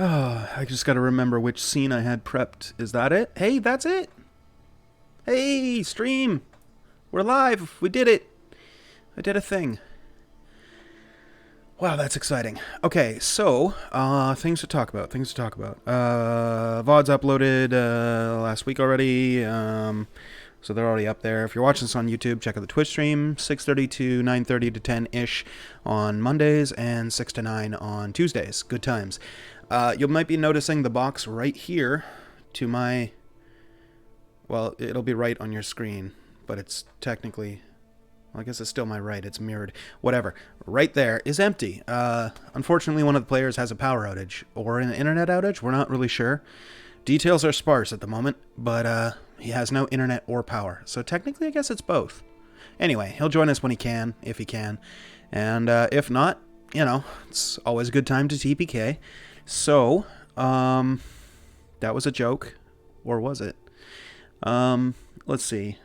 Oh, I just got to remember which scene I had prepped. Is that it? Hey, that's it. Hey, stream. We're live. We did it. I did a thing. Wow, that's exciting. Okay, so things to talk about. VODs uploaded last week already. So they're already up there. If you're watching this on YouTube, check out the Twitch stream, 6:30 to 9:30 to 10-ish on Mondays and 6 to 9 on Tuesdays. Good times. You might be noticing the box right here to my... Well, it'll be right on your screen, but it's technically... Well, I guess it's still my right. It's mirrored. Whatever. Right there is empty. Unfortunately, one of the players has a power outage or an internet outage. We're not really sure. Details are sparse at the moment, but he has no internet or power. So technically, I guess it's both. Anyway, he'll join us when he can, if he can. And if not, you know, it's always a good time to TPK. So, that was a joke. Or was it? Let's see.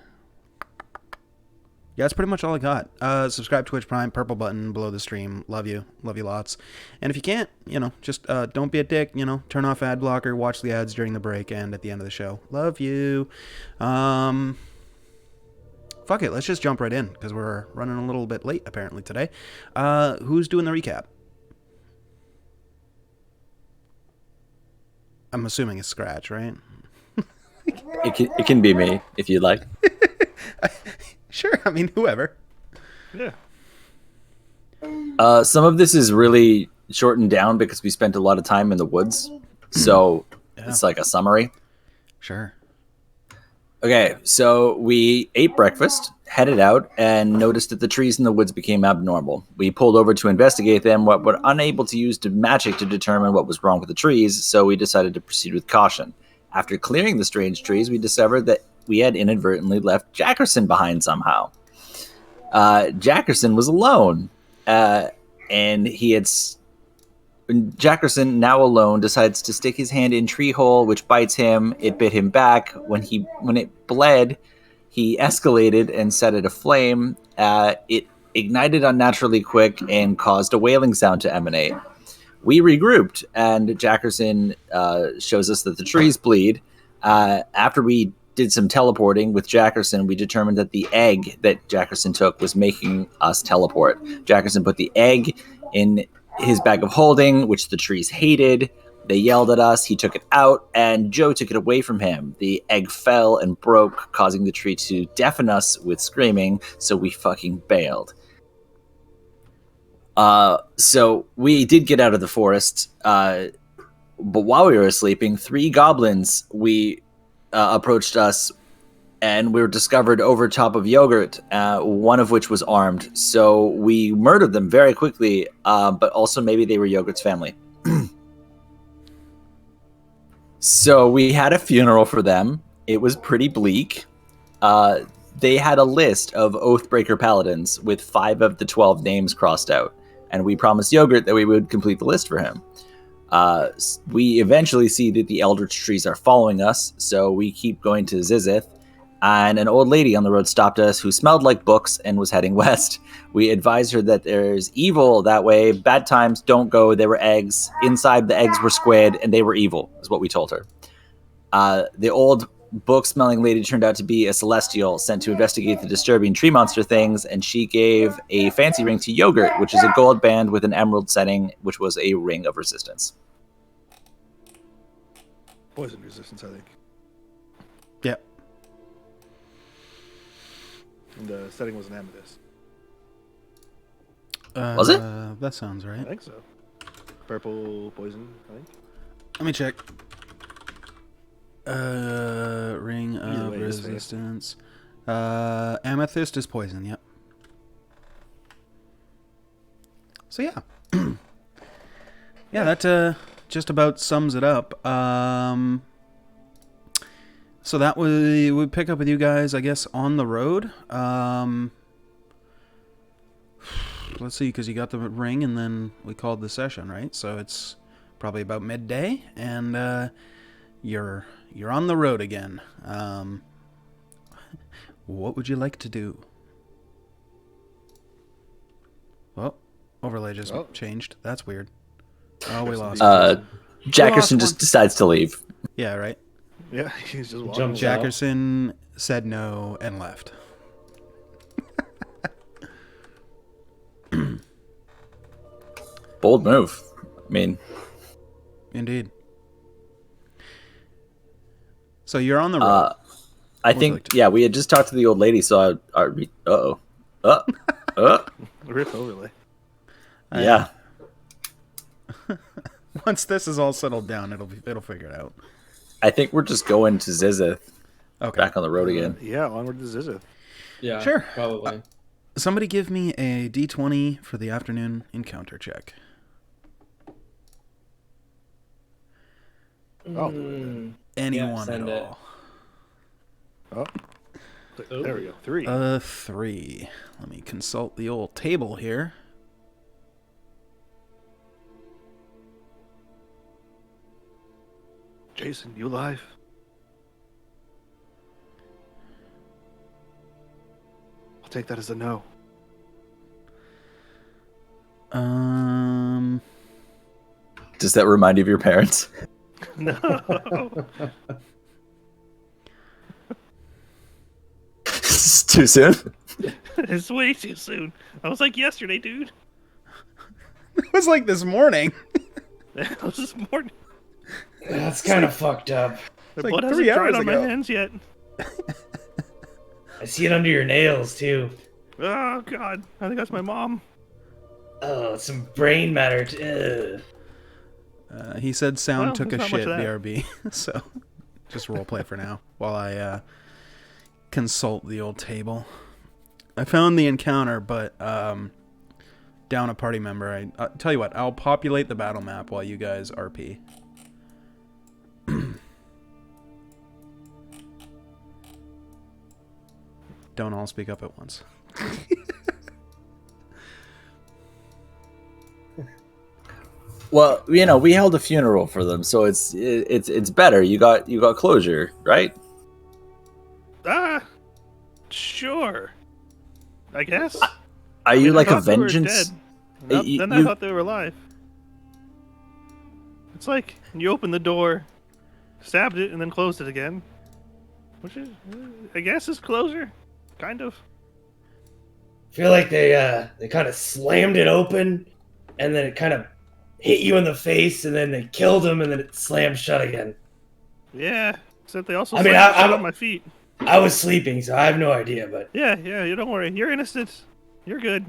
Yeah, that's pretty much all I got. Subscribe to Twitch Prime, purple button below the stream. Love you. Love you lots. And if you can't, you know, just don't be a dick, you know, turn off ad blocker, watch the ads during the break and at the end of the show. Love you. Fuck it, let's just jump right in, because we're running a little bit late, apparently, today. Who's doing the recap? I'm assuming it's Scratch, right? It can be me, if you'd like. Sure, I mean, whoever. Yeah. Some of this is really shortened down because we spent a lot of time in the woods. So Yeah. It's like a summary. Sure. Okay, so we ate breakfast, headed out, and noticed that the trees in the woods became abnormal. We pulled over to investigate them, but were unable to use magic to determine what was wrong with the trees, so we decided to proceed with caution. After clearing the strange trees, we discovered that we had inadvertently left Jackerson behind somehow. Jackerson was alone, and he had... Jackerson, now alone, decides to stick his hand in tree hole, which bites him. It bit him back. When it bled, he escalated and set it aflame. It ignited unnaturally quick and caused a wailing sound to emanate. We regrouped, and Jackerson shows us that the trees bleed. After we did some teleporting with Jackerson, we determined that the egg that Jackerson took was making us teleport. Jackerson put the egg in his bag of holding, which the trees hated. They yelled at us. He took it out, and Joe took it away from him. The egg fell and broke, causing the tree to deafen us with screaming, so we fucking bailed. So we did get out of the forest, but while we were sleeping, 3 goblins approached us, and we were discovered over top of Yogurt, one of which was armed. So we murdered them very quickly, but also maybe they were Yogurt's family. So we had a funeral for them. It was pretty bleak. They had a list of Oathbreaker paladins with 5 of the 12 names crossed out, and we promised Yogurt that we would complete the list for him. We eventually see that the Eldritch trees are following us, so we keep going to Zizith, and an old lady on the road stopped us who smelled like books and was heading west. We advised her that there's evil that way. Bad times, don't go. There were eggs. Inside the eggs were squid, and they were evil, is what we told her. The old book-smelling lady turned out to be a celestial sent to investigate the disturbing tree monster things, and she gave a fancy ring to Yogurt, which is a gold band with an emerald setting, which was a ring of resistance. Poison resistance, I think. Yep. And the setting was an amethyst. Was it? That sounds I right. think so. Purple poison, I think. Let me check. Ring Either of way, it's fair. resistance. Amethyst is poison, yep. So yeah. Yeah, that just about sums it up. So that we pick up with you guys, I guess, on the road. Let's see, because you got the ring and then we called the session, right? So it's probably about midday, and you're on the road again. What would you like to do? Well, overlay just changed. That's weird. Oh, we lost. Jackerson just decides to leave. Yeah, right. Yeah, he's just walking. Jumps out. Jackerson said no and left. Bold move. I mean, Indeed. So you're on the road. I think, yeah, we had just talked to the old lady, so uh-oh. Riff overlay. Yeah. Once this is all settled down, it'll figure it out. I think we're just going to Zizith. Okay. Back on the road again. Yeah, onward to Zizith. Yeah, Sure. probably. Somebody give me a D20 for the afternoon encounter check. Oh, Anyone send at it. all. oh. There we go. 3. 3. Let me consult the old table here. Jason, you alive? I'll take that as a no. Does that remind you of your parents? No. It's too soon? It's way too soon. I was like yesterday, dude. It was like this morning. It was this morning. That's kind of fucked up. My like blood 3 hasn't hours dried on my ago. hands yet. I see it under your nails, too. Oh, God. I think that's my mom. Oh, some brain matter. He said sound Well, took a there's not much shit, of that. BRB. So just roleplay for now while I consult the old table. I found the encounter, but down a party member. I tell you what, I'll populate the battle map while you guys RP. Don't all speak up at once. Well, you know, we held a funeral for them, so it's better. You got closure, right? Sure. I guess. Are you I like a thought they were vengeance? dead. No, You- then I you- thought they were alive. It's like you opened the door, stabbed it, and then closed it again. Which is, I guess, is closure. Kind of. I feel like they kind of slammed it open, and then it kind of hit you in the face, and then they killed him, and then it slammed shut again. Yeah. Except they also I mean, slammed I'm- shut on my feet. I was sleeping, so I have no idea, but Yeah, you don't worry. You're innocent. You're good.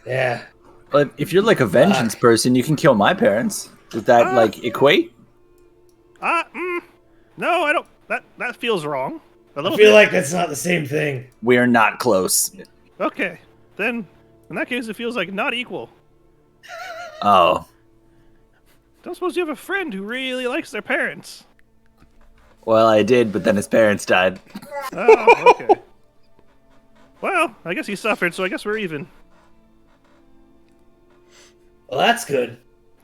yeah. But if you're like a vengeance person, you can kill my parents. Would that like equate? No, I don't. That feels wrong. A I little feel bit. like that's not the same thing. We are not close. Okay. Then, in that case, it feels like not equal. Oh. Don't suppose you have a friend who really likes their parents. Well, I did, but then his parents died. Oh, okay. Well, I guess he suffered, so I guess we're even. Well, that's good.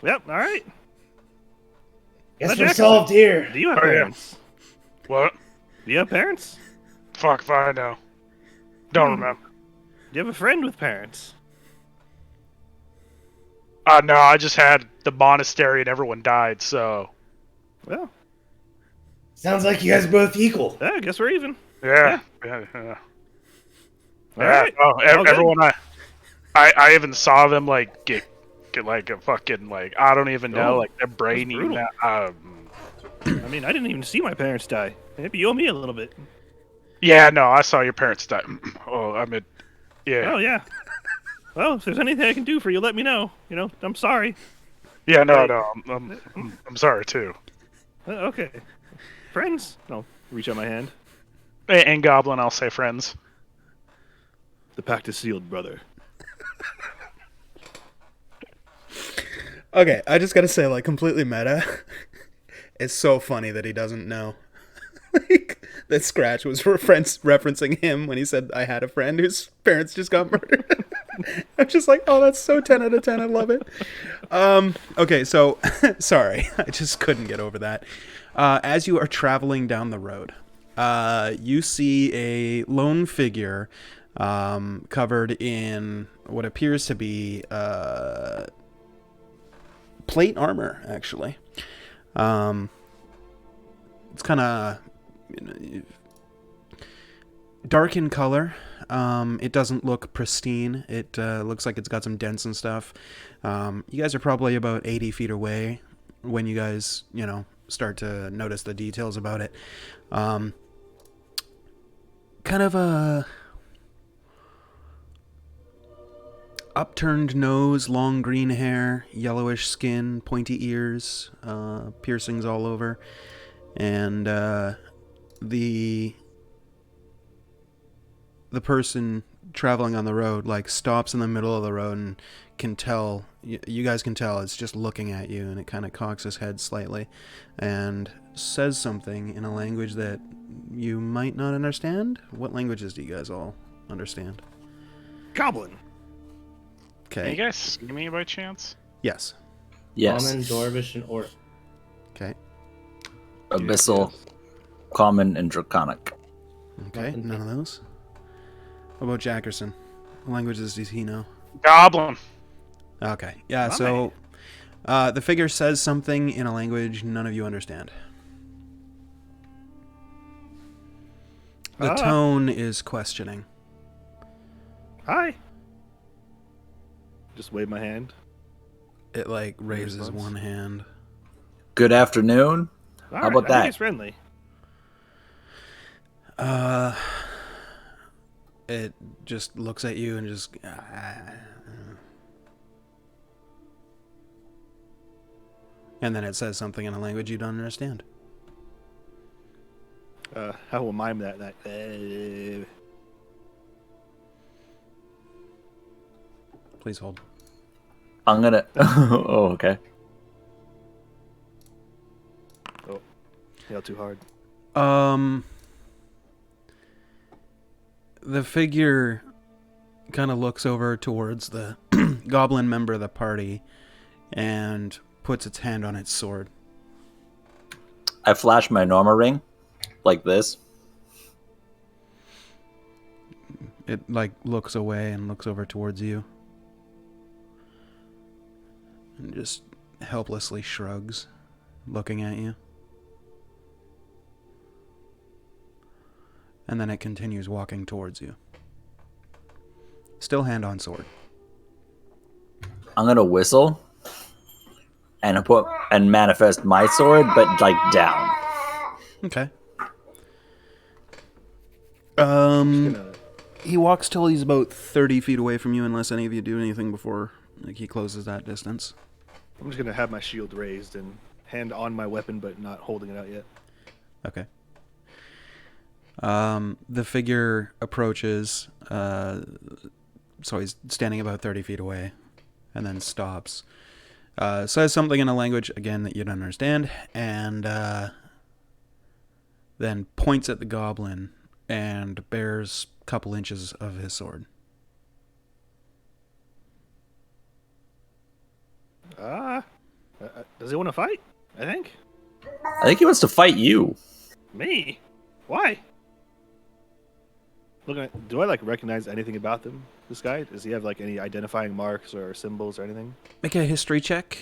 Yep, alright. Guess Now, we're Jackson, solved here. Do you have Oh, yeah. parents? What? Do you have parents? Fuck if I know. Don't remember. Do you have a friend with parents? No, I just had the monastery and everyone died, so... Well, Sounds like you guys are both equal. yeah, I guess we're even. Yeah. Yeah. Alright. Oh, all good. everyone I even saw them, like, get like, a fucking, like, I don't even know, Oh, like, their brain that's eating brutal. out. I mean, I didn't even see my parents die. Maybe you owe me a little bit. Yeah, no, I saw your parents die. Oh, I mean, yeah. Oh, yeah. Well, if there's anything I can do for you, let me know. You know, I'm sorry. Yeah, no, I'm sorry, too. Okay. Friends? No. Reach out my hand. And Goblin, I'll say friends. The pact is sealed, brother. Okay, I just gotta say, like, completely meta. It's so funny that he doesn't know. Like, that Scratch was referencing him when he said, I had a friend whose parents just got murdered. I'm just like, oh, that's so 10 out of 10. I love it. Okay, so, sorry. I just couldn't get over that. As you are traveling down the road, you see a lone figure covered in what appears to be plate armor, actually. It's kind of dark in color. It doesn't look pristine. It looks like it's got some dents and stuff. You guys are probably about 80 feet away when you guys, start to notice the details about it. Kind of a upturned nose, long green hair, yellowish skin, pointy ears, piercings all over, and the person traveling on the road stops in the middle of the road and can tell, you guys can tell it's just looking at you, and it kind of cocks his head slightly and says something in a language that you might not understand. What languages do you guys all understand? Goblin. Can Okay. you guys see me by chance? Yes. Yes. Common, Dwarvish, and Orc. Okay. Abyssal, common, and draconic. Okay. None of those. What about Jackerson? What languages does he know? Goblin. Okay. Yeah, so the figure says something in a language none of you understand. The tone is questioning. Hi. Just wave my hand. It raises response? one hand. Good afternoon. All How right, about I think that? it's friendly. It just looks at you and just and then it says something in a language you don't understand. How will mime that? Please hold. I'm gonna. Oh, okay. Oh, yell too hard. The figure kind of looks over towards the goblin member of the party and puts its hand on its sword. I flash my Norma ring, like this. It looks away and looks over towards you. And just helplessly shrugs, looking at you. And then it continues walking towards you. Still hand on sword. I'm gonna whistle and manifest my sword, but down. Okay. Gonna, He walks till he's about 30 feet away from you, unless any of you do anything before he closes that distance. I'm just gonna have my shield raised and hand on my weapon, but not holding it out yet. Okay. The figure approaches, so he's standing about 30 feet away, and then stops. Says something in a language, again, that you don't understand, and then points at the goblin and bears a couple inches of his sword. Does he want to fight? I think. I think he wants to fight you. Me? Why? Look at. Do I recognize anything about them? This guy? Does he have any identifying marks or symbols or anything? Make a history check,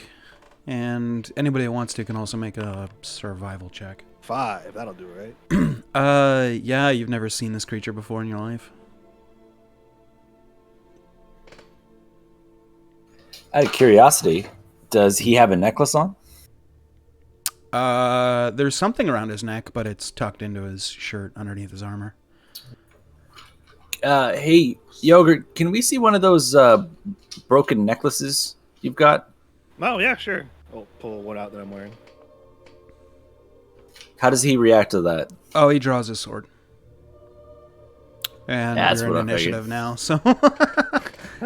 and anybody that wants to can also make a survival check. 5. That'll do it, right? Yeah, you've never seen this creature before in your life. Out of curiosity, does he have a necklace on? There's something around his neck, but it's tucked into his shirt underneath his armor. Hey, Yogurt, can we see one of those broken necklaces you've got? Oh yeah, sure. I'll pull one out that I'm wearing. How does he react to that? Oh, he draws his sword. And That's we're what I in initiative figured. now, so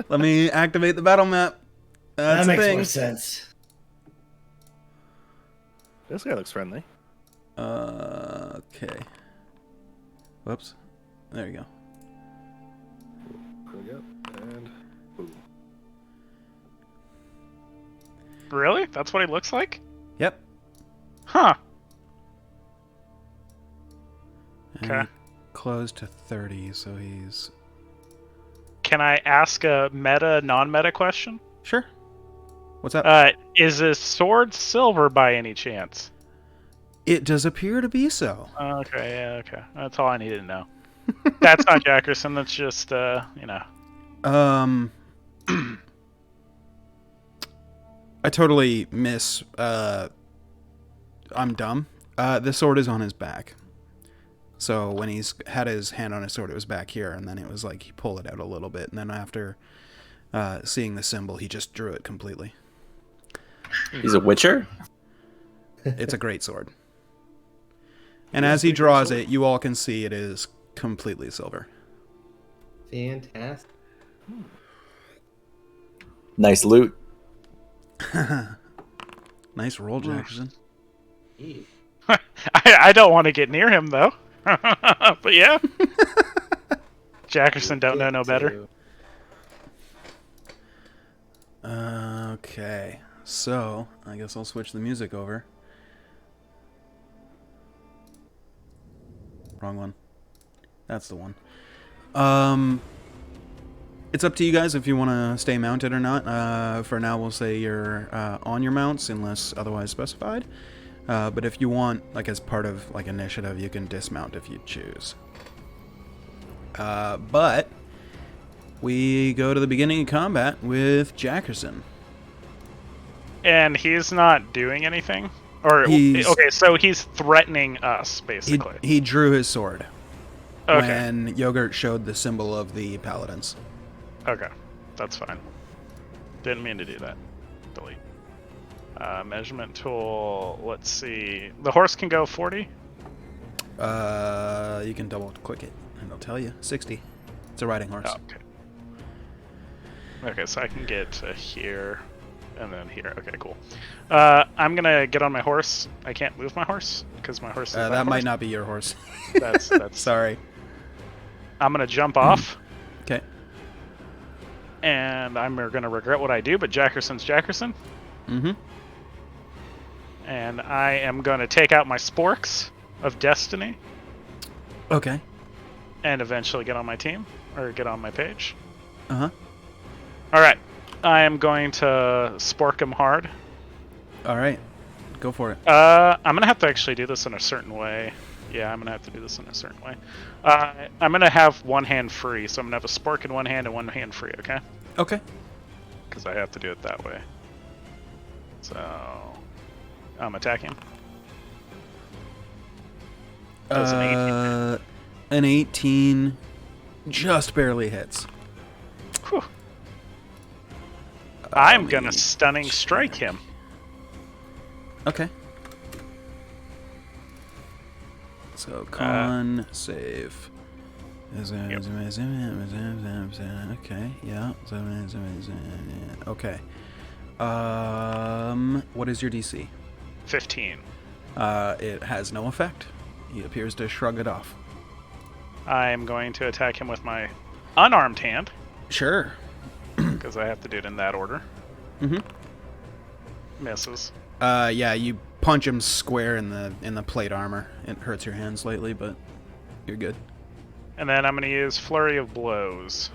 let me activate the battle map. That's that the makes thing. more sense. This guy looks friendly. Okay. Whoops. There you go. There we go. And boom. Really? That's what he looks like? Yep. Huh. And Okay. closed to 30, so he's... Can I ask a meta, non-meta question? Sure. What's up? Is his sword silver by any chance? It does appear to be so. Okay, yeah, okay. That's all I needed to know. That's not Jackerson. That's just, I totally miss. I'm dumb. The sword is on his back. So when he's had his hand on his sword, it was back here, and then it was like he pulled it out a little bit, and then after seeing the symbol, he just drew it completely. He's a witcher? It's a great sword. And as he draws it, you all can see it is completely silver. Fantastic. Nice loot. Nice roll, Jackson. I don't want to get near him, though. But yeah. Jackerson don't know no better. Okay. So, I guess I'll switch the music over. Wrong one. That's the one. It's up to you guys if you want to stay mounted or not. For now, we'll say you're on your mounts unless otherwise specified. But if you want, like as part of like initiative, you can dismount if you choose. But we go to the beginning of combat with Jackerson. And he's not doing anything? Or, He's- okay, so he's threatening us, basically. He drew his sword Okay, when Yogurt showed the symbol of the paladins. okay. That's fine. Didn't mean to do that. Delete. Measurement tool, let's see. The horse can go 40? You can double click it and it'll tell you 60. It's a riding horse. Oh, okay. Okay, so I can get to here and then here. Okay, cool. I'm gonna get on my horse. I can't move my horse because my horse is That might not be your horse. That's Sorry. I'm gonna jump off, Okay. and I'm gonna regret what I do. But Jackerson's Jackerson, Mm-hmm. and I am gonna take out my sporks of destiny Okay. and eventually get on my team or get on my page. Uh-huh. All right, I am going to spork him hard. All right. Go for it. I'm gonna have to actually do this in a certain way. Yeah, I'm gonna have to do this in a certain way. I'm gonna have one hand free, so I'm gonna have a spork in one hand and one hand free. Okay? Okay. Because I have to do it that way. So I'm attacking. Does an 18 An 18 just barely hits. Whew. I'm Let gonna me stunning strike him. Okay. So con save. Okay, yeah. Okay. What is your DC? 15. It has no effect. He appears to shrug it off. I'm going to attack him with my unarmed hand Sure. because I have to do it in that order. Mhm. Misses. Yeah, you punch him square in the plate armor. It hurts your hand slightly, but you're good. And then I'm going to use Flurry of Blows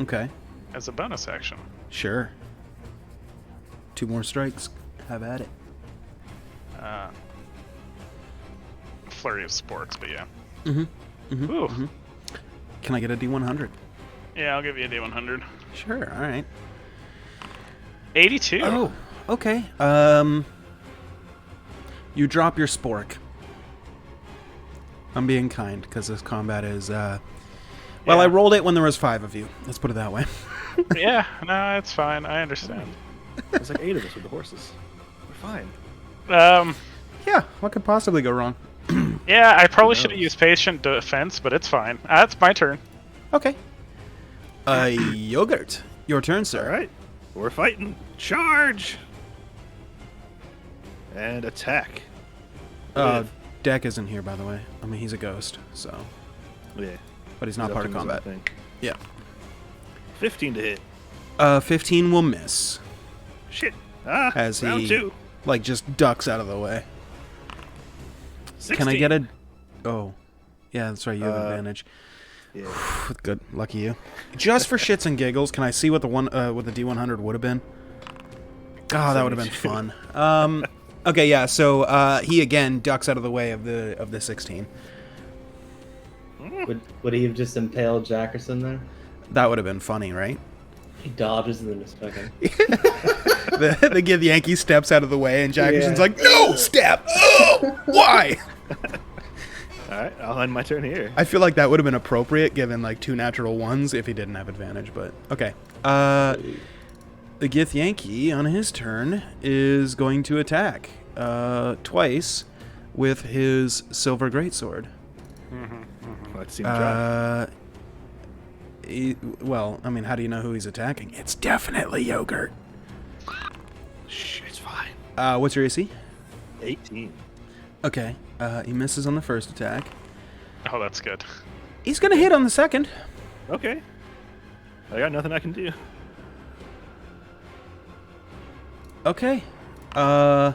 Okay. as a bonus action. Sure. 2 more strikes. Have at it. Flurry of Sporks, but yeah. Mm-hmm. Ooh. Can I get a D100? Yeah, I'll give you a D100. Sure. All right. 82. Oh, okay. You drop your spork. I'm being kind because this combat is. Well, Yeah. I rolled it when there was 5 of you. Let's put it that way. Yeah, no, it's fine. I understand. There's like 8 of us with the horses. We're fine. Yeah. What could possibly go wrong? Yeah, I probably should have used Patient Defense, but it's fine. It's my turn. Okay. Yogurt. Your turn, sir. All right, we're fighting. Charge and attack. Deck isn't here, by the way. I mean, he's a ghost, so. Yeah, But he's not part of combat. Yeah. 15 to hit. 15 will miss. Shit. As round he 2. like just ducks out of the way. 16. Can I get a? Oh, yeah, that's right. You have advantage. Yeah. Good, lucky you. Just for shits and giggles, can I see what the D100 would have been? Oh, that would have been fun. Okay, yeah. So he again ducks out of the way of the 16. Would he have just impaled Jackerson there? That would have been funny, right? He dodges and then just fucking. The Give Yankee steps out of the way, and Jackerson's Yeah. like, "No, step! Oh, why?" All right, I'll end my turn here. I feel like that would have been appropriate given like 2 natural ones if he didn't have advantage, but okay. The Gith Yankee on his turn is going to attack twice with his silver greatsword. Let's see him try. Well, I mean, how do you know who he's attacking? It's definitely Yogurt. Shh, it's fine. What's your AC? 18. Okay, he misses on the first attack. Oh, that's good. He's gonna hit on the second. Okay. I got nothing I can do. Okay. Are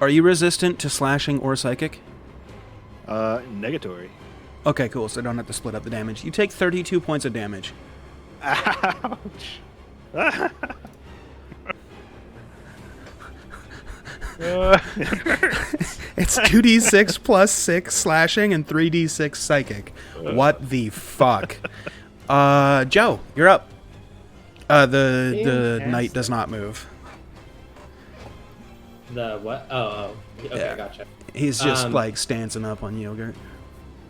you resistant to slashing or psychic? Negatory. Okay, cool. So I don't have to split up the damage. You take 32 points of damage. Ouch. It's 2d6 plus 6 slashing and 3d6 psychic. What the fuck? Joe, you're up. The knight does not move. The what? Oh. Okay, Yeah. gotcha. He's just like stancing up on Yogurt.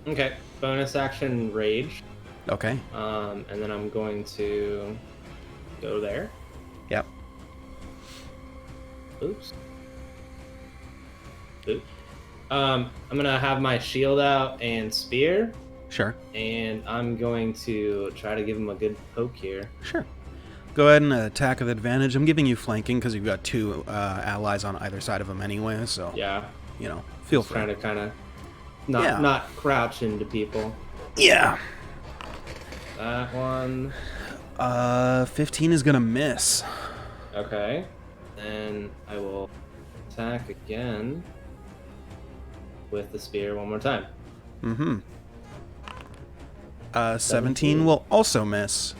Okay. Bonus action rage. Okay. And then I'm going to go there. Yep. Oops. I'm gonna have my shield out and spear, Sure. and I'm going to try to give him a good poke here. Sure. Go ahead and attack with advantage. I'm giving you flanking because you've got 2 allies on either side of him anyway, so, Yeah. you know, feel Just trying free. to kind of not crouch into people. Yeah. That one. 15 is going to miss. Okay. Then I will attack again with the spear one more time. Mm-hmm. 17 will also miss.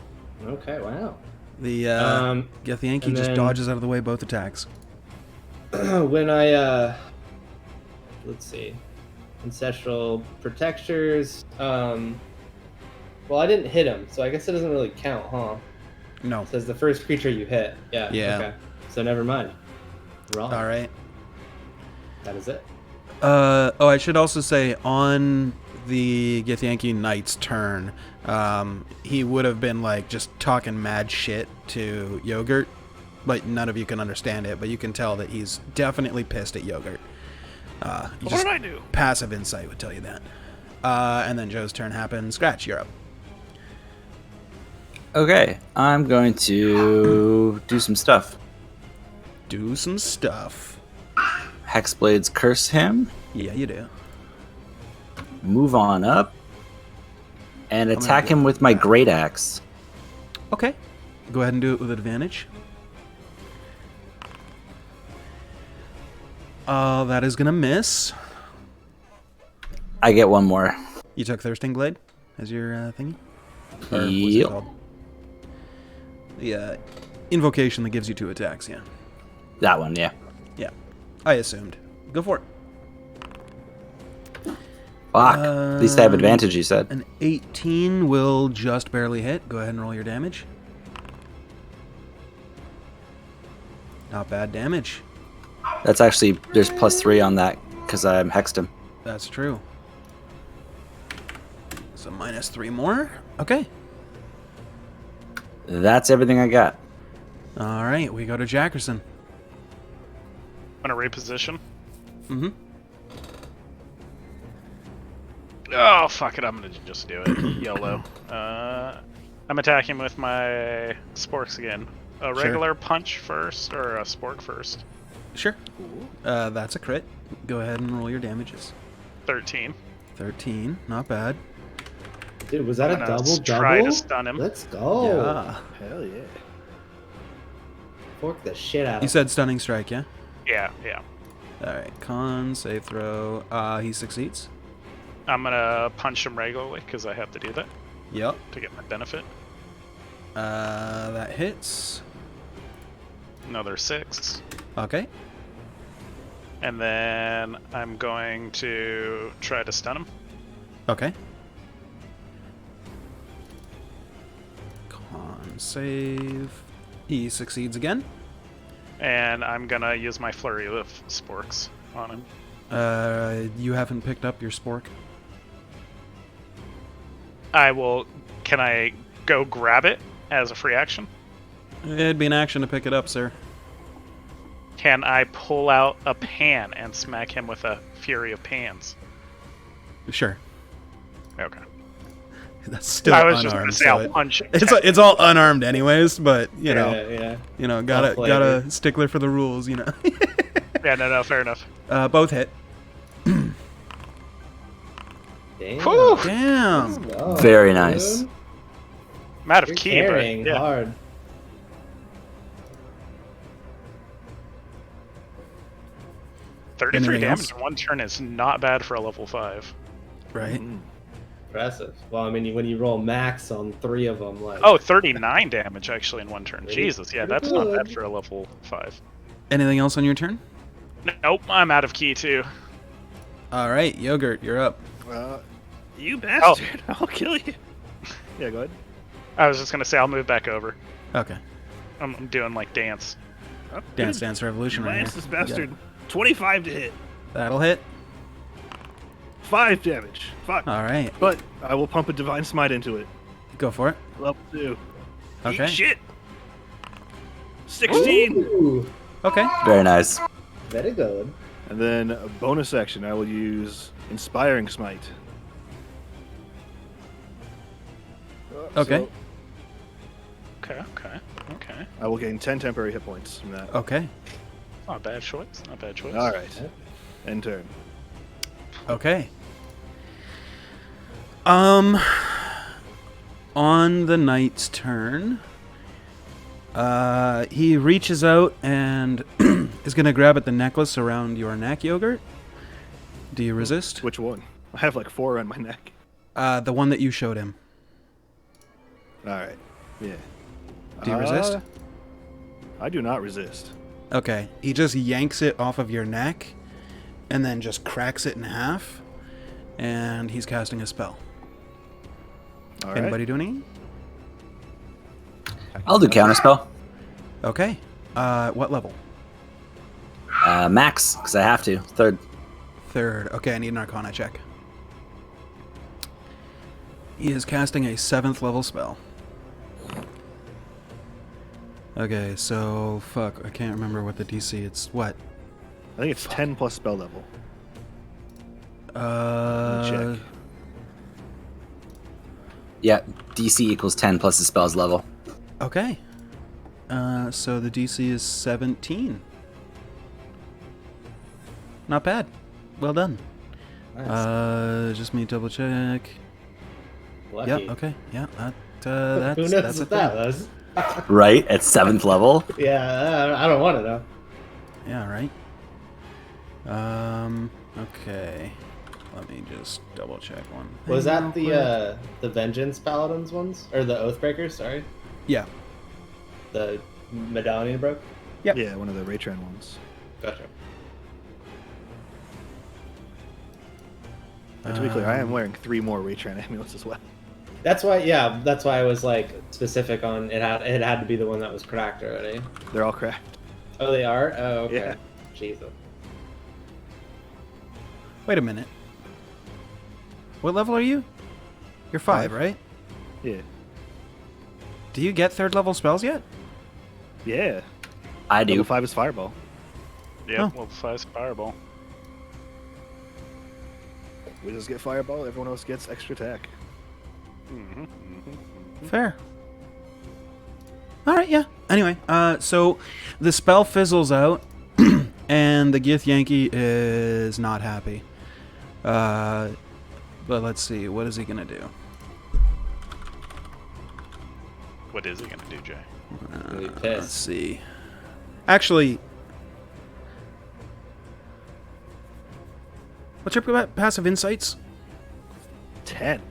Okay, wow. The Gith Yankee and just then- dodges out of the way both attacks. When I let's see, ancestral protectors. Well, I didn't hit him, so I guess it doesn't really count, huh? No. It says the first creature you hit. Yeah. Yeah. Okay. So never mind. Wrong. All right. That is it. I should also say on the Gith Yankee Knight's turn, he would have been like just talking mad shit to Yogurt, but none of you can understand it. But you can tell that he's definitely pissed at Yogurt. What did I do? Passive insight would tell you that. And then Joe's turn happens. Scratch, you're up. Okay, I'm going to do some stuff. Do some stuff. Hexblades curse him, Yeah, you do. move on up, and gonna attack do him with my great axe. Okay. Go ahead and do it with advantage. That is gonna miss. I get one more. You took Thirsting Blade as your thingy? Or what's it Yep. called? The invocation that gives you 2 attacks, yeah. That one, yeah. Yeah. I assumed. Go for it. Fuck. At least I have advantage, you said. An 18 will just barely hit. Go ahead and roll your damage. Not bad damage. That's actually, there's +3 on that because I'm hexed him. That's true. So -3 more. Okay. That's everything I got. All right, we go to Jackerson. I'm gonna reposition. Mm-hmm. Oh, fuck it. I'm gonna just do it. YOLO. I'm attacking with my sporks again. A Sure. regular punch first or a spork first? Sure. That's a crit. Go ahead and roll your damages. 13. 13. Not bad. Dude, was that a I'm gonna double try double? to stun him. Let's go. Yeah. Hell yeah. Fork the shit out of You said stunning strike, yeah? Yeah. All right. Con, save throw. He succeeds. I'm gonna punch him regularly because I have to do that Yep. to get my benefit. That hits. another 6. Okay. And then I'm going to try to stun him. Okay. Con save. He succeeds again. And I'm gonna use my flurry of sporks on him. You haven't picked up your spork. I will. Can I go grab it as a free action? It'd be an action to pick it up, sir. Can I pull out a pan and smack him with a fury of pans? Sure. Okay. That's still I was just gonna unarmed. say So I'll punch him. it's all unarmed anyways, but you know, All got a stickler for the rules, you know. Yeah, no, fair enough. Both hit. Damn. Whew. Damn. Oh, Very nice. dude. I'm out of You're key, carrying but yeah. hard. $33 Anything damage else? in one turn is not bad for a level 5. Right. Impressive. Well, I mean, when you roll max on 3 of them, like. Oh, 39 damage actually in one turn. Pretty- Jesus, yeah, pretty that's not bad good. for a level 5. Anything else on your turn? Nope, I'm out of key too. All right, Yogurt, you're up. You bastard! I'll kill you. Yeah, go ahead. I was just gonna say I'll move back over. Okay. I'm doing like dance. Oh, Dance good. Dance Revolution right Lance here. this bastard. 25 to hit. That'll hit. 5 damage. Fuck. All right. But I will pump a Divine Smite into it. Go for it. Level 2. Okay. Eat shit. 16. Ooh, Okay. Very nice. very good. And then a bonus action, I will use Inspiring Smite. Okay. So Okay. I will gain 10 temporary hit points from that. Okay. Not a bad choice. Not a bad choice. All right. End turn. Okay. On the knight's turn, he reaches out and is gonna grab at the necklace around your neck, Yogurt. Do you resist? Which one? I have like 4 on my neck. The one that you showed him. All right. Yeah. Do you resist? I do not resist. Okay. He just yanks it off of your neck and then just cracks it in half. And he's casting a spell. All right. Anybody do any? I'll do counterspell. Okay. What level? Max, because I have to. 3rd. 3rd. Okay, I need an Arcana check. He is casting a 7th level spell. Okay, so fuck, I can't remember what the DC. It's what? I think it's 10 plus spell level. Uh, Check. Yeah, DC equals 10 plus the spell's level. okay. So the DC is 17. Not bad. Well done. Nice. Just me double check. Lucky. Yeah. Okay. Yeah. That's Who knows that's a what that thing. was? Right? At 7th level? Yeah, I don't want to know. Yeah. Right. Okay. Let me just double check one. Was thing that real quick. the Vengeance Paladins ones? Or the Oathbreakers, sorry? Yeah. The medallion broke? Yep. Yeah, one of the Raytran ones. Gotcha. And to be clear, I am wearing 3 more Raytran amulets as well. That's why I was like specific on it had to be the one that was cracked already. They're all cracked. Oh, they are? Oh, okay. Yeah. Jesus. Wait a minute. What level are you? You're 5, 5. right? Yeah. Do you get 3rd level spells yet? Yeah. I do. Level 5 is Fireball. Yeah, Oh. level 5 fireball. Wizards get Fireball, everyone else gets extra attack. Fair. All right, yeah. Anyway, so the spell fizzles out, and the Gith Yankee is not happy. But let's see, what is he gonna do? What is he gonna do, Jay? Gonna be Let's pissed. see. Actually, what's your passive insights? 10.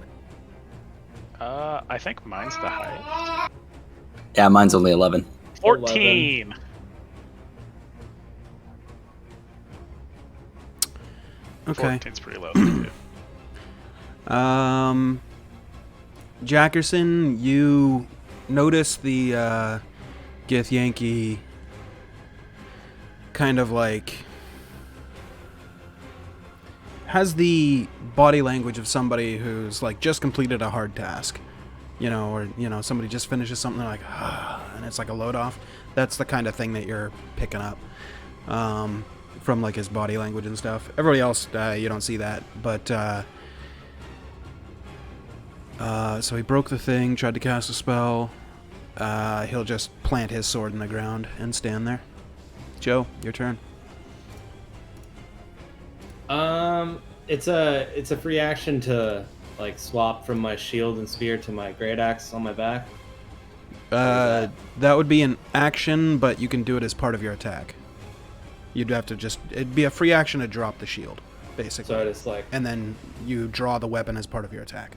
I think mine's the highest. Yeah, mine's only 11. 14. Okay. 14's pretty low. Too. Jackerson, you notice the Gith Yankee kind of like has the body language of somebody who's like just completed a hard task, or somebody just finishes something like and it's like a load off. That's the kind of thing that you're picking up from like his body language and stuff. Everybody else, you don't see that, but so he broke the thing, tried to cast a spell. He'll just plant his sword in the ground and stand there. Joe, your turn. It's a free action to like swap from my shield and spear to my great axe on my back. That would be an action, but you can do it as part of your attack. You'd have to it'd be a free action to drop the shield, basically. So I just like, and then you draw the weapon as part of your attack.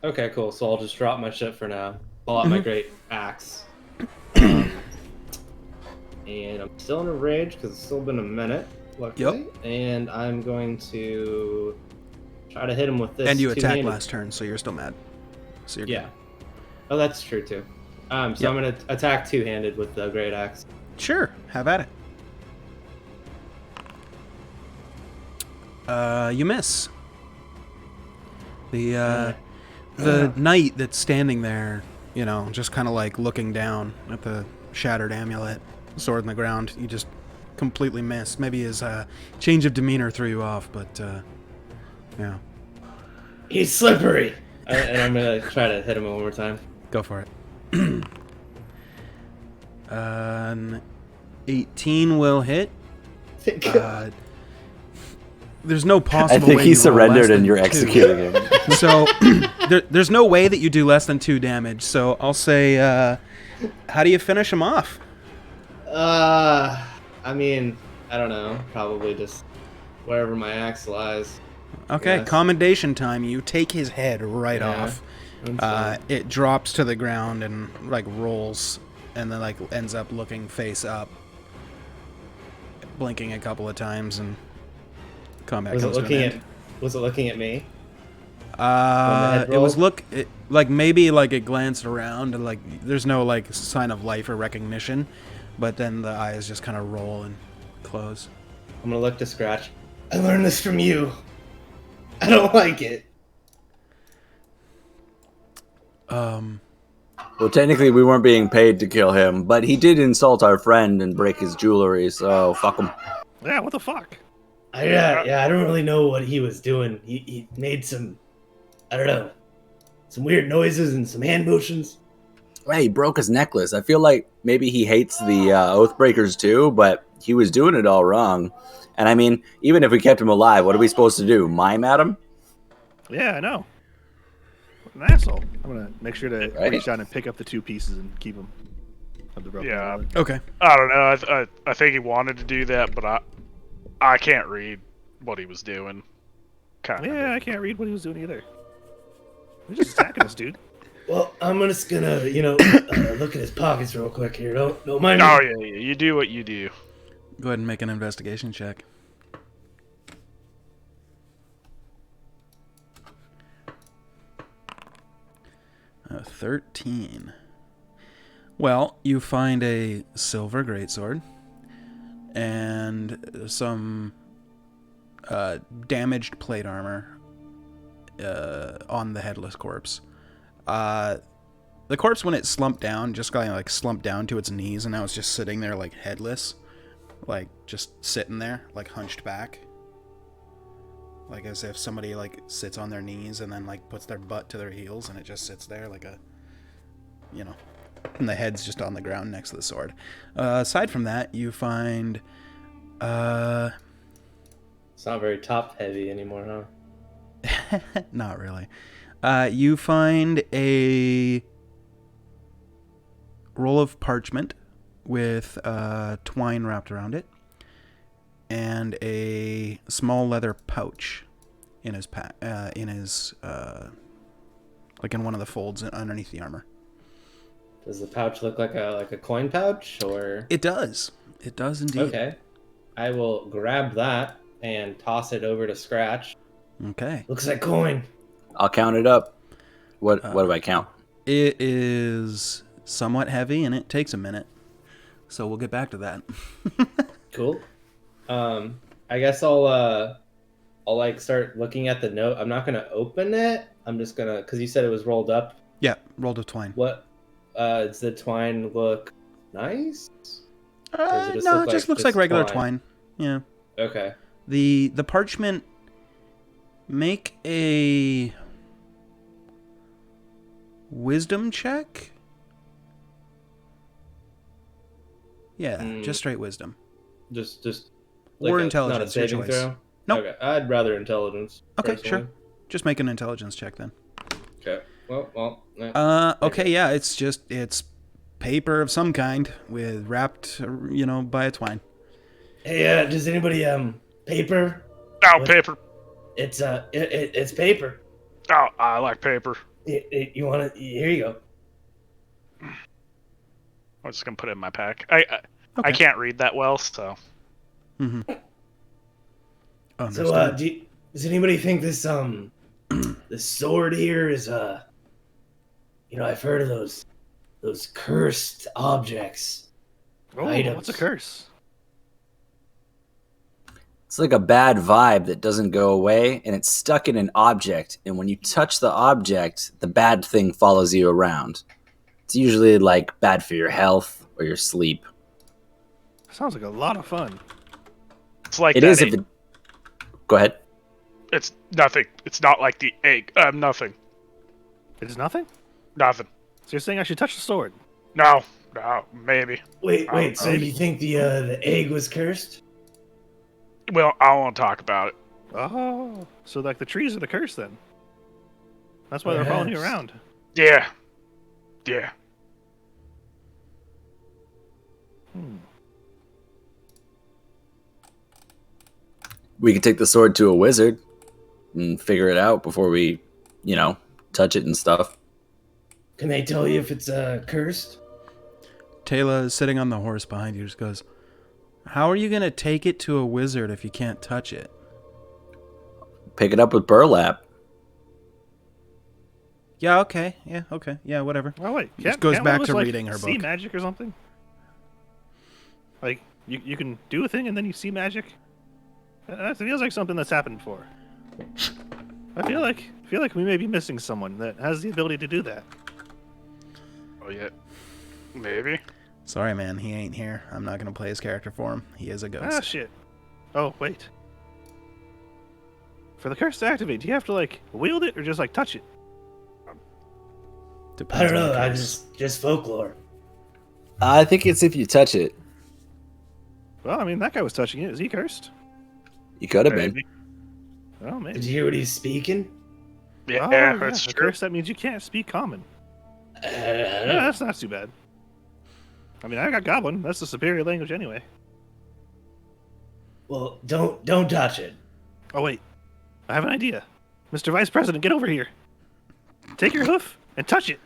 okay, cool. So I'll just drop my shit for now. Pull out my great axe. And I'm still in a rage because it's still been a minute, luckily. Yep. And I'm going to try to hit him with this. And you attacked two-handed. last turn, so you're still mad. So you're Yeah. Oh, that's true too. So I'm going to attack two-handed with the great axe. good. Sure, have at it. You miss. The knight that's standing there, just kind of like looking down at the shattered amulet, sword in the ground. You just completely miss. Maybe his change of demeanor threw you off, but yeah. He's slippery. And I'm going to try to hit him one more time. Go for it. 18 will hit. There's no possible way I think he you roll surrendered less and than you're 2. executing him. So there's no way that you do less than 2 damage. So I'll say, how do you finish him off? I mean, I don't know. Probably just wherever my axe lies. Okay, Yes. commendation time. You take his head right Yeah, off. that's fine. It drops to the ground and like rolls, and then like ends up looking face up, blinking a couple of times, and combat Was it comes to an looking end. at? Was it looking at me? head It was roll? like maybe like it glanced around and like there's no like sign of life or recognition, but then the eyes just kind of roll and close. I'm gonna look to Scratch. I learned this from you. I don't like it. Well, technically, we weren't being paid to kill him, but he did insult our friend and break his jewelry, so fuck him. Yeah, what the fuck? I don't really know what he was doing. He made some, I don't know, some weird noises and some hand motions. Hey, he broke his necklace. I feel like maybe he hates the Oathbreakers too, but he was doing it all wrong. And I mean, even if we kept him alive, what are we supposed to do? Mime at him? Yeah, I know. What an asshole. I'm gonna make sure to Right. reach down and pick up the 2 pieces and keep them. Yeah. Okay. I don't know. I think he wanted to do that, but I can't read what he was doing. Kind of. Yeah, I can't read what he was doing either. He's just attacking us, dude. Well, I'm just gonna, look at his pockets real quick here. Don't mind me. Oh yeah, yeah. You do what you do. Go ahead and make an investigation check. 13. Well, you find a silver greatsword and some damaged plate armor on the headless corpse. The corpse, when it slumped down, just kind of like slumped down to its knees, and now it's just sitting there like headless, like just sitting there, like hunched back, like as if somebody like sits on their knees and then like puts their butt to their heels, and it just sits there like a, and the head's just on the ground next to the sword. Aside from that, you find, It's not very top heavy anymore, huh? not really. You find a roll of parchment with twine wrapped around it, and a small leather pouch in his like in one of the folds underneath the armor. Does the pouch look like a coin pouch or? It does. It does indeed. Okay. I will grab that and toss it over to Scratch. Okay. Looks like coin. I'll count it up. What do I count? It is somewhat heavy and it takes a minute. So we'll get back to that. Cool. I guess I'll like start looking at the note. I'm not gonna open it. I'm just gonna, because you said it was rolled up. Yeah, roll to twine. What? Does the twine look nice? No, just it look just like looks just like regular twine? twine. Yeah. Okay. The parchment, make a wisdom check. Yeah, just straight wisdom. Just Or not intelligence, a your saving choice. throw. Nope. Okay, I'd rather intelligence. Okay, personally. sure. Just make an intelligence check then. Okay. Well. Okay, yeah, it's paper of some kind with wrapped, by a twine. Hey, does anybody paper? Oh, What? paper. It's paper. Oh, I like paper. You want it? Here you go. I'm just gonna put it in my pack. I Okay. can't read that well, so. Mm-hmm. So, does anybody think this this sword here is I've heard of those cursed objects. Oh, Items. what's a curse? It's like a bad vibe that doesn't go away, and it's stuck in an object. And when you touch the object, the bad thing follows you around. It's usually like bad for your health or your sleep. Sounds like a lot of fun. It's like It that is egg. if it. Go ahead. It's nothing. It's not like the egg. Nothing. It's nothing? Nothing. So you're saying I should touch the sword? No, maybe. Wait. So you think the egg was cursed? Well, I won't talk about it. Oh, so like the trees are the curse then? That's why they're following you Perhaps. around. Yeah. We could take the sword to a wizard and figure it out before we, touch it and stuff. Can they tell you if it's cursed? Taylor is sitting on the horse behind you. Just goes, "How are you gonna take it to a wizard if you can't touch it?" Pick it up with burlap. Yeah. Okay. Yeah. Whatever. Oh wait, Just goes can't back one of to us, like, reading her see book. magic or something? Like you can do a thing and then you see magic. That feels like something that's happened before. I feel like we may be missing someone that has the ability to do that. Oh yeah. Maybe. Sorry, man. He ain't here. I'm not gonna play his character for him. He is a ghost. Ah shit. Oh wait. For the curse to activate, do you have to like wield it or just like touch it? Depends on the I curse. just folklore. I think it's if you touch it. Well, I mean that guy was touching it. Is he cursed? You could have been. Maybe. Oh, maybe. Did you hear what he's speaking? Yeah, Oh, that's a true. curse. That means you can't speak common. I don't Yeah, know. that's not too bad. I mean, I got Goblin. That's the superior language anyway. Well, don't touch it. Oh wait, I have an idea. Mr. Vice President, get over here. Take your hoof and touch it.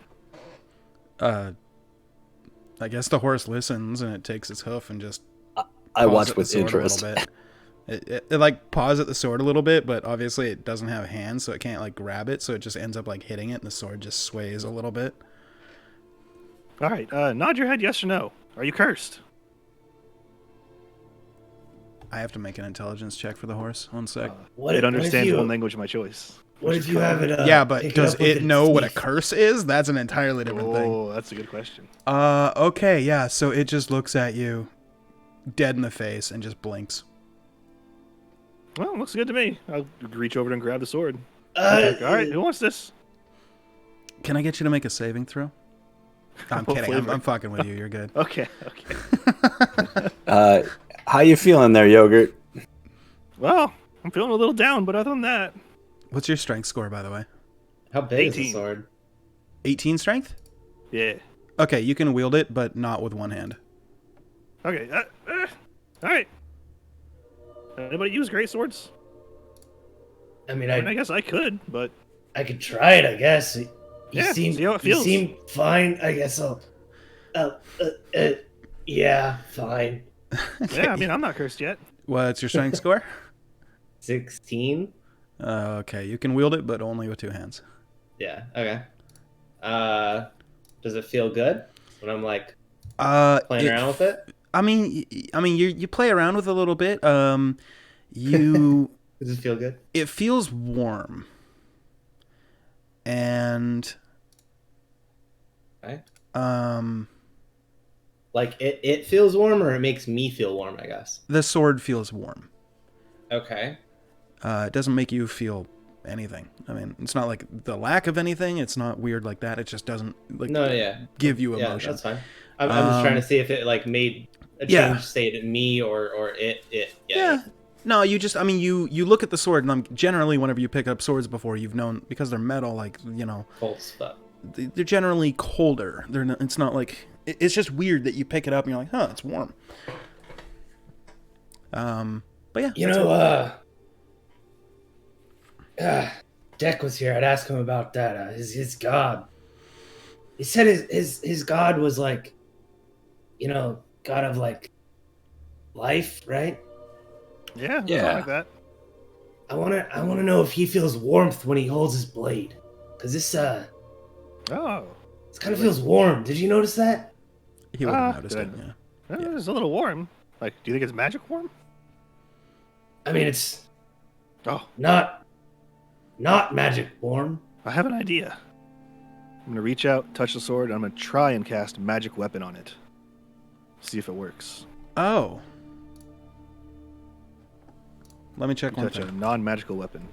I guess the horse listens and it takes its hoof and just I paws watch at the with sword interest. a little bit. It like paws at the sword a little bit, but obviously it doesn't have hands, so it can't like grab it. So it just ends up like hitting it, and the sword just sways a little bit. All right, nod your head yes or no. Are you cursed? I have to make an intelligence check for the horse. One sec. It understands one language of my choice. What if you have it? Yeah, but pick does up with it its know what a teeth? curse is? That's an entirely different thing. Oh, that's a good question. Okay, yeah. So it just looks at you, dead in the face, and just blinks. Well, looks good to me. I'll reach over and grab the sword. All Uh, right, who wants this? Can I get you to make a saving throw? I'm What kidding. flavor? I'm fucking with you. You're good. Okay. How you feeling there, Yogurt? Well, I'm feeling a little down, but other than that, What's your strength score, by the way? How big is the 18. sword? 18 strength? yeah. Okay, you can wield it, but not with one hand. Okay. All right. Anybody use great swords? I mean, I mean, I guess I could, but I could try it. I guess. You Yeah, seem see how it you feels. seem fine. I guess I'll. Yeah, fine. yeah, I mean, I'm not cursed yet. What's your strength score? 16. Okay, you can wield it, but only with 2 hands. Yeah. Okay. Does it feel good when I'm like playing around with it? You play around with it a little bit. You Does it feel good? it feels warm, and Okay. like it feels warm, or it makes me feel warm, I guess. the sword feels warm. Okay. It doesn't make you feel anything. I mean, it's not like the lack of anything. It's not weird like that. It just doesn't No, yeah. give you Yeah, emotion. that's fine. I'm just trying to see if it like made a Yeah. change, say to me or it. Yeah. No, you just, you look at the sword, and generally, whenever you pick up swords before, you've known, because they're metal, like, Cold stuff. they're generally colder. They're not, it's not like, it's just weird that you pick it up and you're like, huh, it's warm. But yeah. You that's know, Deck was here. I'd ask him about that. His god. He said his god was like, god of like life, right? Yeah, Yeah. something like that. I wanna know if he feels warmth when he holds his blade, cause this Oh, kind of feels warm. Did you notice that? He would have Ah, noticed it, good. yeah. It's a little warm. Like, do you think it's magic warm? I mean, it's Oh, not magic warm. I have an idea. I'm gonna reach out, touch the sword, and I'm gonna try and cast magic weapon on it. See if it works. Oh. Let me check one Touch a thing. non-magical weapon.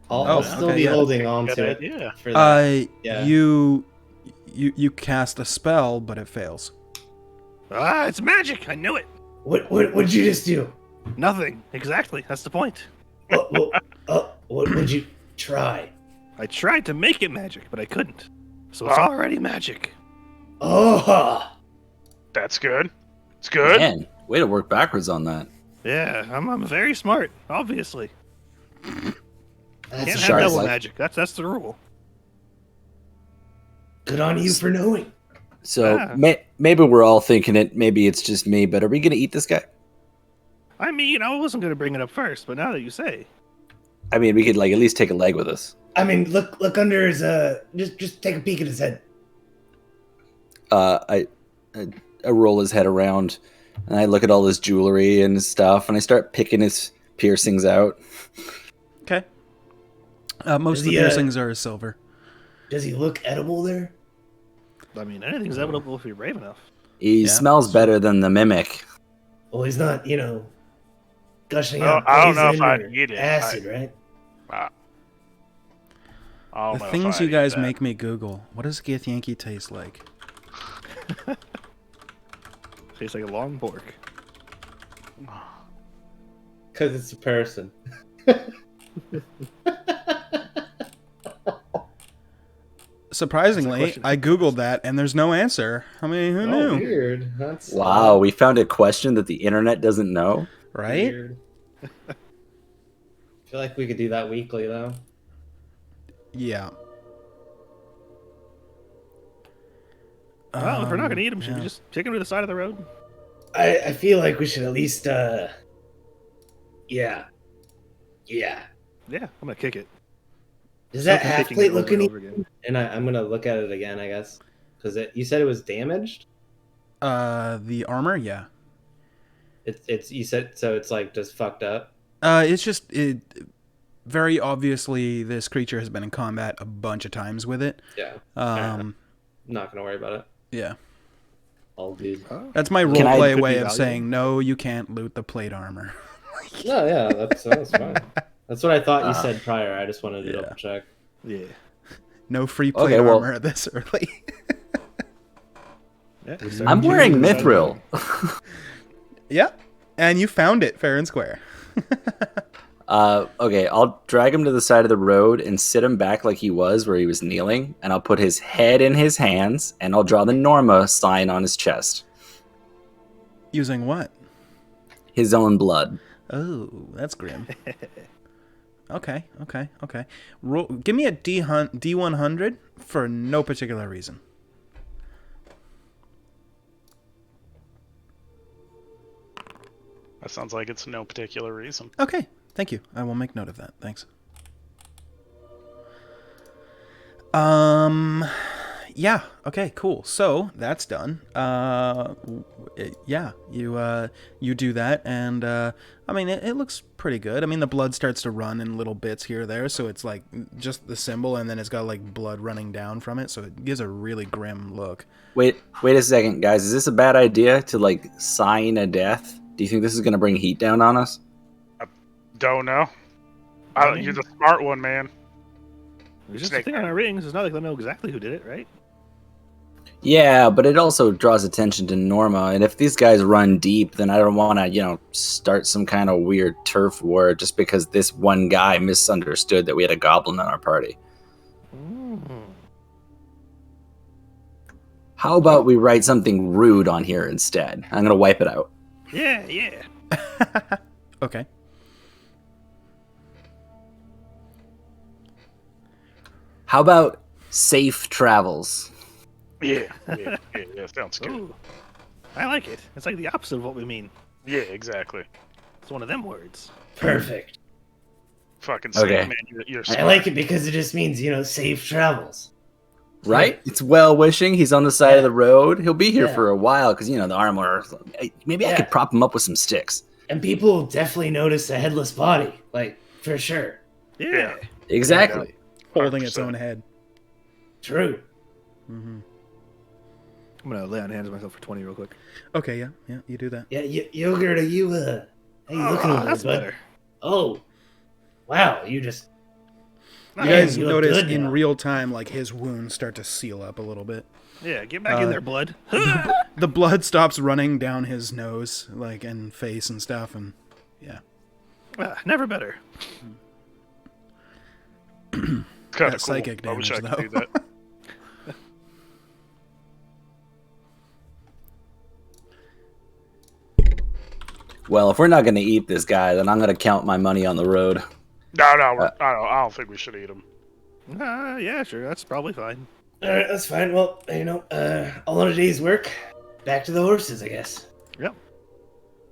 I'll still okay, be yeah. holding on Good to it idea. for that. Yeah. You cast a spell, but it fails. Ah, it's magic! I knew it. What'd you just do? Nothing. Exactly. That's the point. What would you try? I tried to make it magic, but I couldn't. So it's already magic. Oh, That's good. It's good. Man, way to work backwards on that. Yeah, I'm very smart. Obviously, that's can't have sharp double life. magic. That's the rule. good on you for knowing. So Yeah. maybe we're all thinking it. Maybe it's just me. But are we gonna eat this guy? I mean, I wasn't gonna bring it up first, but now that you say, I mean, we could like at least take a leg with us. I mean, look under his just take a peek at his head. I roll his head around, and I look at all his jewelry and his stuff, and I start picking his piercings out. Okay. Most of the Does he, piercings are silver. Does he look edible there? I mean, anything's inevitable if you're brave enough. He Yeah. smells better than the mimic. Well, he's not, gushing Oh, out I don't know poison if I'd or eat it. acid, right? I don't The know if things I'd you eat guys that. make me Google. What does Githyanki taste like? Tastes like a long pork. Because it's a person. Surprisingly, question. I Googled that and there's no answer. I mean, who knew? Weird. That's Wow, we found a question that the internet doesn't know. Right? weird. I feel like we could do that weekly, though. Yeah. Well, if we're not gonna eat them, should yeah. we just take them to the side of the road? I feel like we should at least, yeah. Yeah, I'm gonna kick it. Does that Something half kicking plate it over look and any? over again. And I'm gonna look at it again, I guess, because you said it was damaged. The armor, yeah. It's you said so. It's like just fucked up. It's just very obviously this creature has been in combat a bunch of times with it. Yeah. Um, I'm not gonna worry about it. yeah. All good. That's my Can I- roleplay Could be way of valuable. saying no. You can't loot the plate armor. No, yeah, that's fine. That's what I thought you said prior. I just wanted to Yeah. double check. Yeah. No free plate Okay, well- armor this early. Yeah. I'm wearing mithril. Yeah, and you found it fair and square. Okay, I'll drag him to the side of the road and sit him back like he was where he was kneeling, and I'll put his head in his hands, and I'll draw the Norma sign on his chest. Using what? His own blood. Oh, that's grim. Okay. Give me a D100 for no particular reason. That sounds like it's no particular reason. Okay, Thank you. I will make note of that. Thanks. Yeah. Okay. Cool. So that's done. Yeah. You do that, and I mean, it looks pretty good. I mean, the blood starts to run in little bits here or there, so it's like just the symbol, and then it's got like blood running down from it, so it gives a really grim look. Wait a second, guys. Is this a bad idea to like sign a death? Do you think this is gonna bring heat down on us? Don't know. I mean- You're the smart one, man. It's just Snake the thing on man. our rings. It's not like they know exactly who did it, right? Yeah, but it also draws attention to Norma, and if these guys run deep, then I don't want to, start some kind of weird turf war just because this one guy misunderstood that we had a goblin in our party. How about we write something rude on here instead? I'm gonna wipe it out. Yeah. Okay. How about safe travels? Yeah, sounds good. Ooh, I like it. It's like the opposite of what we mean. Yeah, exactly. It's one of them words. Perfect. Fucking Okay. Snake man, you're I smart. like it because it just means, safe travels. Right? It's well-wishing. He's on the side of the road. He'll be here Yeah. for a while because, the armor. Maybe I Yeah. could prop him up with some sticks. And people will definitely notice a headless body, like, for sure. Yeah. Exactly. Holding its 100%. own head. True. Mm-hmm. I'm gonna lay on hands on myself for 20 real quick. Okay. Yeah. You do that. Yeah, Yogurt, are you, how you looking over that's there, bud? better. Oh. Wow, you just... You Man, guys you look notice good in now. real time, like his wounds start to seal up a little bit. Yeah, get back in there, blood. The blood stops running down his nose, like, and face and stuff, and yeah. Never better. Kinda That cool. psychic I wish I damage, could do though. that. Well, if we're not going to eat this guy, then I'm going to count my money on the road. No, I don't think we should eat him. Yeah, sure. That's probably fine. Alright, that's fine. Well, all in a day's work. Back to the horses, I guess. Yep.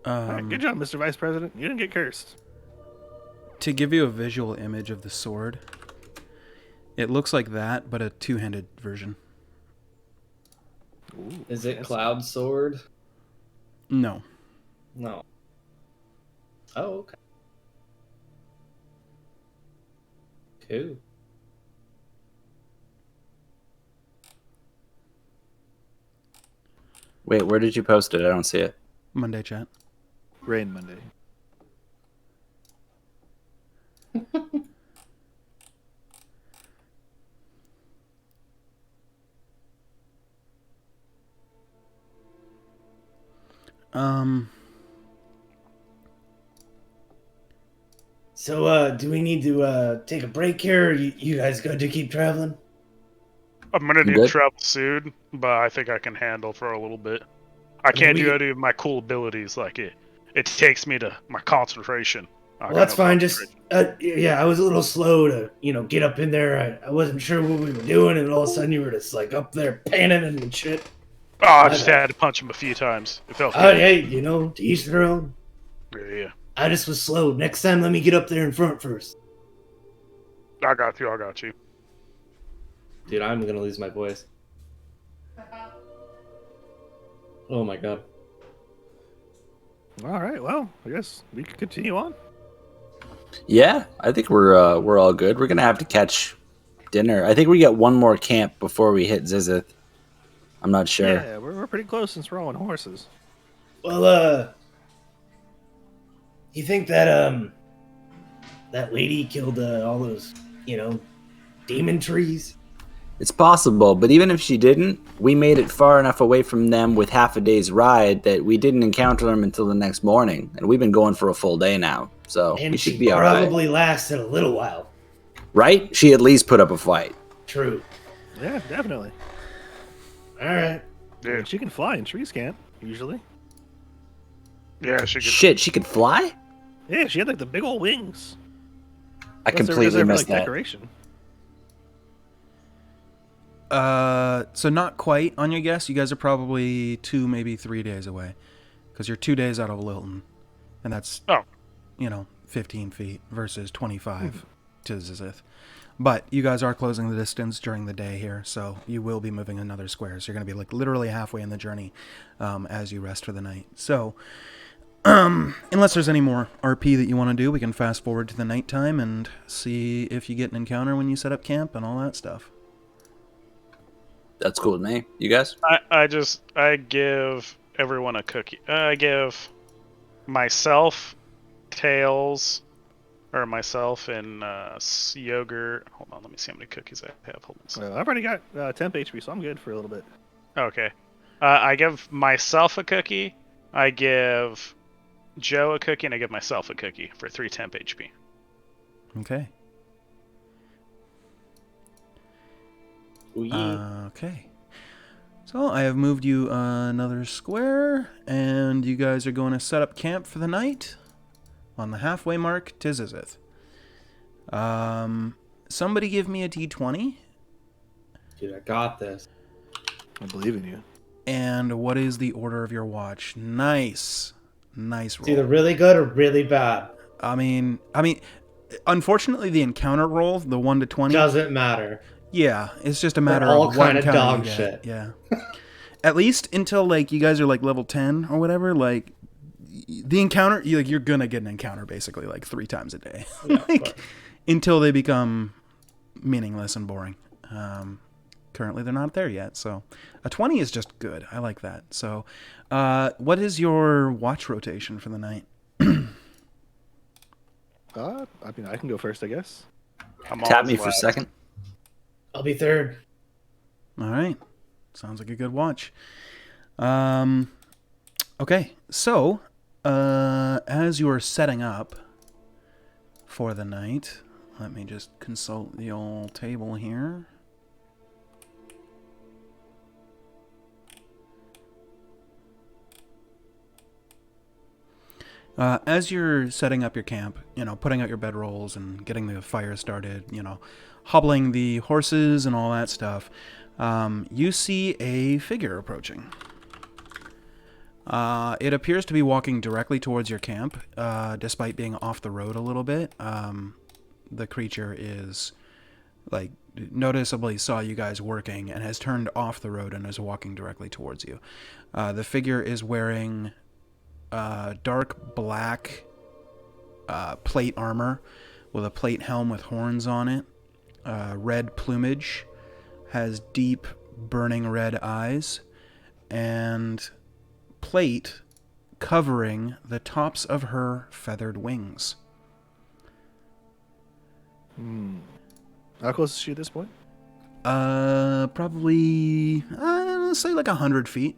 All right, good job, Mr. Vice President. You didn't get cursed. To give you a visual image of the sword, it looks like that, but a two-handed version. Ooh, Is it fancy. Cloud Sword? No. No. Oh, okay. Cool. Wait, where did you post it? I don't see it. Monday chat. Rain Monday. So, do we need to take a break here, or you guys good to keep traveling? I'm gonna You need good? travel soon, but I think I can handle for a little bit. I can't we- do any of my cool abilities like it. It takes me to my concentration. I Well, got that's no fine. Just, concentration. yeah, I was a little slow to, get up in there. I wasn't sure what we were doing, and all of a sudden you were just, like, up there panning and shit. Oh, I just had to punch him a few times. It felt Oh, good. hey, to each their own. Yeah. I just was slow. Next time, let me get up there in front first. I got you. Dude, I'm gonna lose my voice. Oh my god. All right. Well, I guess we can continue on. Yeah, I think we're all good. We're gonna have to catch dinner. I think we get one more camp before we hit Zizith. I'm not sure. Yeah, we're pretty close since we're on horses. Well, you think that, that lady killed, all those, demon trees? It's possible, but even if she didn't, we made it far enough away from them with half a day's ride that we didn't encounter them until the next morning, and we've been going for a full day now, so And we she should be all right. probably lasted a little while. Right? She at least put up a fight. True. Yeah, definitely. All right. I mean, she can fly and trees can't, usually. Yeah, she could. Shit, she could fly? Yeah, she had like the big old wings. I Unless they were completely reserved for, missed like, that. decoration. So not quite on your guess. You guys are probably 2, maybe 3 days away, because you're 2 days out of Lilton, and that's Oh. 15 feet versus 25 to Zizith. But you guys are closing the distance during the day here, so you will be moving another square. So you're going to be like literally halfway in the journey as you rest for the night. So unless there's any more RP that you want to do, we can fast forward to the nighttime and see if you get an encounter when you set up camp and all that stuff. That's cool with me. You guys? I give everyone a cookie. I give myself, Tails, or myself and yogurt. Hold on, let me see how many cookies I have. Hold on. I've already got temp HP, so I'm good for a little bit. Okay. I give myself a cookie. I give Joe a cookie, and I give myself a cookie for 3 temp HP. Okay. Ooh, yeah. Okay. So I have moved you another square, and you guys are going to set up camp for the night on the halfway mark to Zizith. Somebody give me a D20. Dude, I got this. I believe in you. And what is the order of your watch? Nice roll. It's either really good or really bad. I mean, unfortunately, the encounter roll, the 1 to 20, Doesn't matter. yeah, it's just a matter all of what kind of encounter dog you get. shit. Yeah. At least until like you guys are like level 10 or whatever, like the encounter, you're gonna get an encounter basically like 3 times a day, Yeah, like until they become meaningless and boring. Currently, they're not there yet, so a 20 is just good. I like that. So, what is your watch rotation for the night? I mean, I can go first, I guess. I'm Tap always me for last. second. I'll be third. All right, sounds like a good watch. Okay, so as you are setting up for the night, let me just consult the old table here. As you're setting up your camp, putting out your bedrolls and getting the fire started, hobbling the horses and all that stuff, you see a figure approaching. It appears to be walking directly towards your camp, despite being off the road a little bit. The creature is, like, noticeably saw you guys working and has turned off the road and is walking directly towards you. The figure is wearing dark black plate armor with a plate helm with horns on it, red plumage, has deep burning red eyes, and plate covering the tops of her feathered wings. How close is she at this point? Probably, let's say like 100 feet.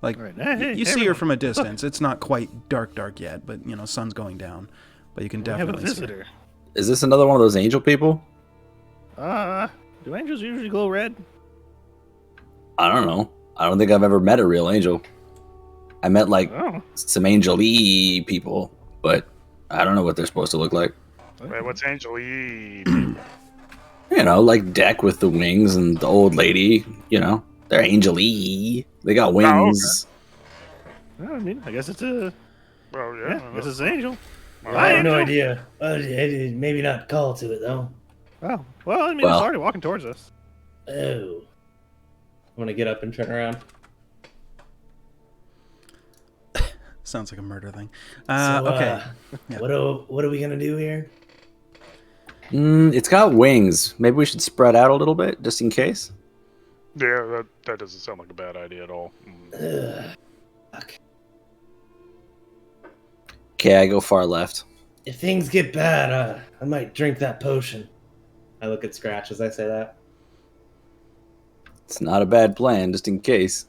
Like, All right. Hey, you see her everyone. from a distance. It's not quite dark yet, but, sun's going down. But you can We have a definitely see her. visitor. Is this another one of those angel people? Do angels usually glow red? I don't know. I don't think I've ever met a real angel. I met like Oh. some angel-y people, but I don't know what they're supposed to look like. Wait, what's Angel E? Like Deck with the wings and the old lady, they're angel-y. They got wings. Well, I mean, I guess it's a... Well, Yeah, I guess it's an angel. I have no Angel. idea. Maybe not call to it, though. Oh, well, I mean, Well. it's already walking towards us. Oh. I'm gonna get up and turn around. Sounds like a murder thing. So, Okay. Yeah. What are we going to do here? It's got wings. Maybe we should spread out a little bit, just in case. Yeah, that doesn't sound like a bad idea at all. Fuck. Okay, I go far left. If things get bad, I might drink that potion. I look at Scratch as I say that. It's not a bad plan, just in case.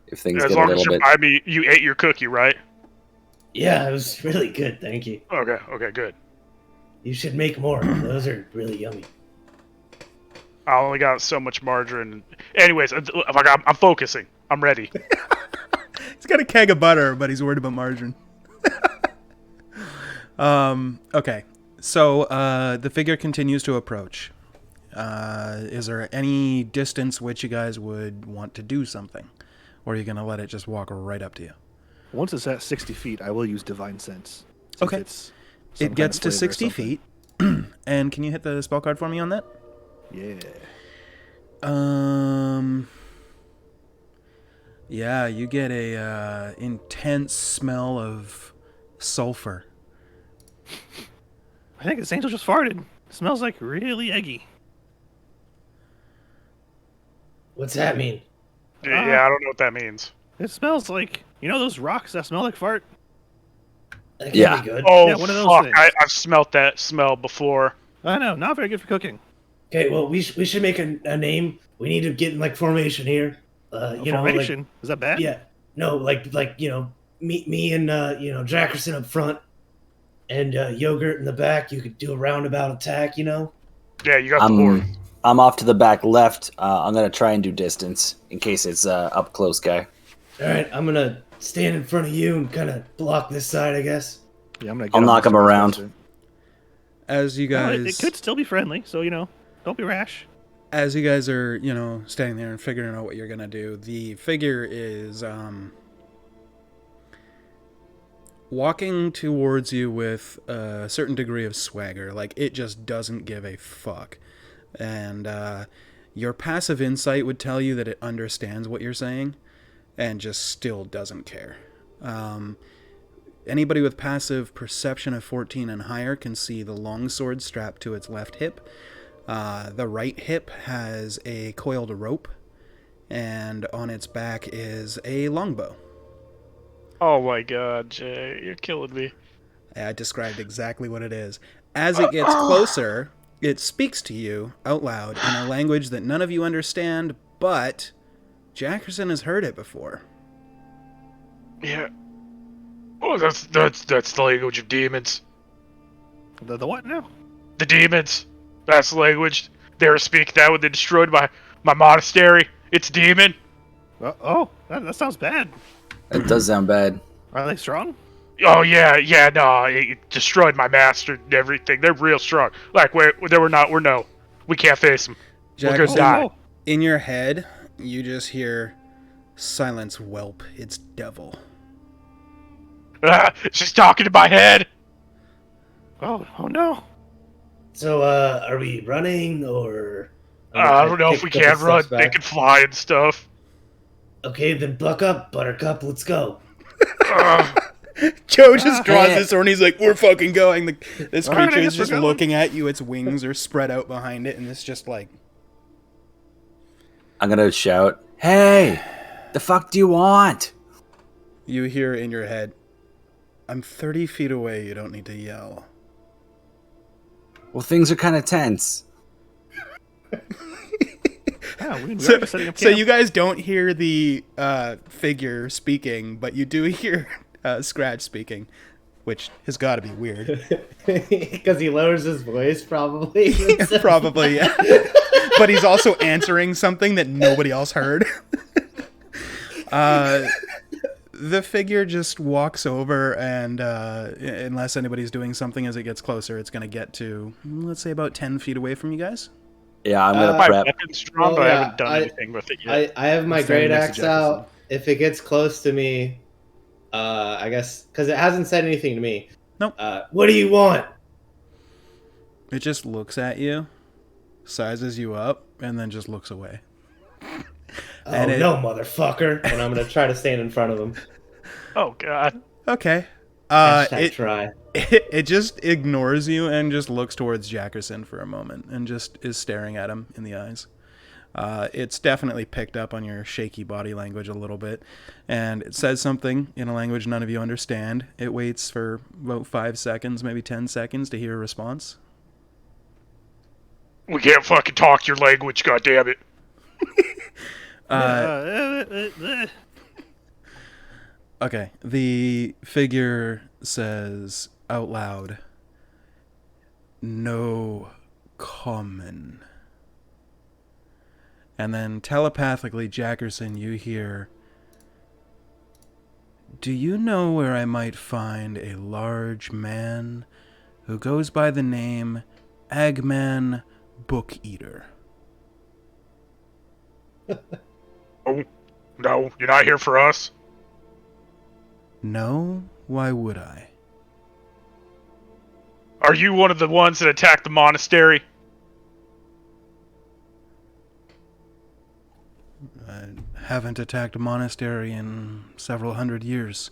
If things As get a long as little you bit... buy me, you ate your cookie, right? Yeah, it was really good, thank you. Okay, good. You should make more. Those are really yummy. I only got so much margarine. Anyways, I'm focusing. I'm ready. He's got a keg of butter, but he's worried about margarine. Okay. So, the figure continues to approach. Is there any distance which you guys would want to do something? Or are you going to let it just walk right up to you? Once it's at 60 feet, I will use Divine Sense. Since Okay. It's some It gets kind to of flavor or 60 something. feet. And can you hit the spell card for me on that? Yeah. Yeah, you get a intense smell of sulfur. I think this angel just farted. It smells like really eggy. What's that mean? Yeah, I don't know what that means. It smells like, you know those rocks that smell like fart? That can't Yeah. be good. Oh, Yeah, one of those fuck. things. I've smelt that smell before. I know, not very good for cooking. Okay, well, we should make a name. We need to get in like formation here. You know, like Formation? Is that bad? yeah, no, like you know, me and you know Jackerson up front, and Yogurt in the back. You could do a roundabout attack. You know. Yeah, you got the board. I'm off to the back left. I'm gonna try and do distance in case it's up close guy. All right, I'm gonna stand in front of you and kind of block this side, I guess. Yeah, I'm gonna get I'll on knock this him one around. first. As you No, guys it could still be friendly, so, you know, don't be rash. as you guys are, standing there and figuring out what you're gonna do, the figure is walking towards you with a certain degree of swagger. Like, it just doesn't give a fuck. And your passive insight would tell you that it understands what you're saying and just still doesn't care. Anybody with passive perception of 14 and higher can see the longsword strapped to its left hip. The right hip has a coiled rope, and on its back is a longbow. Oh my god, Jay, you're killing me. I described exactly what it is. As it gets closer, it speaks to you out loud in a language that none of you understand, but Jackerson has heard it before. Yeah. Oh, that's the language of demons. The what now? The demons. That's the language. They were speaking that when they destroyed my monastery. It's demon. That sounds bad. That does sound bad. Are they strong? Oh yeah, no, it destroyed my master and everything. They're real strong. Like we're no. We can't face them. We're gonna Jackerson, die. in your head, you just hear silence whelp its devil. She's talking to my head. Oh no. So, are we running or? I don't know if we can run. They can fly and stuff. Okay, then buck up, Buttercup. Let's go. Joe just draws his sword and he's like, we're fucking going. This All right, creature I is guess we're just going. looking at you. Its wings are spread out behind it, and it's just like... I'm gonna shout, "Hey, the fuck do you want?" You hear in your head, I'm 30 feet away, you don't need to yell. Well, things are kind of tense. Yeah, we're So, just setting up so camp. you guys don't hear the figure speaking, but you do hear Scratch speaking, which has got to be weird. Because he lowers his voice, probably. Probably, yeah. But he's also answering something that nobody else heard. The figure just walks over, and unless anybody's doing something as it gets closer, it's going to get to, let's say, about 10 feet away from you guys. Yeah, I'm gonna My prep. weapon's strong, Well, but I yeah, haven't done anything with it yet. I have my Standing great next to axe out. If it gets close to me, I guess because it hasn't said anything to me. Nope. What do you want? It just looks at you, sizes you up, and then just looks away. Oh And it- no, motherfucker! And I'm gonna try to stand in front of him. Oh god. Okay. Hashtag try. It just ignores you and just looks towards Jackerson for a moment and just is staring at him in the eyes. It's definitely picked up on your shaky body language a little bit, and it says something in a language none of you understand. It waits for about 5 seconds, maybe 10 seconds to hear a response. We can't fucking talk your language, goddammit. Okay, the figure says out loud, "No common." And then telepathically, Jackerson, you hear, "Do you know where I might find a large man who goes by the name Agman Bookeater?" Oh, no, you're not here for us. No? Why would I? Are you one of the ones that attacked the monastery? I haven't attacked a monastery in several hundred years.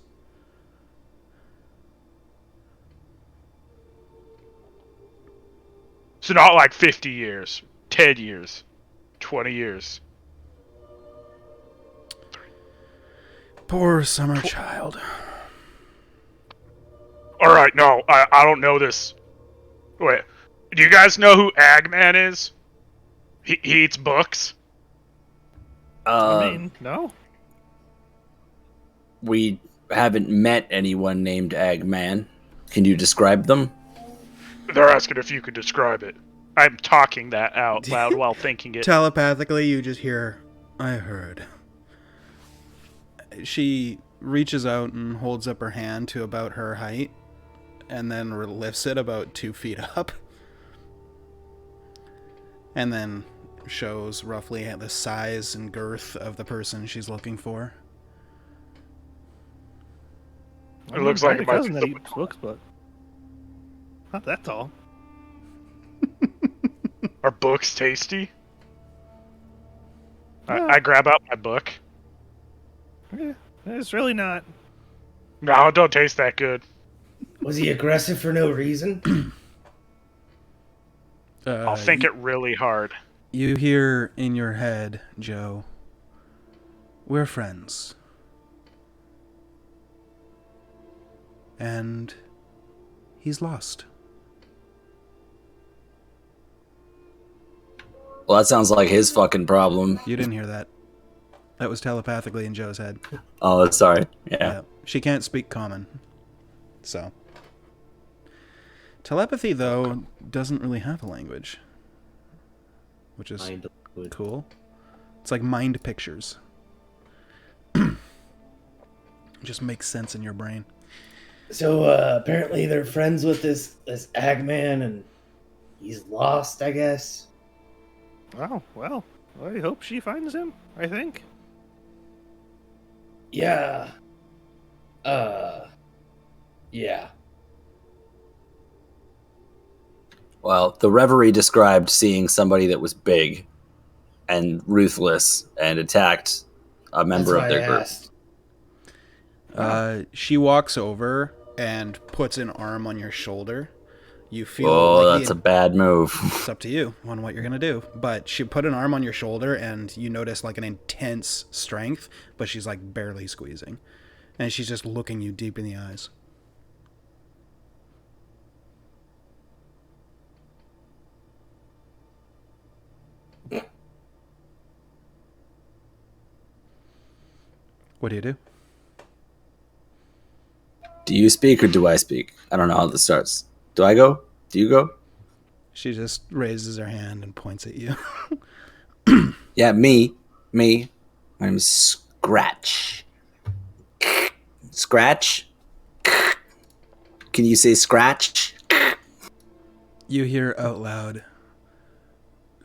So not like 50 years, 10 years, 20 years. Poor summer child. Alright, no, I don't know this. Wait, do you guys know who Agman is? He eats books? I mean, no. We haven't met anyone named Agman. Can you describe them? They're asking if you could describe it. I'm talking that out loud while thinking it. Telepathically, you just hear, I heard. She reaches out and holds up her hand to about her height, and then lifts it about 2 feet up. And then shows roughly the size and girth of the person she's looking for. It looks like it might cousin be that eats books, but not that tall. Are books tasty? Yeah. I grab out my book. Yeah, it's really not. No, it don't taste that good. Was he aggressive for no reason? I'll think it really hard. You hear in your head, Joe, we're friends. And he's lost. Well, that sounds like his fucking problem. You didn't hear that. That was telepathically in Joe's head. Oh, sorry. Yeah. She can't speak common. So. Telepathy, though, doesn't really have a language. Which is cool. It's like mind pictures. Just makes sense in your brain. So apparently they're friends with this Agman, and he's lost, I guess. Oh, well, I hope she finds him, I think. Yeah. Yeah. Well, the Reverie described seeing somebody that was big and ruthless and attacked a member of their group. She walks over and puts an arm on your shoulder. You feel Oh, like that's a bad move. It's up to you on what you're gonna do. But she put an arm on your shoulder, and you notice like an intense strength, but she's like barely squeezing, and she's just looking you deep in the eyes. What do you do? Do you speak or do I speak? I don't know how this starts. Do I go? Do you go? She just raises her hand and points at you. Yeah, me. My name is Scratch. Scratch? Can you say Scratch? You hear out loud,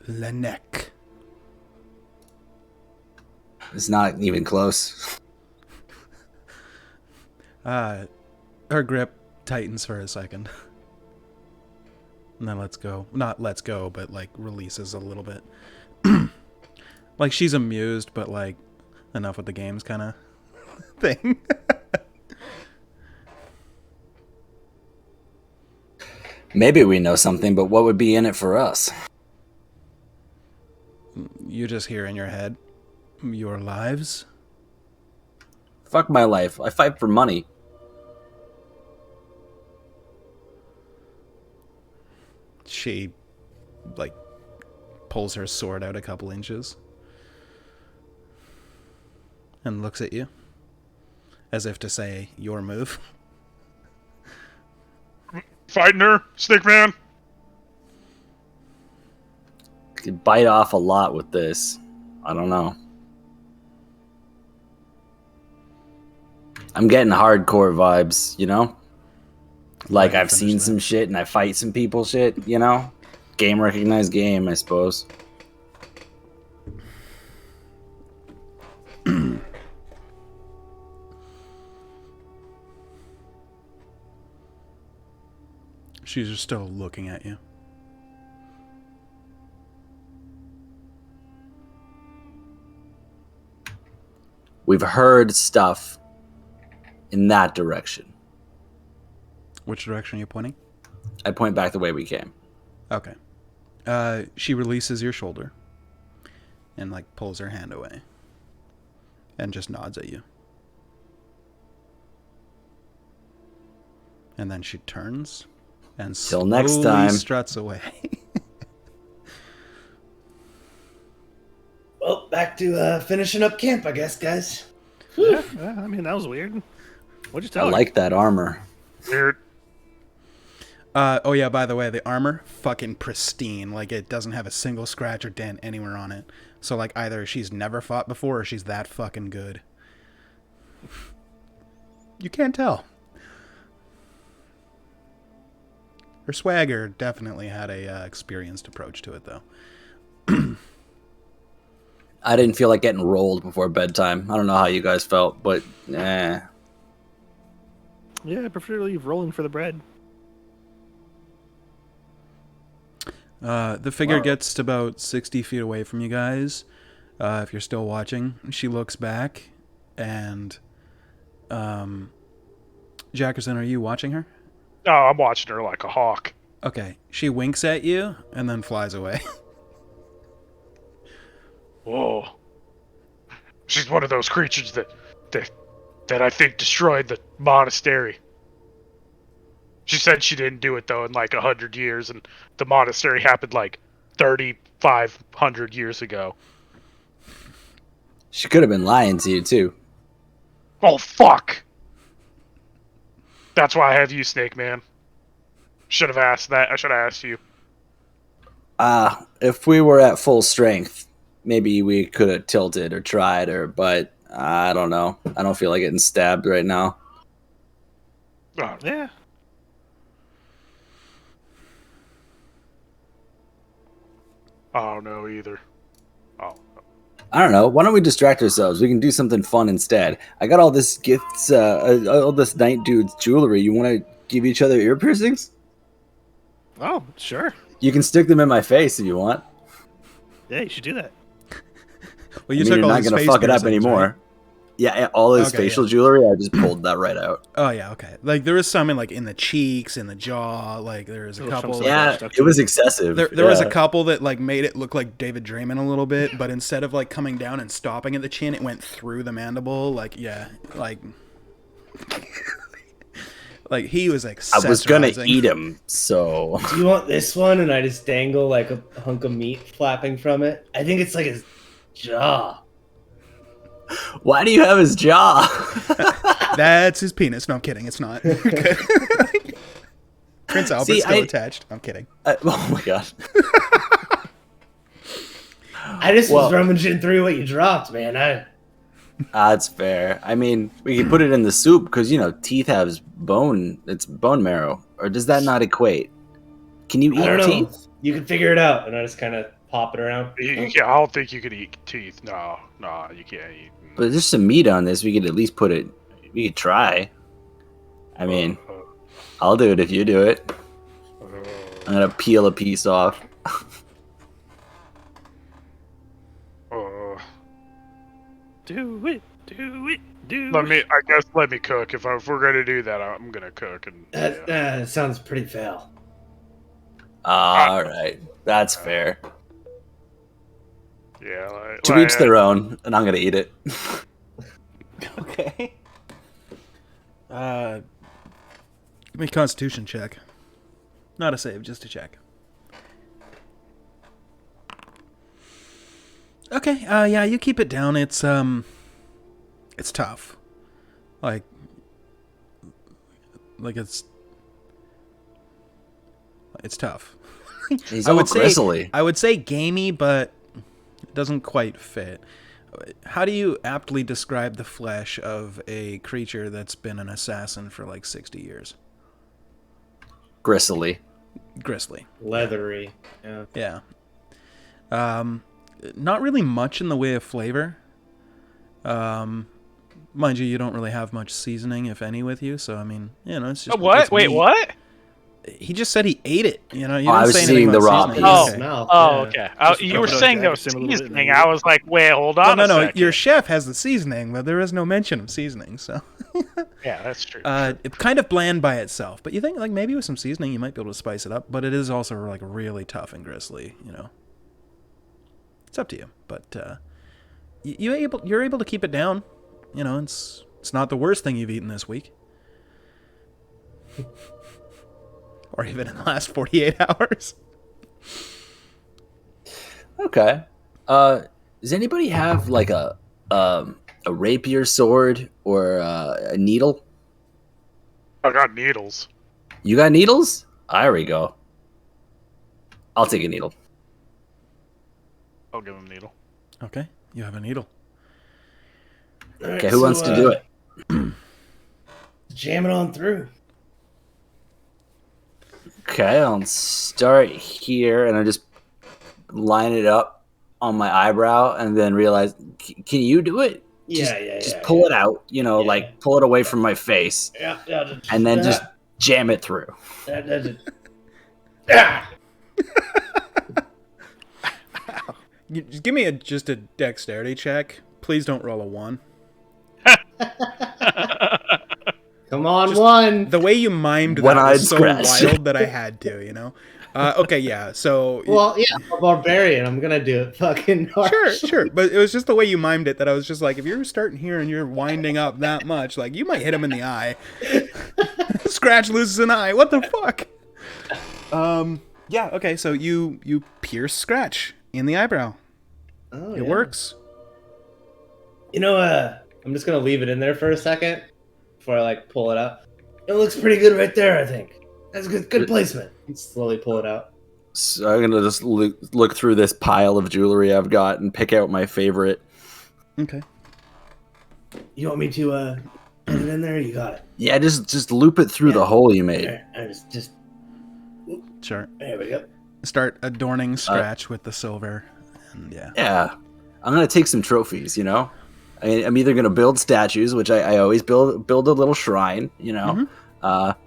Lanek. It's not even close. Her grip tightens for a second. And then lets go. Not lets go, but like releases a little bit. Like she's amused, but like enough with the games kind of thing. Maybe we know something, but what would be in it for us? You just hear in your head, your lives. Fuck my life. I fight for money. She like pulls her sword out a couple inches and looks at you as if to say, your move. Fighting her, Stick Man. Could bite off a lot with this. I don't know. I'm getting hardcore vibes, you know? Like Right, I've seen finish some that. shit and I fight some people shit, you know? Game recognized game, I suppose. She's just still looking at you. We've heard stuff in that direction. Which direction are you pointing? I point back the way we came. Okay. She releases your shoulder and like pulls her hand away and just nods at you. And then she turns and Till slowly next time. struts away. Well, back to finishing up camp, I guess, guys. Yeah, I mean, that was weird. What'd you tell I her? like that armor. Weird. Oh yeah, by the way, the armor, fucking pristine. Like, it doesn't have a single scratch or dent anywhere on it. So, like, either she's never fought before or she's that fucking good. You can't tell. Her swagger definitely had a experienced approach to it, though. I didn't feel like getting rolled before bedtime. I don't know how you guys felt, but Yeah, I prefer to leave rolling for the bread. The figure Wow. gets to about 60 feet away from you guys. If you're still watching, she looks back, and Jackerson, are you watching her? Oh, I'm watching her like a hawk. Okay, she winks at you and then flies away. Whoa. She's one of those creatures that I think destroyed the monastery. She said she didn't do it though in like 100 years, and the monastery happened like 3,500 years ago. she could have been lying to you too. Oh fuck! That's why I have you, Snake Man. Should have asked that. I should have asked you. If we were at full strength, maybe we could have tilted or tried but I don't know. I don't feel like getting stabbed right now. Oh, Yeah. I don't know either. Oh. I don't know. Why don't we distract ourselves? We can do something fun instead. I got all this gifts, all this night dude's jewelry. You want to give each other ear piercings? Oh, sure. You can stick them in my face if you want. Yeah, you should do that. Well, I mean, you're all not his gonna face fuck it up piercings, anymore. right? Yeah, all his Okay, facial yeah. jewelry, I just pulled that right out. Oh yeah, okay. Like there was some in like in the cheeks, in the jaw. Like there was a Oh, couple. some Yeah, stuck it to was it. excessive. There was a Yeah. couple that like made it look like David Draymond a little bit, but instead of like coming down and stopping at the chin, it went through the mandible. Like yeah, like like he was accessorizing. I was gonna eat him, so Do you want this one? And I just dangle like a hunk of meat flapping from it. I think it's like his jaw. why do you have his jaw? That's his penis. No, I'm kidding. It's not. Prince Albert's See, still attached. I'm kidding. Oh my god. I just Well- was rummaging through what you dropped, man. That's fair. I mean, we could put it in the soup because teeth have bone. It's bone marrow, or does that not equate? Can you I don't eat know. teeth? You can figure it out. And I just kind of pop it around. I don't think you could eat teeth. No, you can't eat. But there's some meat on this. We could at least put it. We could try. I mean, I'll do it if you do it. I'm gonna peel a piece off. Do it. Let me cook. If we're gonna do that, I'm gonna cook. And That sounds pretty foul. All right, that's fair. yeah. To each their own, and I'm gonna eat it. Okay. Give me a Constitution check. Not a save, just a check. Okay. Yeah, you keep it down. It's tough. Like it's tough. He's I all would say- gristly. I would say gamey, but it doesn't quite fit. How do you aptly describe the flesh of a creature that's been an assassin for like 60 years? Gristly. Gristly. Leathery. Yeah. Yeah. Not really much in the way of flavor. Mind you don't really have much seasoning, if any, with you. So I mean, it's just What? it's Wait, meat. what? He just said he ate it. You know, you Oh, I didn't was say anything seeing the about raw seasoning. piece. Oh. Okay. Smell. Oh, yeah. okay. Just You open were up saying there was Jackson a little bit and seasoning. then I was like, wait, hold on Well, no, a no. second. Your chef has the seasoning, but there is no mention of seasoning. So, Yeah, that's true. it's kind of bland by itself. But you think like maybe with some seasoning you might be able to spice it up. But it is also like really tough and gristly. You know, it's up to you. But you're able to keep it down. You know, it's not the worst thing you've eaten this week. Or even in the last 48 hours. Okay. Does anybody have like a rapier sword or a needle? I got needles. You got needles? There we go. I'll take a needle. I'll give him a needle. Okay, you have a needle. All right, Okay, who wants to do it? Jam it on through. Okay, I'll start here and I just line it up on my eyebrow and then realize, can you do it? Just pull it out, you know, Yeah. like pull it away from my face Yeah. and then just jam it through. Ah! Just give me just a dexterity check. Please don't roll a 1. Come on, one. The way you mimed that One-eyed was so scratch. wild that I had to, you know? Okay, yeah, so... Well, yeah, I'm a barbarian. I'm gonna do it fucking hard. Sure. But it was just the way you mimed it that I was just like, if you're starting here and you're winding up that much, like, you might hit him in the eye. Scratch loses an eye. What the fuck? Yeah, okay, so you pierce Scratch in the eyebrow. Oh, It yeah. works. You know, I'm just gonna leave it in there for a second before I like pull it out. it looks pretty good right there, I think. That's good placement. And slowly pull it out. So I'm gonna just look through this pile of jewelry I've got and pick out my favorite. Okay. You want me to put it in there? You got it. Yeah, just loop it through Yeah. the hole you made. There, I just Sure. there we go. Start adorning Scratch with the silver. And yeah. Yeah, I'm gonna take some trophies. You know, I'm either gonna build statues, which I always build a little shrine. You know,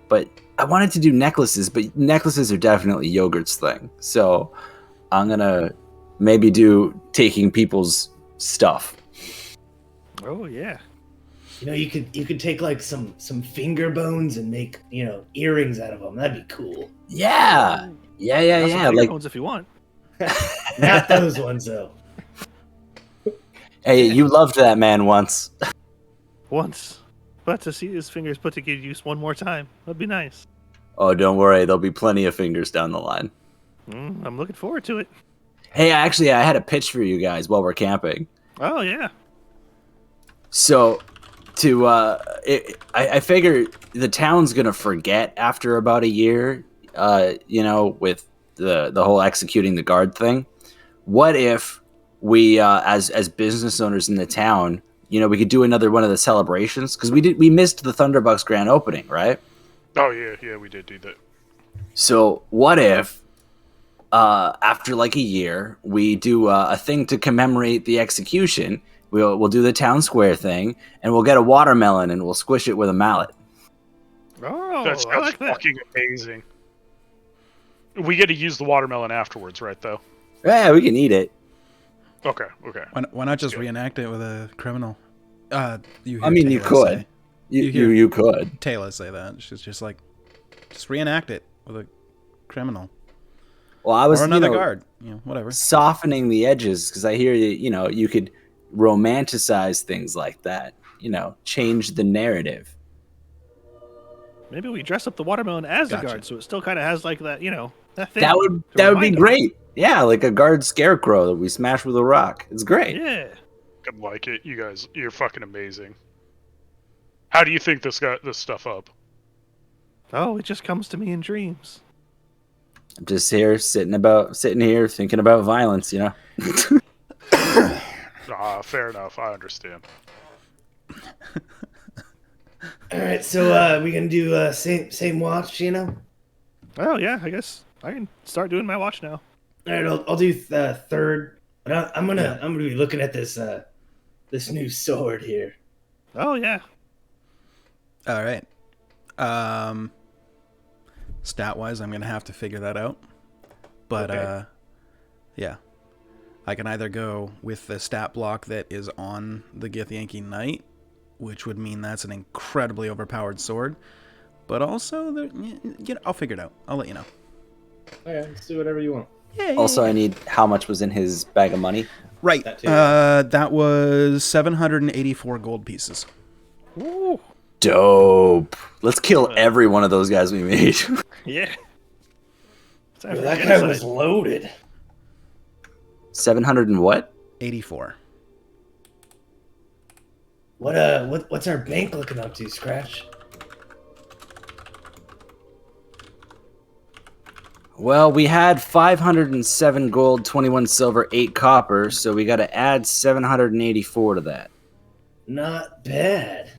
but I wanted to do necklaces, but necklaces are definitely Yogurt's thing. So I'm gonna maybe do taking people's stuff. Oh yeah. You know, you could take like some finger bones and make, you know, earrings out of them. That'd be cool. Yeah, Got some finger like, bones if you want. Not those ones though. hey, you loved that man once. Once. But to see his fingers put to good use one more time, that'd be nice. Oh, don't worry, there'll be plenty of fingers down the line. I'm looking forward to it. Hey, actually, I had a pitch for you guys while we're camping. Oh yeah. So, I figure the town's gonna forget after about a year, you know, with the whole executing the guard thing. What if we, as business owners in the town, you know, we could do another one of the celebrations because we missed the Thunderbucks grand opening, right? Oh yeah, we did do that. So what if, after like a year, we do a thing to commemorate the execution? We'll do the town square thing, and we'll get a watermelon and we'll squish it with a mallet. Oh, That's I like that. fucking amazing. We get to use the watermelon afterwards, right? Though. Yeah, we can eat it. Okay. Why not just Yeah. reenact it with a criminal? You I mean, you Taylor could. say- You could. Taylor say that. She's just like, just reenact it with a criminal. Well, I was Or another you know, guard. You know, whatever. softening the edges because I hear you know you could romanticize things like that, you know, change the narrative. Maybe we dress up the watermelon as Gotcha. a guard, so it still kind of has like that, you know, that thing. That would to be remind 'em. great. Yeah, like a guard scarecrow that we smash with a rock. It's great. Yeah. I like it. You guys, you're fucking amazing. How do you think this got this stuff up? Oh, it just comes to me in dreams. I'm just here sitting here thinking about violence, you know. Fair enough. I understand. All right, so we gonna do same watch, you know? Oh yeah, I guess I can start doing my watch now. All right, I'll do third, but I'm gonna be looking at this this new sword here. Oh yeah. All right. Stat wise, I'm gonna have to figure that out. But Okay. yeah, I can either go with the stat block that is on the Githyanki Knight, which would mean that's an incredibly overpowered sword. But also, I'll figure it out. I'll let you know. Okay, let's do whatever you want. Yeah. Also, I need how much was in his bag of money. Right. That too. That was 784 gold pieces. Ooh. Dope. Let's kill every one of those guys we made. Yeah. Time for That guy genocide. was loaded. 700 and what? 84. What's our bank looking up to, Scratch? Well, we had 507 gold, 21 silver, 8 copper, so we got to add 784 to that. Not bad.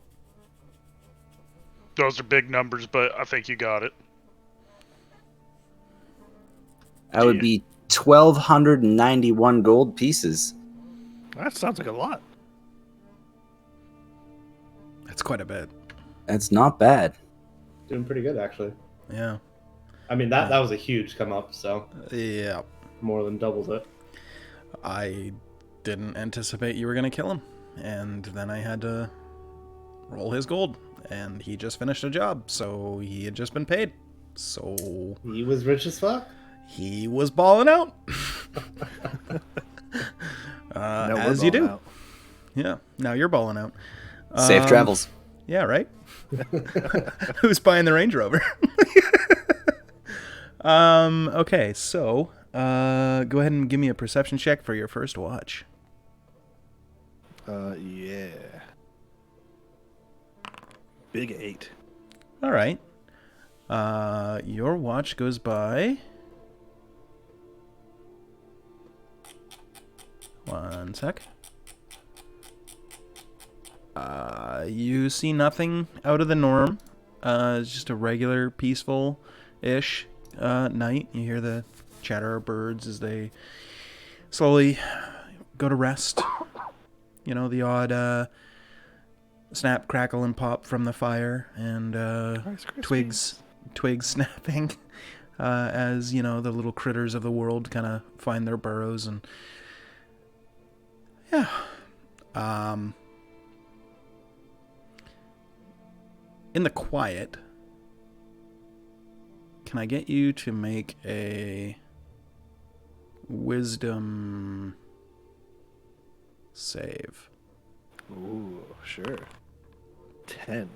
Those are big numbers, but I think you got it. That would be 1,291 gold pieces. That sounds like a lot. That's quite a bit. That's not bad. Doing pretty good, actually. Yeah. I mean, that was a huge come up, so Yeah. more than doubles it. I didn't anticipate you were going to kill him. And then I had to roll his gold. And he just finished a job, so he had just been paid. So He was rich as fuck. he was balling out. Now we're as you do. balling out. Yeah. Now you're balling out. Safe travels. Yeah, right? Who's buying the Range Rover? Okay, so go ahead and give me a perception check for your first watch. Yeah. Big 8. All right. Your watch goes by. One sec. You see nothing out of the norm. It's just a regular, peaceful-ish night. You hear the chatter of birds as they slowly go to rest. You know, the odd snap, crackle, and pop from the fire, and Rice Krispies. twigs snapping as, you know, the little critters of the world kind of find their burrows. And yeah. In the quiet, can I get you to make a wisdom save? Ooh, sure. 10.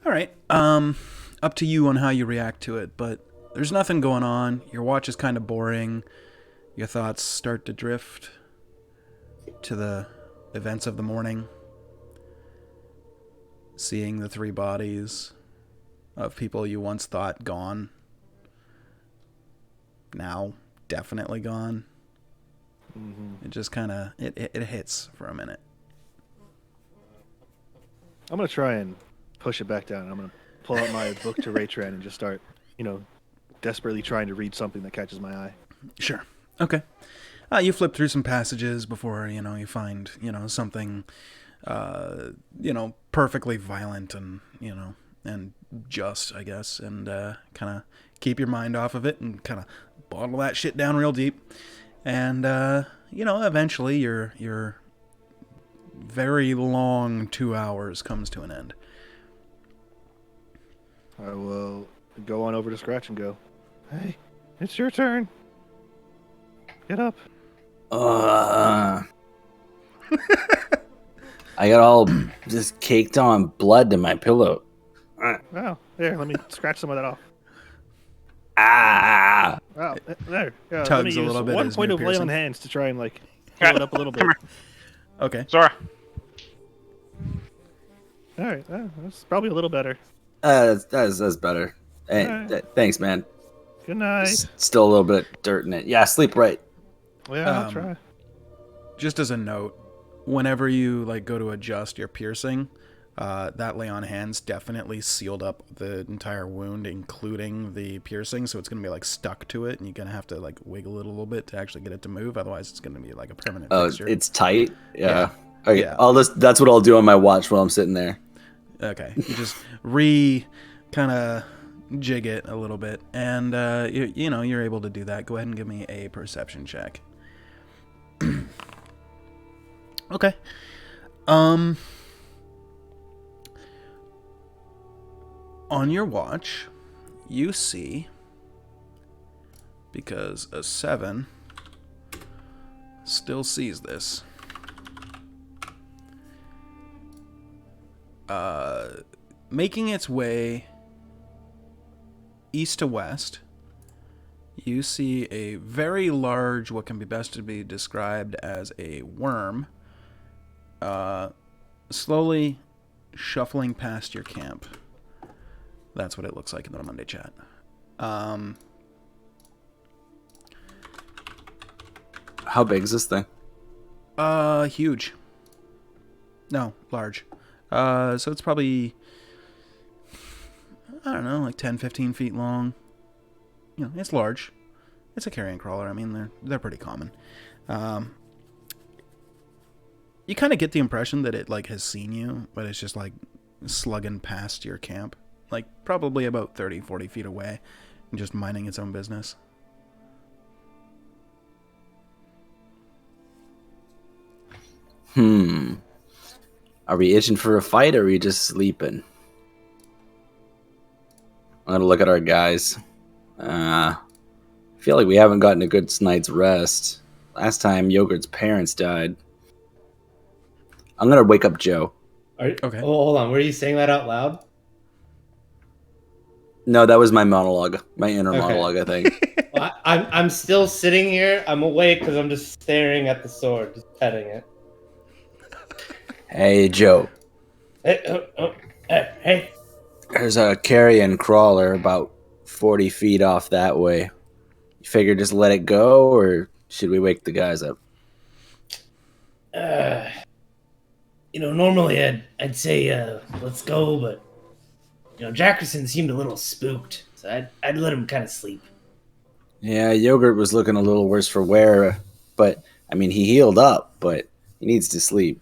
All right. Up to you on how you react to it, but there's nothing going on. Your watch is kind of boring. Your thoughts start to drift to the events of the morning. Seeing the 3 bodies of people you once thought gone. Now definitely gone. Mm-hmm. It just kind of it hits for a minute. I'm going to try and push it back down. I'm going to pull out my book to Raen and just start, desperately trying to read something that catches my eye. Sure. Okay. You flip through some passages before, you find, something, perfectly violent and, and just, I guess, and kind of keep your mind off of it and kind of bottle that shit down real deep. And, eventually your very long 2 hours comes to an end. I will go on over to Scratch and go, "Hey, it's your turn. Get up." I got all just caked on blood to my pillow. Oh, there, let me scratch some of that off. Ah! Oh, there. Yeah, Tugs let me a use little bit one as point mere of lay on piercing. hands to try and, heal it up a little bit. Okay. Zora. All right, that's probably a little better. That's better. Hey, Alright. thanks, man. Good night. Still a little bit of dirt in it. Yeah, sleep right. Yeah, I'll try. Just as a note, whenever you go to adjust your piercing, that lay on hands definitely sealed up the entire wound, including the piercing. So it's gonna be stuck to it, and you're gonna have to wiggle it a little bit to actually get it to move. Otherwise, it's gonna be a permanent Oh, fixture. it's tight. Yeah. Yeah. Okay. Yeah. That's what I'll do on my watch while I'm sitting there. Okay, you just kind of jig it a little bit, and you're able to do that. Go ahead and give me a perception check. Okay. On your watch, you see, because a 7 still sees this, making its way east to west, you see a very large, what can be best to be described as a worm, slowly shuffling past your camp. That's what it looks like in the Monday chat. How big is this thing? Huge. No, large. So it's probably, I don't know, like 10, 15 feet long. It's large. It's a carrion crawler. I mean, they're pretty common. You kind of get the impression that it like has seen you, but it's just like slugging past your camp, like probably about 30, 40 feet away, and just minding its own business. Are we itching for a fight, or are we just sleeping? I'm gonna look at our guys. I feel like we haven't gotten a good night's rest. Last time, Yogurt's parents died. I'm gonna wake up Joe. Okay. Oh, hold on. Were you saying that out loud? No, that was my monologue. My inner Okay. monologue, I think. Well, I'm still sitting here. I'm awake because I'm just staring at the sword, just petting it. Hey, Joe. Hey. There's a carrion crawler about 40 feet off that way. You figure just let it go, or should we wake the guys up? Normally I'd say let's go, but Jackerson seemed a little spooked, so I'd let him kind of sleep. Yeah, Yogurt was looking a little worse for wear, but I mean, he healed up, but he needs to sleep.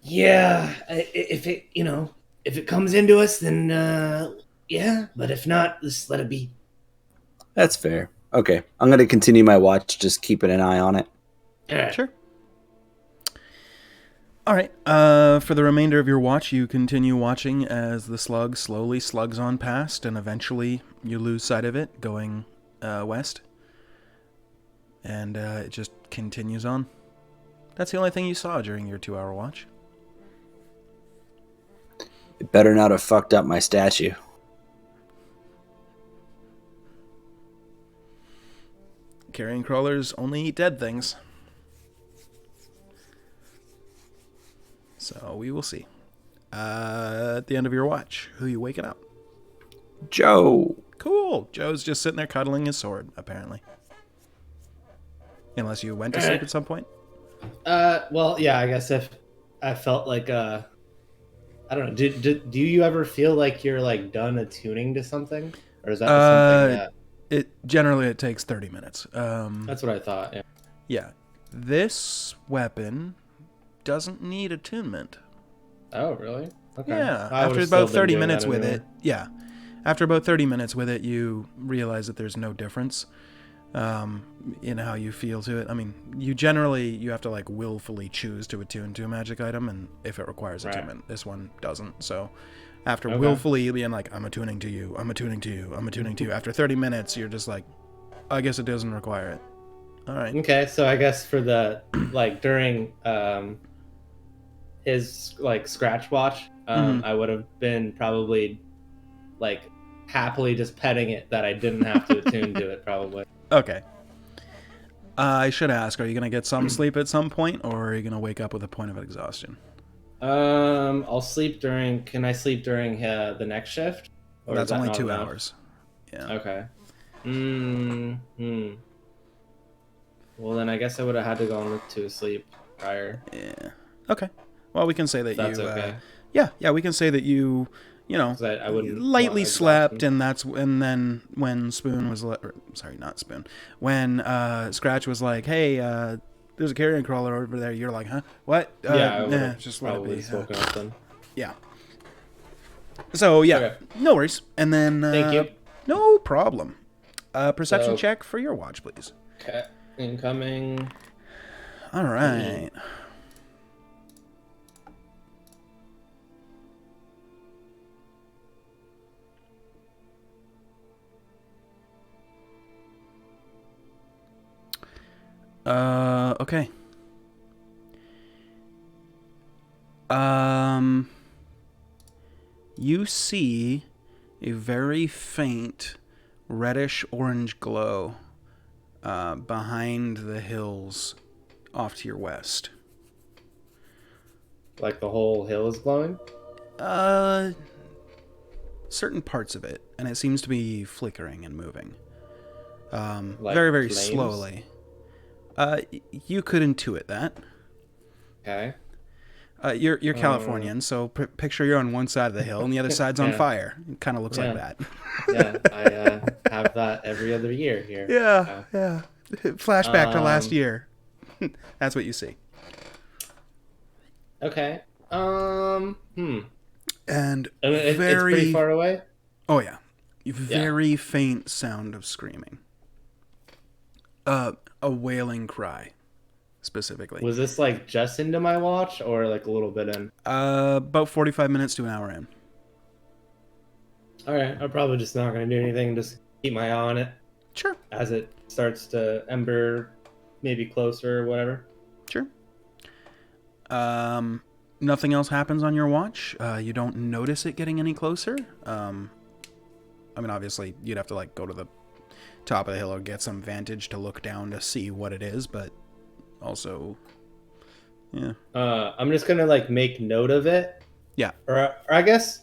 Yeah, if it comes into us, then yeah. But if not, just let it be. That's fair. Okay, I'm gonna continue my watch, just keeping an eye on it. Sure. All right. For the remainder of your watch, you continue watching as the slug slowly slugs on past, and eventually you lose sight of it, going west. And it just continues on. That's the only thing you saw during your 2-hour watch. It better not have fucked up my statue. Carrion crawlers only eat dead things. So we will see. At the end of your watch, who you waking up? Joe. Cool. Joe's just sitting there cuddling his sword, apparently. Unless you went to sleep at some point. Well, yeah. I guess if I felt like I don't know. Do you ever feel like you're like done attuning to something, or is that just something that? It takes 30 minutes. That's what I thought. Yeah. Yeah. This weapon doesn't need attunement. Oh, really? Okay. Yeah. I After would've about still been 30 doing minutes that with anyway. it. Yeah. After about 30 minutes with it, you realize that there's no difference in how you feel to it. I mean, you have to like willfully choose to attune to a magic item, and if it requires Right. attunement, this one doesn't. So after Okay. willfully being like, I'm attuning to you, I'm attuning to you, I'm attuning to you, after 30 minutes, you're just like, I guess it doesn't require it. All right. Okay, so I guess for the like during his like scratch watch, Mhm. I would have been probably like happily just petting it that I didn't have to attune to it probably. Okay. I should ask, are you going to get some sleep at some point, or are you going to wake up with a point of exhaustion? I'll sleep during. Can I sleep during the next shift? Or That's is that only not 2 enough? hours. Yeah. Okay. Well, then I guess I would have had to go to sleep prior. Yeah. Okay. Well, we can say that That's you. okay. Yeah. We can say that you know, 'Cause I wouldn't lightly want slept, exhaustion. and then when Spoon was sorry, not Spoon, when Scratch was like, hey, there's a carrion crawler over there. You're like, huh? What? Yeah, I would have just let it probably be. just woken up then. Yeah. So yeah, Okay. no worries. And then Thank you. No problem. Perception So- check for your watch, please. Okay. Incoming. All right. Okay. You see a very faint reddish orange glow behind the hills off to your west. Like the whole hill is glowing? Certain parts of it, and it seems to be flickering and moving. Like Very, very flames? slowly. You could intuit that. Okay. You're Californian, so picture you're on one side of the hill and the other side's on Yeah. fire. It kind of looks like that. Yeah, I have that every other year here. Yeah. Flashback to last Um, year. That's what you see. Okay. And It's very pretty far away? Oh yeah. Very faint sound of screaming. A wailing cry, specifically. Was this like just into my watch or like a little bit in? About 45 minutes to an hour in. Alright, I'm probably just not going to do anything. Just keep my eye on it Sure. as it starts to ember maybe closer or whatever. Sure. Nothing else happens on your watch. You don't notice it getting any closer. I mean, obviously, you'd have to like go to the top of the hill or get some vantage to look down to see what it is, but also, yeah. I'm just going to like make note of it. Yeah. Or I guess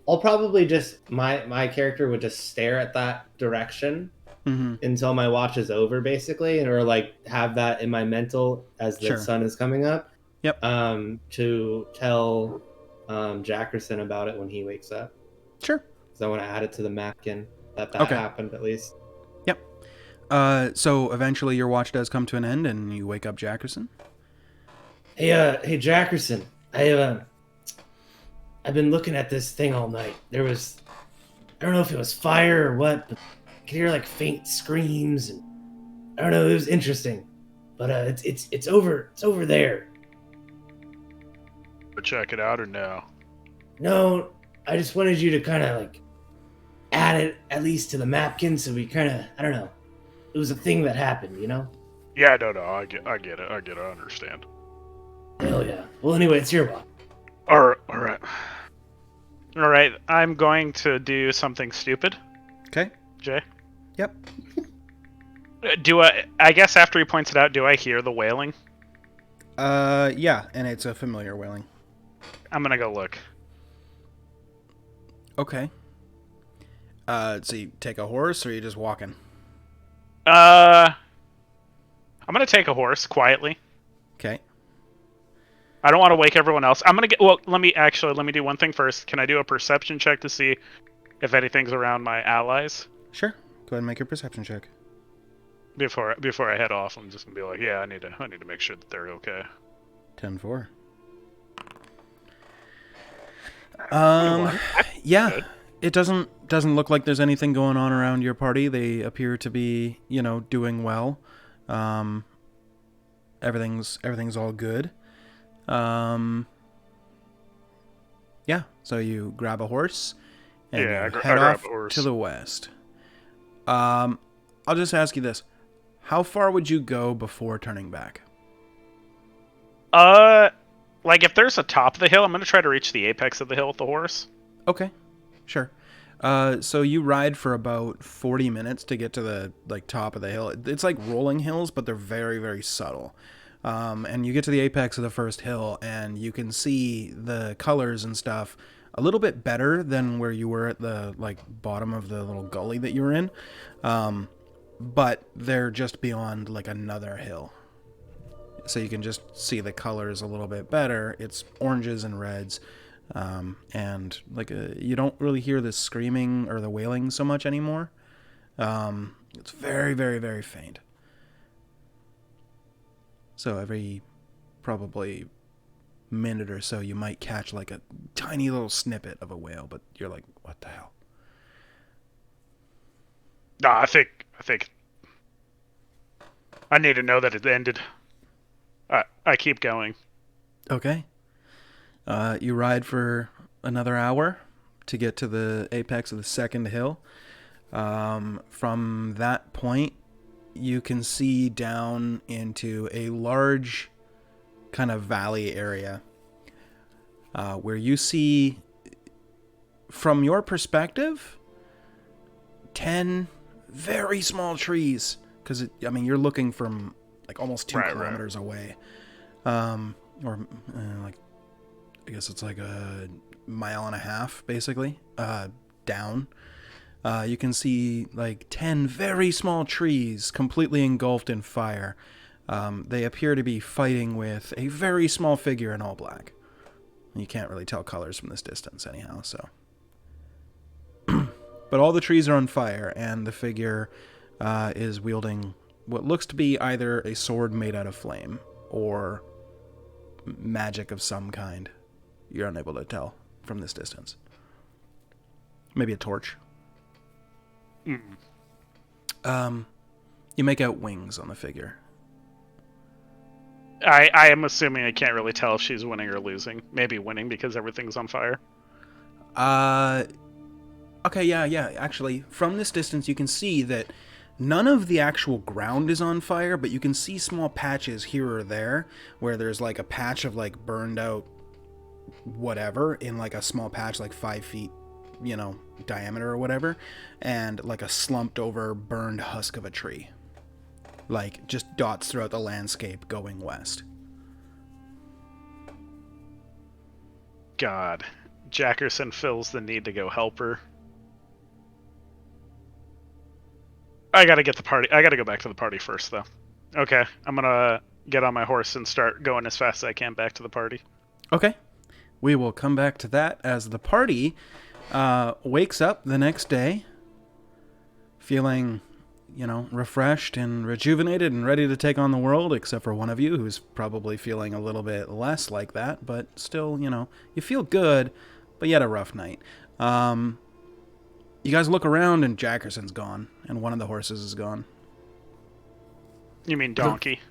I'll probably just my character would just stare at that direction until my watch is over, basically, or like have that in my mental as the Sure. sun is coming up. Yep. To tell Jackerson about it when he wakes up, Sure. because I want to add it to the mapkin that Okay. happened at least. Yep. So eventually your watch does come to an end and you wake up Jackerson. Hey, Jackerson, I've been looking at this thing all night. I don't know if it was fire or what, but I could hear like faint screams, and I don't know. It was interesting, but it's over there. Check it out or no? No, I just wanted you to kind of like add it at least to the mapkin, so we kind of, I don't know. It was a thing that happened, you know? Yeah, no, I get it. I understand. Hell yeah. Well, anyway, it's your watch. All right. I'm going to do something stupid. Okay. Jay. Yep. Do I guess after he points it out, do I hear the wailing? Yeah, and it's a familiar wailing. I'm gonna go look. Okay. So you take a horse or are you just walking? I'm gonna take a horse quietly. Okay. I don't want to wake everyone else. I'm gonna get. Well, let me do one thing first. Can I do a perception check to see if anything's around my allies Sure. Go ahead and make your perception check. before I head off? I'm just gonna be like, yeah, I need to make sure that they're okay. 10-4. Yeah. Good. It doesn't look like there's anything going on around your party. They appear to be, doing well. Everything's all good. Yeah. So you grab a horse and Yeah, you I head grab off a horse. to the west. I'll just ask you this: how far would you go before turning back? Like if there's a top of the hill, I'm gonna try to reach the apex of the hill with the horse. Okay, sure. So you ride for about 40 minutes to get to the top of the hill. It's like rolling hills, but they're very, very subtle. And you get to the apex of the first hill, and you can see the colors and stuff a little bit better than where you were at the bottom of the little gully that you were in. But they're just beyond another hill. So you can just see the colors a little bit better. It's oranges and reds. And you don't really hear the screaming or the wailing so much anymore. It's very, very, very faint. So every probably minute or so, you might catch like a tiny little snippet of a whale, but you're like, what the hell? No, I think I need to know that it ended. I keep going. Okay. You ride for another hour to get to the apex of the second hill. From that point, you can see down into a large kind of valley area where you see, from your perspective, 10 very small trees. Because, you're looking from like almost 2 kilometers away. Or like, I guess it's like a mile and a half, basically, down. You can see like 10 very small trees completely engulfed in fire. They appear to be fighting with a very small figure in all black. You can't really tell colors from this distance anyhow, so. But all the trees are on fire, and the figure is wielding what looks to be either a sword made out of flame or magic of some kind. You're unable to tell from this distance. Maybe a torch. You make out wings on the figure. I am assuming I can't really tell if she's winning or losing. Maybe winning because everything's on fire. Okay, yeah. Actually, from this distance, you can see that none of the actual ground is on fire, but you can see small patches here or there where there's like a patch of like burned out whatever in like a small patch, like 5 feet, diameter or whatever, and like a slumped over burned husk of a tree. Like just dots throughout the landscape going west. God. Jackerson feels the need to go help her. I gotta go back to the party first, though. Okay, I'm gonna get on my horse and start going as fast as I can back to the party. Okay. We will come back to that as the party wakes up the next day feeling, refreshed and rejuvenated and ready to take on the world, except for one of you who's probably feeling a little bit less like that, but still, you feel good, but you had a rough night. You guys look around and Jackerson's gone, and one of the horses is gone. You mean Donkey?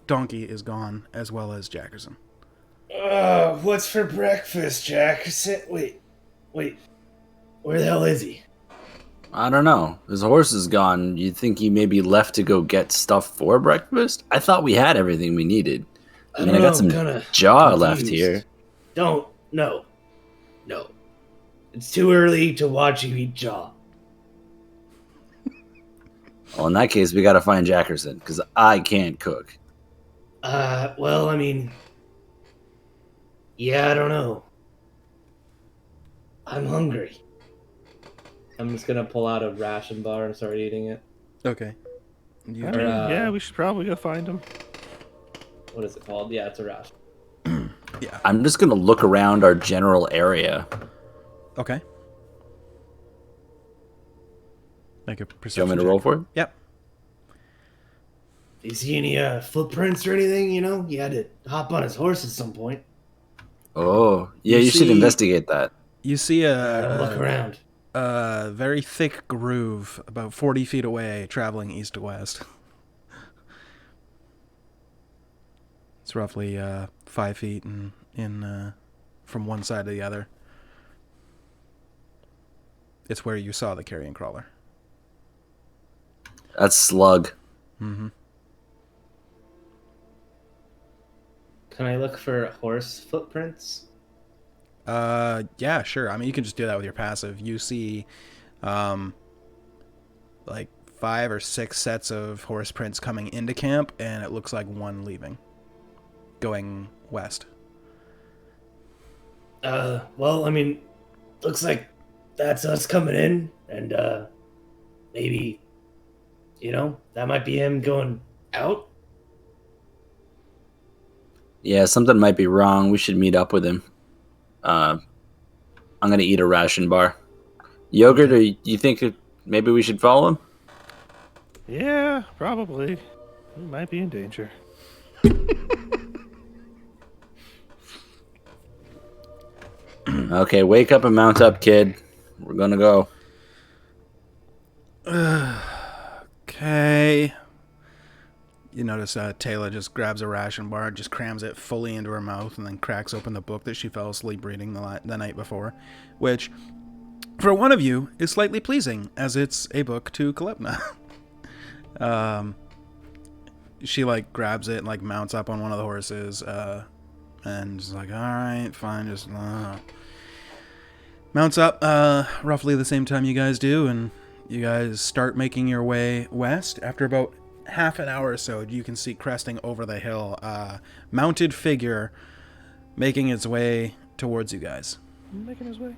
Donkey is gone, as well as Jackerson. What's for breakfast, Jackerson? Wait. Where the hell is he? I don't know. His horse is gone. You think he maybe left to go get stuff for breakfast? I thought we had everything we needed. I got some jaw left here. No. It's too early to watch you eat jaw. Well, in that case, we gotta find Jackerson, because I can't cook. Yeah, I don't know. I'm hungry. I'm just gonna pull out a ration bar and start eating it. Okay. Yeah, we should probably go find him. What is it called? Yeah, it's a ration. Yeah. I'm just gonna look around our general area. Okay. Make a Do you perception want me to roll for it? Yep. Do you see any footprints or anything? You had to hop on his horse at some point. Oh, yeah, You you should see- investigate that. You see Look around. a very thick groove about 40 feet away, traveling east to west. It's roughly 5 feet in from one side to the other. It's where you saw the carrion crawler. That's Slug. Mm-hmm. Can I look for horse footprints? Yeah, sure. You can just do that with your passive. You see, like 5 or 6 sets of horse prints coming into camp, and it looks like one leaving, going west. Looks like that's us coming in, and maybe, that might be him going out. Yeah, something might be wrong. We should meet up with him. I'm gonna eat a ration bar. Yogurt, or you think maybe we should follow him? Yeah, probably. We might be in danger. Okay, wake up and mount up, kid. We're gonna go. Okay. You notice Taylor just grabs a ration bar, just crams it fully into her mouth, and then cracks open the book that she fell asleep reading the night before, which, for one of you, is slightly pleasing, as it's a book to Calepna. She, like, grabs it and, like, mounts up on one of the horses, and is like, alright, fine, just... Mounts up roughly the same time you guys do, and you guys start making your way west. After about half an hour or so, you can see cresting over the hill mounted figure making its way towards you guys. Making his way.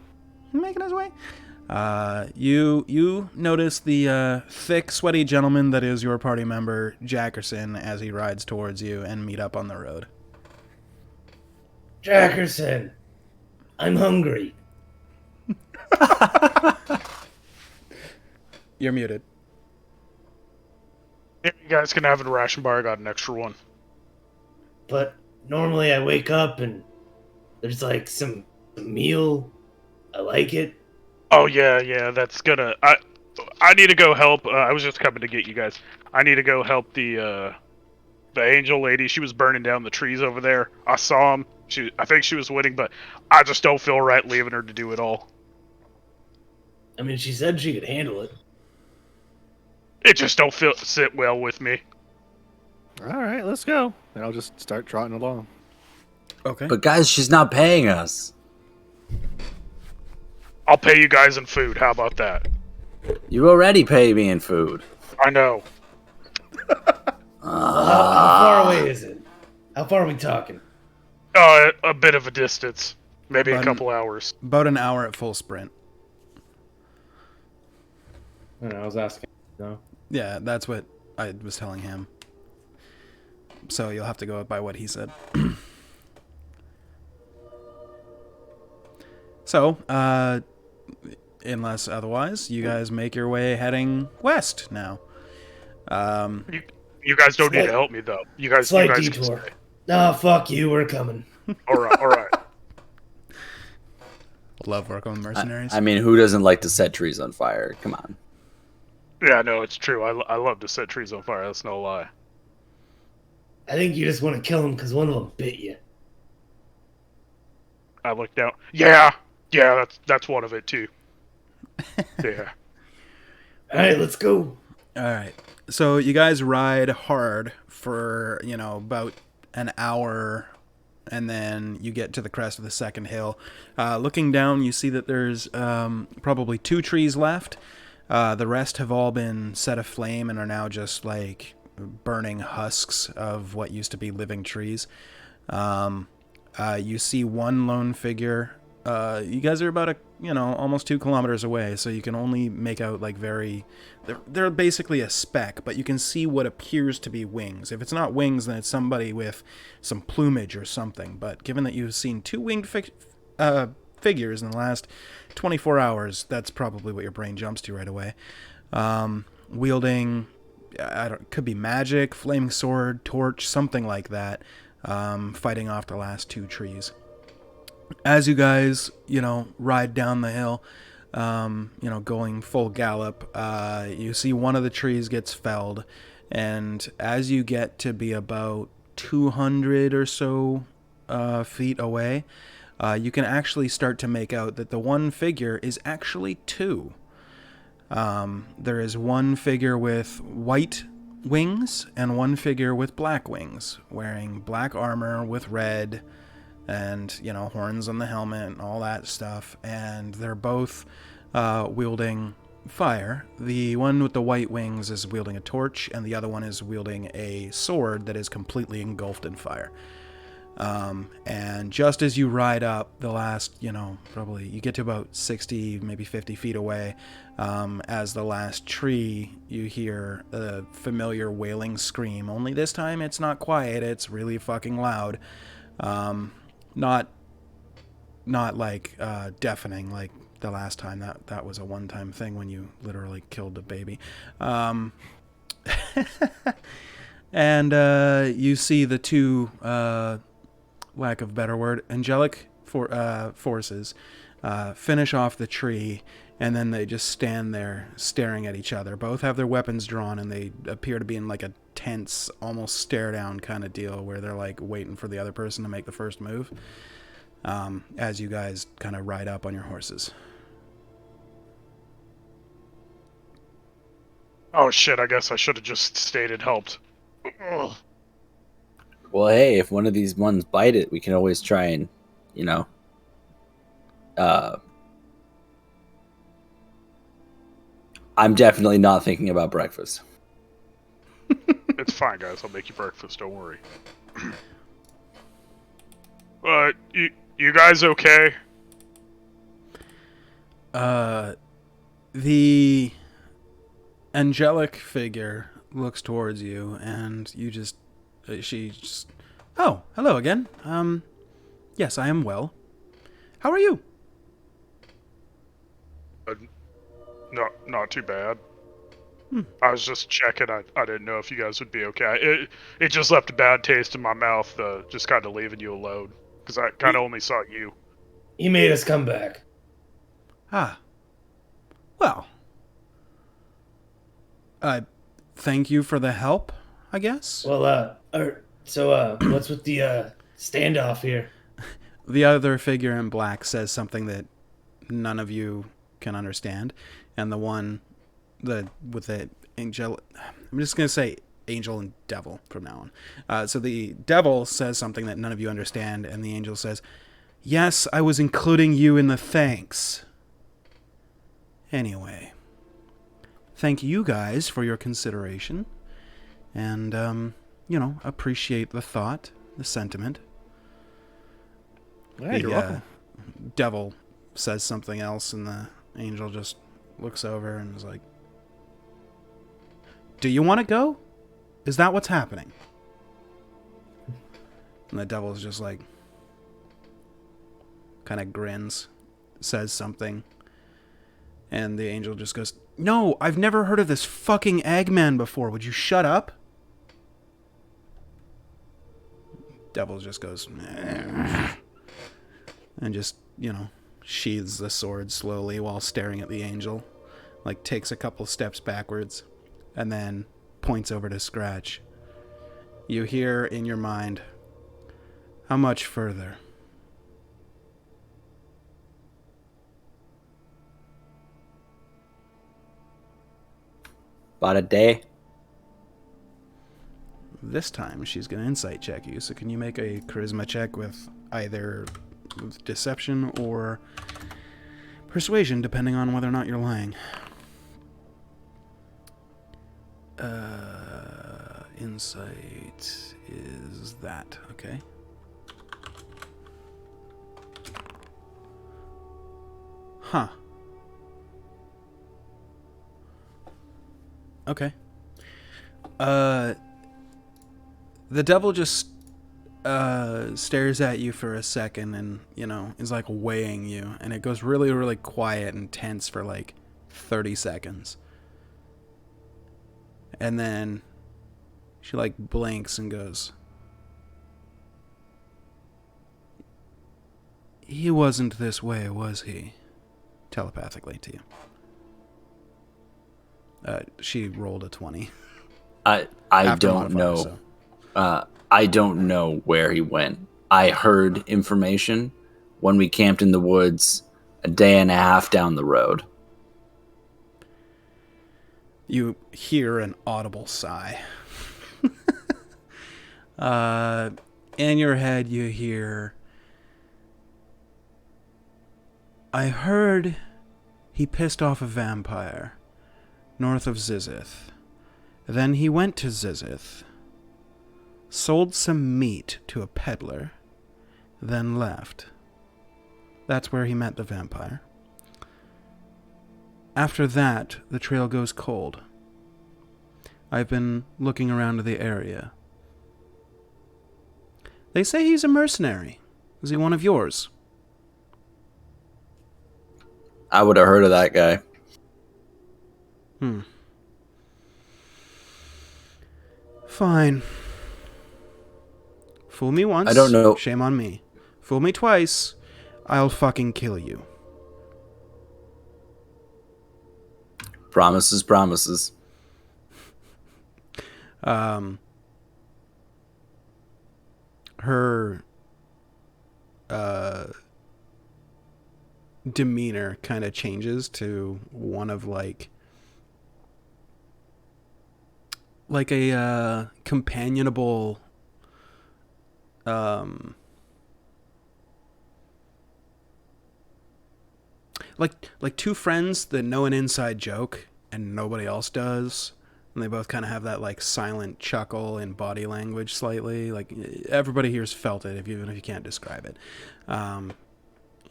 You notice the thick, sweaty gentleman that is your party member, Jackerson, as he rides towards you and meet up on the road. Jackerson, I'm hungry. You're muted. Yeah, you guys can have a ration bar. I got an extra one. But normally I wake up and there's like some meal. I like it. Oh yeah, that's gonna. I need to go help. I was just coming to get you guys. I need to go help the angel lady. She was burning down the trees over there. I saw him. I think she was winning, but I just don't feel right leaving her to do it all. I mean, she said she could handle it. It just don't sit well with me. All right, let's go. And I'll just start trotting along. Okay. But guys, she's not paying us. I'll pay you guys in food. How about that? You already pay me in food. I know. How far away is it? How far are we talking? A bit of a distance. Maybe a couple hours. About an hour at full sprint. I don't know, I was asking. No. Yeah, that's what I was telling him. So you'll have to go by what he said. So, unless otherwise, you guys make your way heading west now. You guys don't need to help me though. You guys Slight can detour. stay. Nah, fuck you. We're coming. All right. Love working with mercenaries. I mean, who doesn't like to set trees on fire? Come on. Yeah, no, it's true. I love to set trees on fire. That's no lie. I think you just want to kill him because one of them bit you. I looked down. Yeah, that's one of it too. Yeah. All right, let's go. All right. So you guys ride hard for, about an hour, and then you get to the crest of the second hill. Looking down, you see that there's probably 2 trees left. The rest have all been set aflame and are now just like burning husks of what used to be living trees. You see one lone figure. You guys are about almost 2 kilometers away, so you can only make out like they're basically a speck, but you can see what appears to be wings. If it's not wings, then it's somebody with some plumage or something. But given that you've seen 2 winged figures in the last 24 hours, that's probably what your brain jumps to right away. Wielding, could be magic, flaming sword, torch, something like that, fighting off the last 2 trees. As you guys, ride down the hill, going full gallop, you see one of the trees gets felled, and as you get to be about 200 or so feet away, you can actually start to make out that the one figure is actually 2. There is one figure with white wings and one figure with black wings, wearing black armor with red and, horns on the helmet and all that stuff. And they're both wielding fire. The one with the white wings is wielding a torch, and the other one is wielding a sword that is completely engulfed in fire. And just as you ride up the last, probably you get to about 60, maybe 50 feet away, as the last tree, you hear a familiar wailing scream. Only this time it's not quiet, it's really fucking loud. Not like deafening like the last time. That was a one-time thing when you literally killed a baby. And you see the 2 lack of a better word, angelic forces finish off the tree, and then they just stand there staring at each other. Both have their weapons drawn, and they appear to be in like a tense, almost stare down kind of deal where they're like waiting for the other person to make the first move, as you guys kind of ride up on your horses. Oh shit, I guess I should have just stayed and helped. Ugh. Well, hey, if one of these ones bite it, we can always try and, I'm definitely not thinking about breakfast. It's fine, guys. I'll make you breakfast. Don't worry. You guys okay? The angelic figure looks towards you, and you just, she just, oh, hello again. Yes, I am well. How are you? Not too bad. I was just checking. I didn't know if you guys would be okay. It just left a bad taste in my mouth, just kind of leaving you alone. Because I kind of only saw you. He made us come back. Ah. Well. Thank you for the help, I guess. Well, what's with the standoff here? The other figure in black says something that none of you can understand, and the one with the angel, I'm just going to say angel and devil from now on. So the devil says something that none of you understand, and the angel says, yes, I was including you in the thanks. Anyway, thank you guys for your consideration, and, appreciate the thought, the sentiment. Yeah, you're welcome. Devil says something else, and the angel just looks over and is like, do you want to go? Is that what's happening? And the devil's just like, kind of grins, says something, and the angel just goes, no, I've never heard of this fucking Eggman before. Would you shut up? Devil just goes, and just, sheathes the sword slowly while staring at the angel. Like, takes a couple steps backwards, and then points over to Scratch. You hear in your mind, how much further? About a day. This time she's going to insight check you, so can you make a charisma check with either deception or persuasion, depending on whether or not you're lying. Insight is that, okay. Huh. Okay. The devil just stares at you for a second and, is like weighing you, and it goes really, really quiet and tense for like 30 seconds. And then she like blinks and goes, he wasn't this way, was he? Telepathically to you. She rolled a 20. I don't know. So. I don't know where he went. I heard information when we camped in the woods a day and a half down the road. You hear an audible sigh. In your head you hear, I heard he pissed off a vampire north of Zizith. Then he went to Zizith, sold some meat to a peddler, then left. That's where he met the vampire. After that, the trail goes cold. I've been looking around the area. They say he's a mercenary. Is he one of yours? I would have heard of that guy. Fine. Fool me once, I don't know. shame on me. Fool me twice, I'll fucking kill you. Promises, promises. Her demeanor kind of changes to one of like a companionable like two friends that know an inside joke and nobody else does, and they both kind of have that like silent chuckle in body language slightly, like everybody here's felt it even if you can't describe it.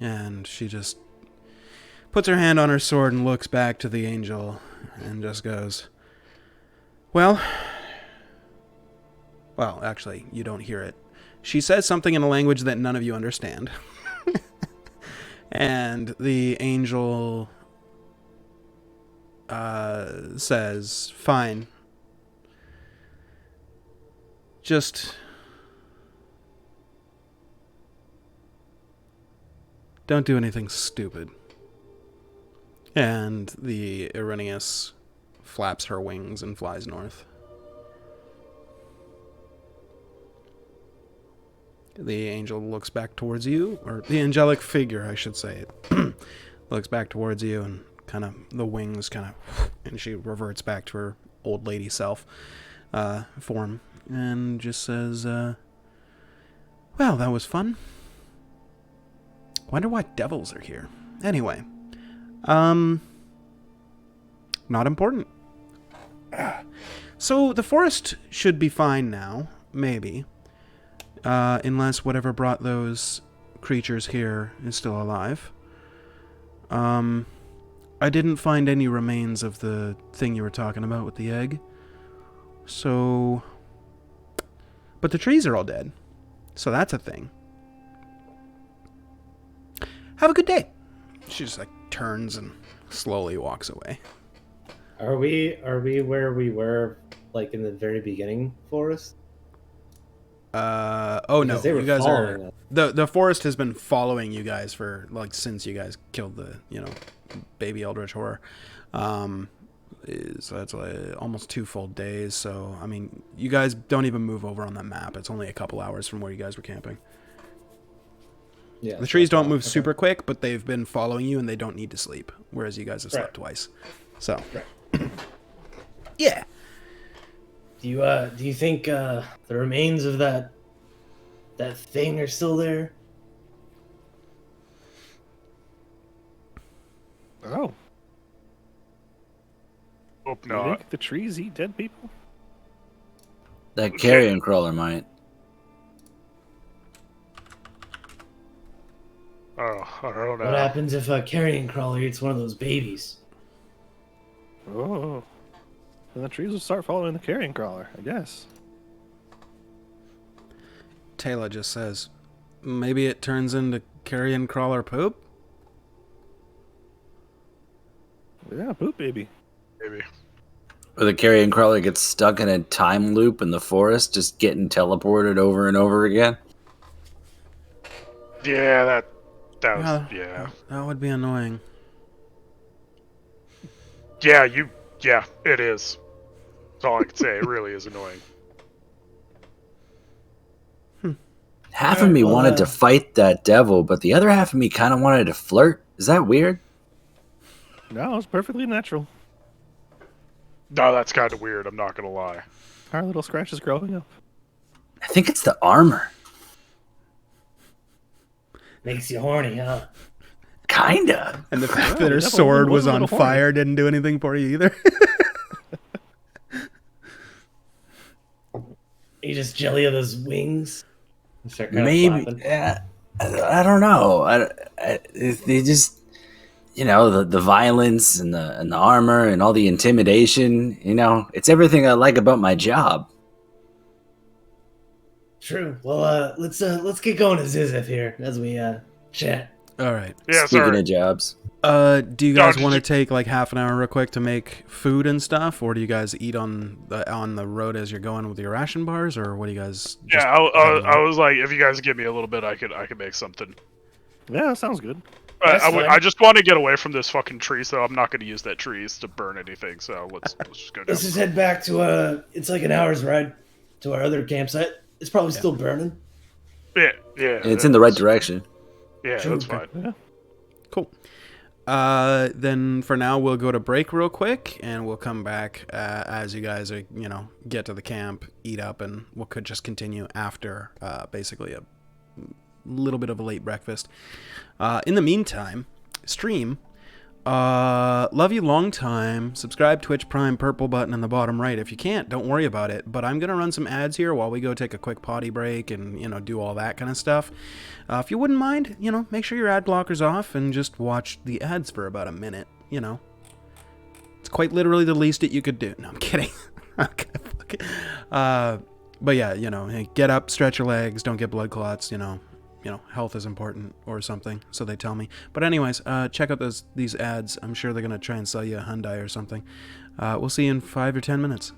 And she just puts her hand on her sword and looks back to the angel and just goes, well, actually, you don't hear it. She says something in a language that none of you understand. And the angel says, fine. Just don't do anything stupid. And the Irenaeus flaps her wings and flies north. The angel looks back towards you, or the angelic figure, I should say, looks back towards you, and kind of the wings kind of, and she reverts back to her old lady self form, and just says, well, that was fun. Wonder why devils are here. Anyway, not important. So the forest should be fine now, maybe. Unless whatever brought those creatures here is still alive. I didn't find any remains of the thing you were talking about with the egg. So... But the trees are all dead. So that's a thing. Have a good day. She just, like, turns and slowly walks away. Are we where we were, like, in the very beginning forest? Oh no, Because they were you guys following are us. the forest has been following you guys for like since you guys killed the baby eldritch horror. So that's like almost 2 full days. So I mean, you guys don't even move over on that map. It's only a couple hours from where you guys were camping. Yeah, The trees don't move okay. super quick, but they've been following you and they don't need to sleep. Whereas you guys have slept twice. So yeah. Do you think the remains of that thing are still there? Oh. Hope Do you not. think the trees eat dead people? That carrion crawler might. Oh, I don't know. What happens if a carrion crawler eats one of those babies? Oh. Then the trees will start following the carrion crawler, I guess. Taylor just says, maybe it turns into carrion crawler poop? Yeah, poop baby. Maybe. Or the carrion crawler gets stuck in a time loop in the forest, just getting teleported over and over again. Yeah, that was Yeah, that would be annoying. Yeah, it is. That's all I can say. It really is annoying. Half of me well, wanted to fight that devil, but the other half of me kind of wanted to flirt. Is that weird? No, it's perfectly natural. No, that's kind of weird. I'm not gonna lie. Our little scratch is growing up. I think it's the armor. Makes you horny, huh? Kinda. And the fact Yeah, that her definitely sword was was a on little horny. fire didn't do anything for you either. You just jelly of those wings. Start kind of Maybe. flapping. Yeah, I don't know. They just, the violence and the armor and all the intimidation. It's everything I like about my job. True. Well, let's get going to Zizif here as we chat. All right. Yeah, Speaking sorry. of jobs, Do you guys did want to you- take like half an hour real quick to make food and stuff, or do you guys eat on the road as you're going with your ration bars, or what do you guys? Just Yeah, I was like, if you guys give me a little bit, I could make something. Yeah, that sounds good. That's fine. I just want to get away from this fucking tree, so I'm not going to use that trees to burn anything. So let's just go down. Let's just head back to it's like an hour's ride to our other campsite. It's probably still burning. Yeah. It's in the right direction. Yeah, Sure. that's fine. Yeah. Cool. Then for now we'll go to break real quick, and we'll come back as you guys are, get to the camp, eat up, and we could just continue after basically a little bit of a late breakfast. In the meantime, stream. Love you long time. Subscribe, Twitch Prime, purple button in the bottom right. If you can't, don't worry about it. But I'm gonna run some ads here while we go take a quick potty break and do all that kind of stuff. If you wouldn't mind, make sure your ad blocker's off and just watch the ads for about a minute. It's quite literally the least that you could do. No, I'm kidding. Okay. But yeah, hey, get up, stretch your legs, don't get blood clots. Health is important or something, so they tell me. But anyways, check out these ads. I'm sure they're going to try and sell you a Hyundai or something. We'll see you in 5 or 10 minutes.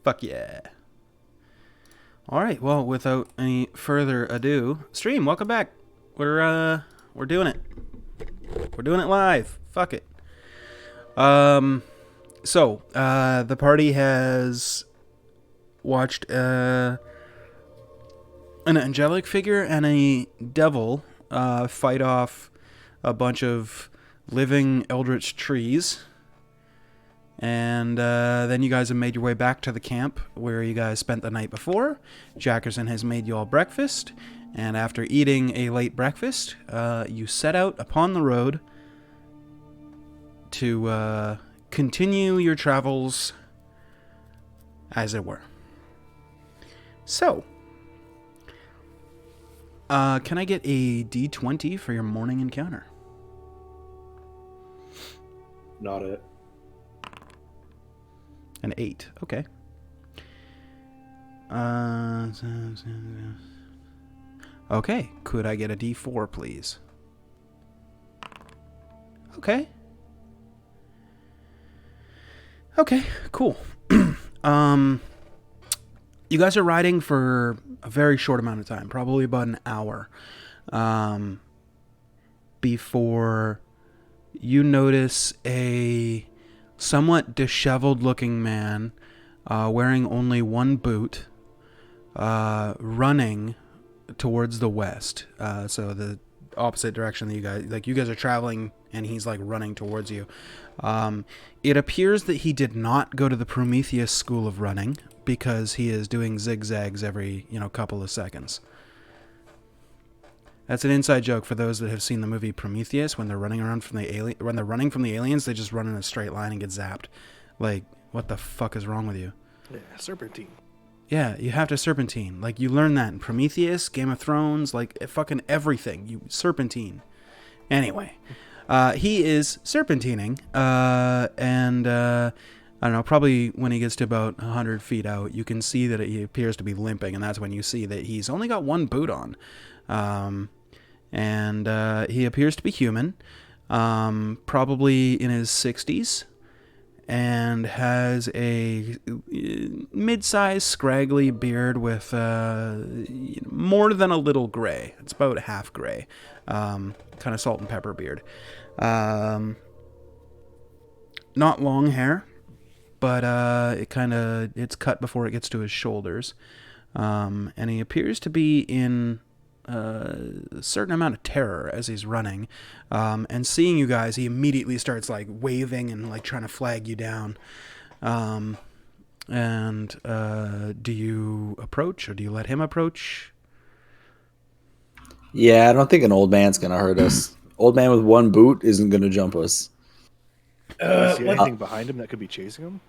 Fuck yeah. All right. Well, without any further ado, stream. Welcome back. We're doing it. We're doing it live. Fuck it. So the party has watched an angelic figure and a devil fight off a bunch of living eldritch trees. And then you guys have made your way back to the camp where you guys spent the night before. Jackerson has made you all breakfast. And after eating a late breakfast, you set out upon the road to continue your travels, as it were. So, can I get a D20 for your morning encounter? Not it. An 8. Okay. Okay. Could I get a D4, please? Okay. Okay. Cool. You guys are riding for a very short amount of time, probably about an hour, before you notice a somewhat disheveled-looking man wearing only one boot, running towards the west. So the opposite direction that you guys are traveling, and he's like running towards you. It appears that he did not go to the Prometheus School of Running because he is doing zigzags every couple of seconds. That's an inside joke for those that have seen the movie Prometheus. When they're running from the aliens, they just run in a straight line and get zapped. Like, what the fuck is wrong with you? Yeah, serpentine. Yeah, you have to serpentine. Like, you learn that in Prometheus, Game of Thrones, like fucking everything. You serpentine. Anyway, he is serpentining, and I don't know, probably when he gets to about 100 feet out, you can see that he appears to be limping, and that's when you see that he's only got one boot on. And he appears to be human, probably in his 60s, and has a mid-sized, scraggly beard with more than a little gray. It's about half gray, kind of salt and pepper beard. Not long hair, but it's cut before it gets to his shoulders, and he appears to be in a certain amount of terror as he's running, and seeing you guys, he immediately starts like waving and like trying to flag you down. Do you approach, or do you let him approach? Yeah, I don't think an old man's gonna hurt us. Old man with one boot isn't gonna jump us. Do I see anything behind him that could be chasing him?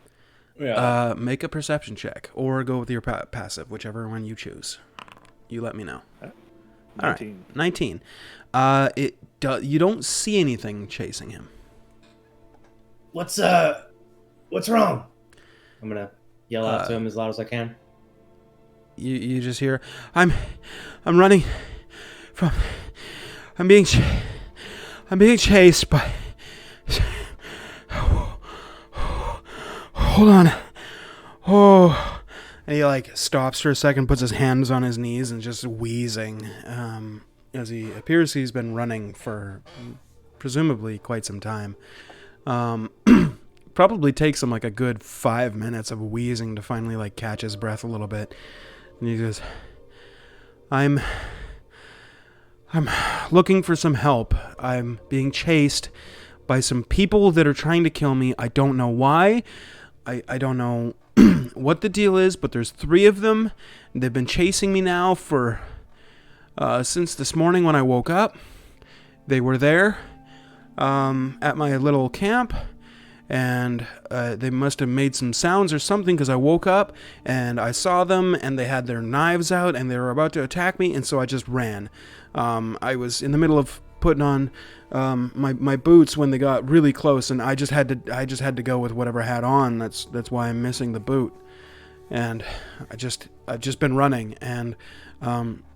Yeah. Make a perception check, or go with your passive, whichever one you choose. You let me know. 19. All right, 19. You don't see anything chasing him. What's wrong? I'm gonna yell out to him as loud as I can. You just hear, I'm running from, I'm being chased by, hold on. Oh, and he like stops for a second, puts his hands on his knees, and just wheezing, as he appears he's been running for presumably quite some time. Probably takes him like a good 5 minutes of wheezing to finally like catch his breath a little bit. And he goes, I'm looking for some help. I'm being chased by some people that are trying to kill me. I don't know why. I don't know what the deal is, but there's 3 of them. They've been chasing me now for since this morning when I woke up. They were there at my little camp, and they must have made some sounds or something, because I woke up and I saw them, and they had their knives out and they were about to attack me, and so I just ran. I was in the middle of putting on my boots when they got really close, and I just had to go with whatever I had on. That's why I'm missing the boot. And I've just been running, and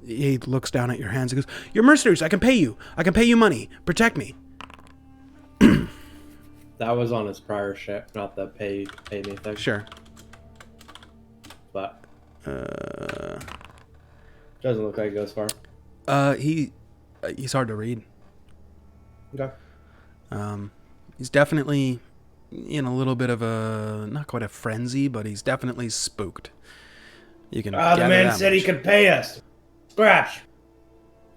he looks down at your hands and goes, "You're mercenaries. I can pay you money. Protect me." That was on his prior ship, not the pay me thing. Sure. but Uh, doesn't look like it goes far. he's hard to read. Okay. He's definitely in a little bit of a, not quite a frenzy, but he's definitely spooked. You can. The gather man that said he much. could pay us. Scratch.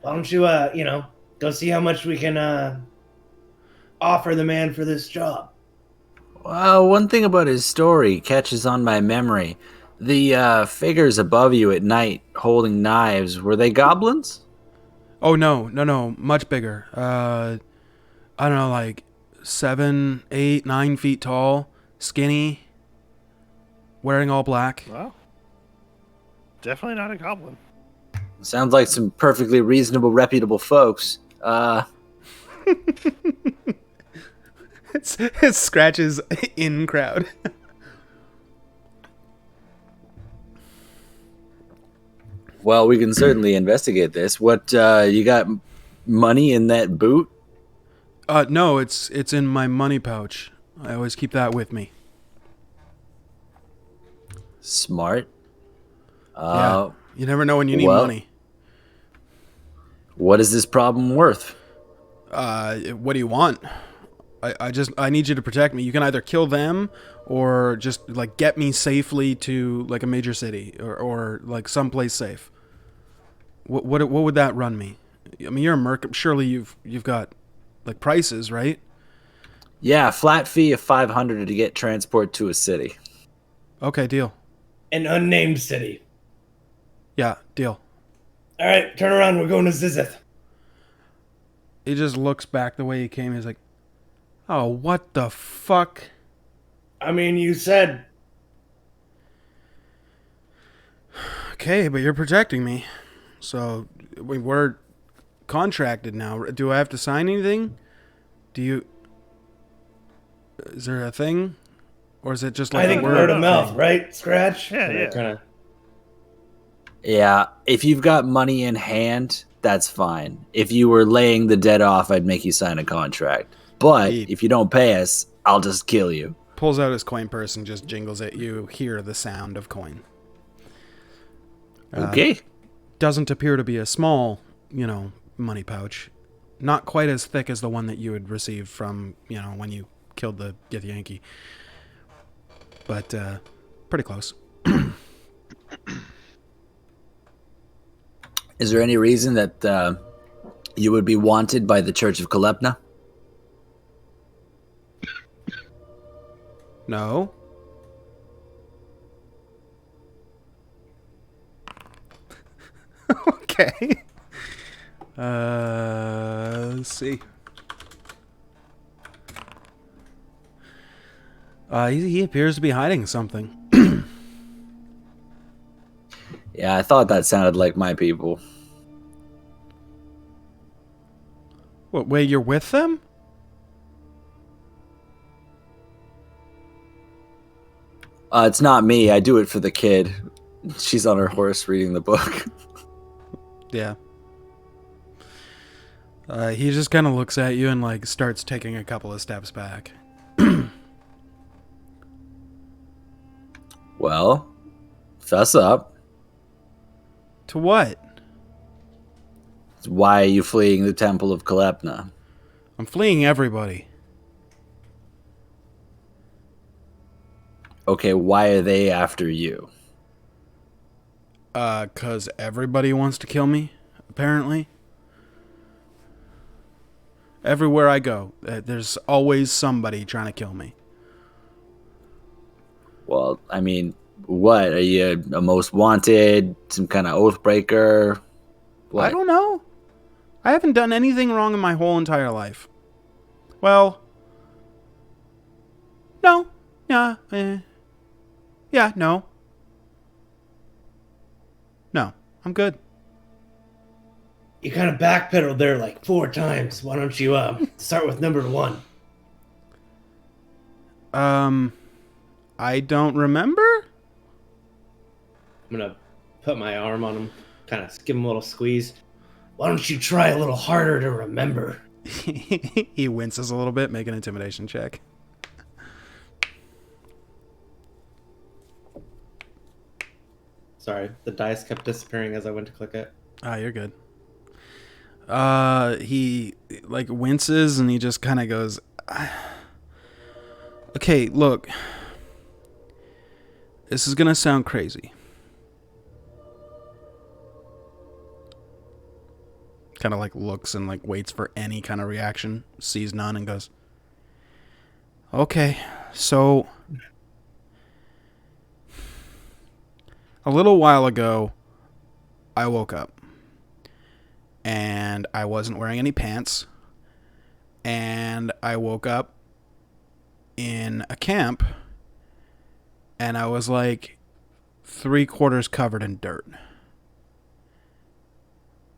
Why don't you, go see how much we can, offer the man for this job? Well, one thing about his story catches on my memory. The figures above you at night holding knives, were they goblins? Oh no, much bigger. I don't know, like 7, 8, 9 feet tall, skinny, wearing all black. Well, definitely not a goblin. Sounds like some perfectly reasonable, reputable folks. It's Scratch's in crowd. Well, we can certainly investigate this. What, you got money in that boot? No, it's in my money pouch. I always keep that with me. Smart. Yeah, you never know when you need well- money. What is this problem worth? What do you want? I need you to protect me. You can either kill them or just like get me safely to like a major city or like someplace safe. What would that run me? I mean, you're a merc. Surely you've got like prices, right? Yeah, flat fee of 500 to get transport to a city. Okay, deal. An unnamed city. Yeah, deal. All right, turn around. We're going to Zizith. He just looks back the way he came. He's like, "Oh, what the fuck?" I mean, you said Okay, but you're protecting me, so we're contracted now. Do I have to sign anything? Do you? Is there a thing, or is it just like I think a word of thing? mouth, right? Scratch. Yeah. Kind of. Yeah, if you've got money in hand, that's fine. If you were laying the dead off, I'd make you sign a contract. But Ye- if you don't pay us, I'll just kill you. Pulls out his coin purse and just jingles it. You hear the sound of coin. Okay. Doesn't appear to be a small, money pouch. Not quite as thick as the one that you had received from, when you killed the Yankee. But pretty close. Is there any reason that you would be wanted by the Church of Kalepna? No. Okay. Let's see. He appears to be hiding something. Yeah, I thought that sounded like my people. What, wait, you're with them? It's not me. I do it for the kid. She's on her horse reading the book. Yeah. He just kind of looks at you and like starts taking a couple of steps back. Well, fess up. To what? Why are you fleeing the Temple of Kalepna? I'm fleeing everybody. Okay, why are they after you? 'Cause everybody wants to kill me, apparently. Everywhere I go, there's always somebody trying to kill me. Well, I mean, what? Are you a most wanted? Some kind of oath breaker? What? I don't know. I haven't done anything wrong in my whole entire life. Well, no. Yeah, no. No, I'm good. You kind of backpedaled there like 4 times. Why don't you start with number 1? I don't remember? I'm gonna put my arm on him, kind of give him a little squeeze. Why don't you try a little harder to remember? He winces a little bit, make an intimidation check. Sorry, the dice kept disappearing as I went to click it. Ah, you're good. He like winces and he just kind of goes, okay, look, this is gonna sound crazy. Kind of like looks and like waits for any kind of reaction, sees none, and goes, okay, so a little while ago, I woke up and I wasn't wearing any pants, and I woke up in a camp and I was like 3/4 covered in dirt.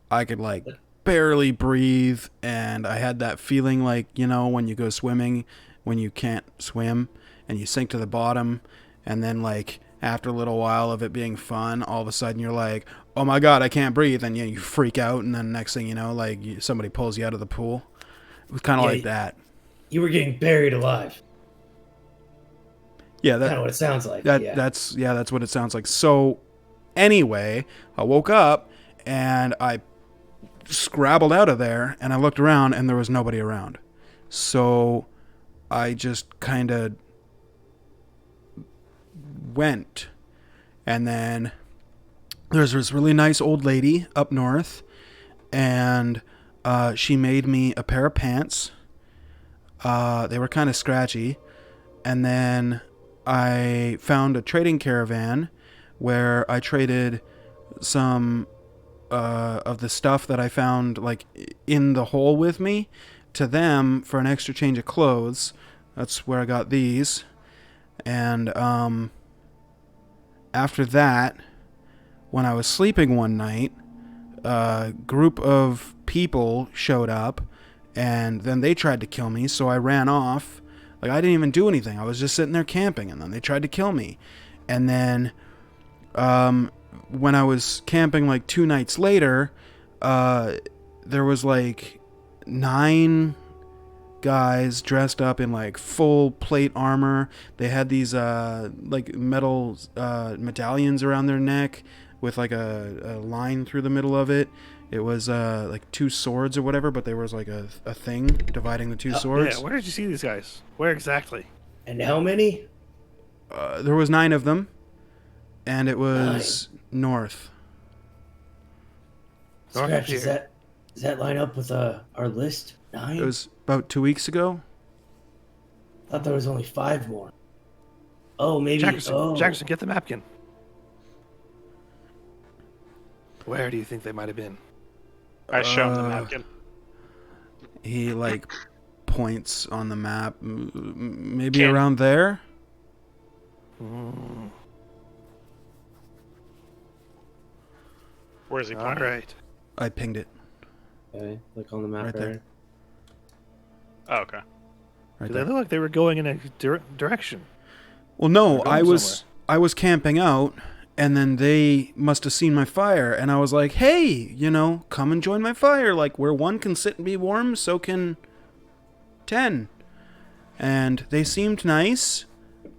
I could like barely breathe, and I had that feeling like, you know, when you go swimming, when you can't swim and you sink to the bottom, and then like after a little while of it being fun, all of a sudden you're like, oh my god, I can't breathe, and you freak out, and then next thing you know, like somebody pulls you out of the pool. It was kind of like that. You were getting buried alive. Yeah, Kind of what it sounds like. that's what it sounds like. So anyway, I woke up and I scrabbled out of there, and I looked around and there was nobody around. So I just kind of went, and then there's this really nice old lady up north, and she made me a pair of pants. They were kind of scratchy, and then I found a trading caravan where I traded some of the stuff that I found like in the hole with me to them for an extra change of clothes. That's where I got these. And after that, when I was sleeping one night, a group of people showed up, and then they tried to kill me, so I ran off. Like, I didn't even do anything. I was just sitting there camping, and then they tried to kill me. And then when I was camping like 2 nights later, there was like 9 guys dressed up in like full plate armor. They had these like metal medallions around their neck with like a line through the middle of it. It was like 2 swords or whatever, but there was like a thing dividing the 2 swords. Yeah, where did you see these guys? Where exactly? And how many? There was 9 of them, and it was north. Scratch, does that line up with our list? 9? It was about 2 weeks ago. I thought there was only 5 more. Oh, maybe. Jackson, get the napkin. Where do you think they might have been? I show him the napkin. He like points on the map, maybe around there. Where's he All pointing? right. I pinged it Okay, look on the map Right there. Oh, okay. right They there. look like they were going in a direction. Well, no, They're I going was camping out, and then they must have seen my fire, and I was like, hey, you know, come and join my fire. Like, where 1 can sit and be warm, so can 10. And they seemed nice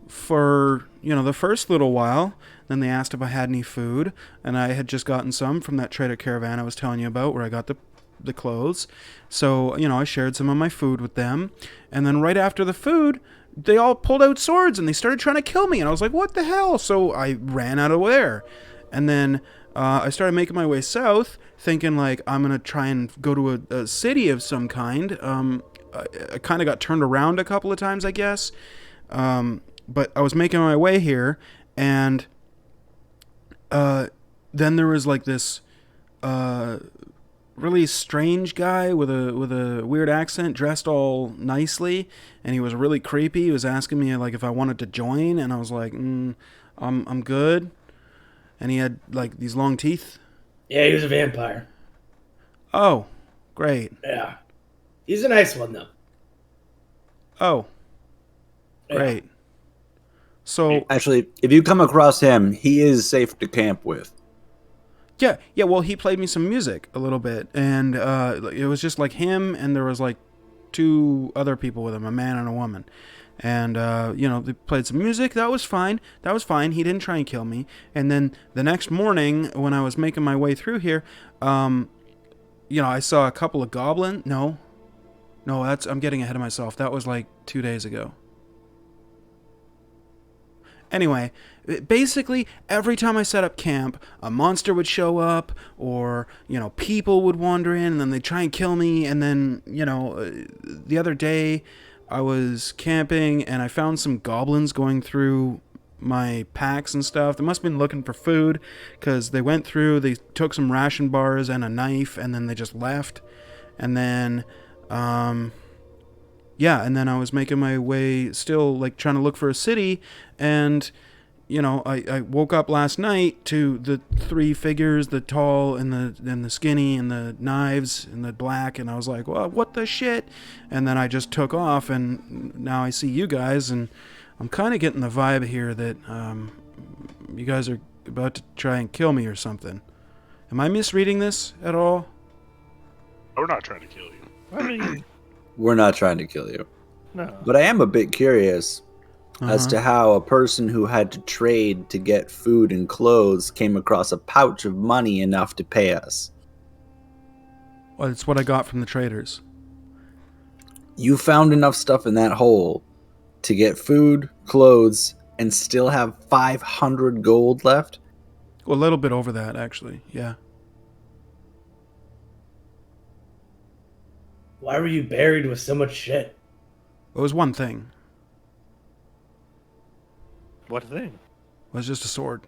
for, you know, the first little while. Then they asked if I had any food, and I had just gotten some from that trader caravan I was telling you about, where I got the clothes. So, you know, I shared some of my food with them. And then right after the food, they all pulled out swords and they started trying to kill me. And I was like, what the hell? So I ran out of there. And then I started making my way south, thinking like I'm going to try and go to a city of some kind. I kind of got turned around a couple of times, I guess. But I was making my way here, and then there was like this really strange guy with a weird accent, dressed all nicely, and he was really creepy. He was asking me like if I wanted to join, and I was like, I'm good. And he had like these long teeth. Yeah, he was a vampire. Oh, great. Yeah. He's a nice one, though. Oh, Yeah. great. So Actually, if you come across him, he is safe to camp with. yeah. Well, he played me some music a little bit, and it was just like him, and there was like 2 other people with him, a man and a woman. And, they played some music. That was fine. He didn't try and kill me. And then the next morning, when I was making my way through here, I saw a couple of goblins. No, I'm getting ahead of myself. That was like 2 days ago. Anyway, basically, every time I set up camp, a monster would show up, or, people would wander in, and then they'd try and kill me. And then, the other day, I was camping, and I found some goblins going through my packs and stuff. They must have been looking for food, because they went through, they took some ration bars and a knife, and then they just left. And then, and then I was making my way, still, like, trying to look for a city, and, I woke up last night to the three figures, the tall and the skinny and the knives and the black, and I was like, well, what the shit? And then I just took off, and now I see you guys, and I'm kind of getting the vibe here that you guys are about to try and kill me or something. Am I misreading this at all? We're not trying to kill you. I mean, We're not trying to kill you. no. But I am a bit curious as to how a person who had to trade to get food and clothes came across a pouch of money enough to pay us. Well, it's what I got from the traders. You found enough stuff in that hole to get food, clothes, and still have 500 gold left? Well, a little bit over that, actually. Yeah. Why were you buried with so much shit? It was one thing. What thing? It was just a sword.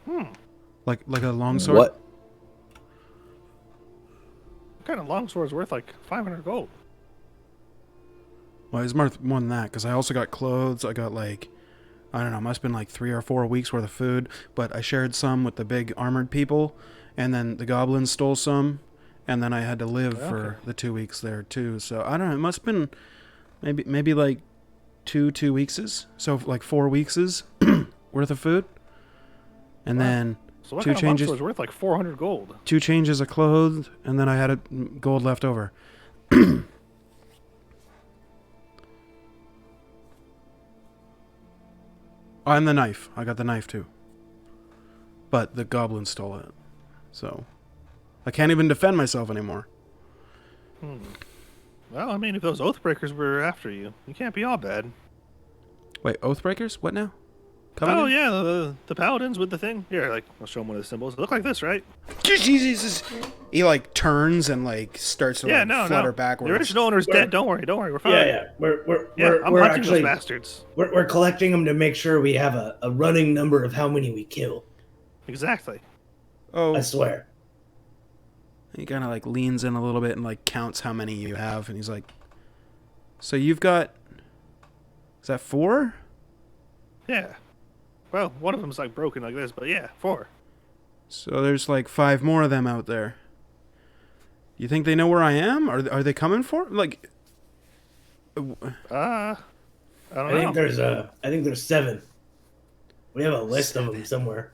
What Like a long sword. What? kind of longsword's worth like 500 gold? Well, it's more than that, because I also got clothes. I got, like, I don't know, must have been like 3 or 4 weeks worth of food, but I shared some with the big armored people, and then the goblins stole some, and then I had to live for the 2 weeks there too. So I don't know, it must have been maybe like 2 weekses, so like 4 weekses worth of food, and then So what two kind of changes, longsword's worth like 400 gold? 2 changes of clothes, and then I had gold left over. Oh, and the knife. I got the knife too. But the goblin stole it. So I can't even defend myself anymore. Well, I mean, if those Oathbreakers were after you, you can't be all bad. Wait, Oathbreakers? What now? Oh, yeah, the paladins with the thing. Here, like, I'll show them one of the symbols. They look like this, right? Jesus. He like turns and like starts to flutter backwards. The original owner's dead. Don't worry. We're fine. Yeah. I'm We're hunting actually those bastards. we're collecting them to make sure we have a running number of how many we kill. Exactly. Oh, I swear. he kind of like leans in a little bit and like counts how many you have, and he's like, "So you've got? Is that 4? Yeah. Well, one of them's like broken like this, but yeah, 4. So there's like 5 more of them out there. You think they know where I am? Are they coming for like? I don't I know. think there's 7. We have a list of them somewhere.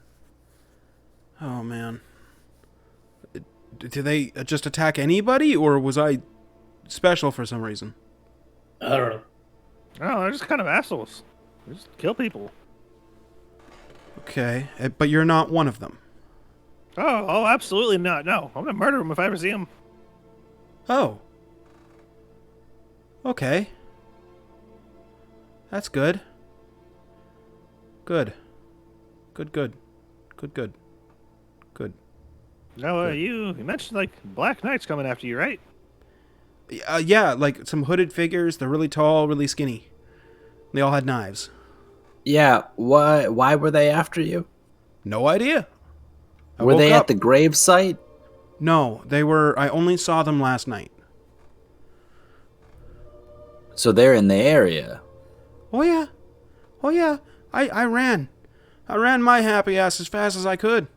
Oh man. Did they just attack anybody, or was I special for some reason? I don't know. No, they're just kind of assholes. They just kill people. Okay, but you're not one of them. Oh, absolutely not. No, I'm gonna murder them if I ever see them. Oh. Okay. That's good. Good. No, you mentioned like Black Knight's coming after you, right? Yeah, like some hooded figures. They're really tall, really skinny. They all had knives. Yeah, why were they after you? No idea. Were they woke at the grave site? No, they were. I only saw them last night. So they're in the area. Oh yeah. I ran. I ran my happy ass as fast as I could.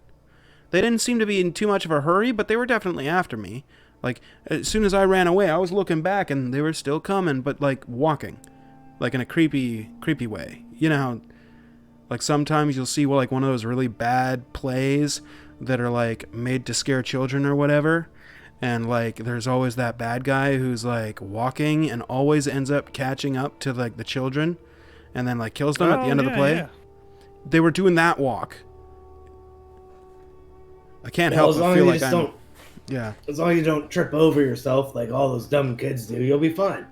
They didn't seem to be in too much of a hurry, but they were definitely after me. Like, as soon as I ran away, I was looking back and they were still coming, but like walking. Like in a creepy way. You know how, like, sometimes you'll see like one of those really bad plays that are like made to scare children or whatever, And like, there's always that bad guy who's like walking and always ends up catching up to like the children, and then like kills them at the end of the play. Yeah. They were doing that walk. I can't Well, help as but long feel as you like just I'm. don't, Yeah, as long as you don't trip over yourself like all those dumb kids do, you'll be fine.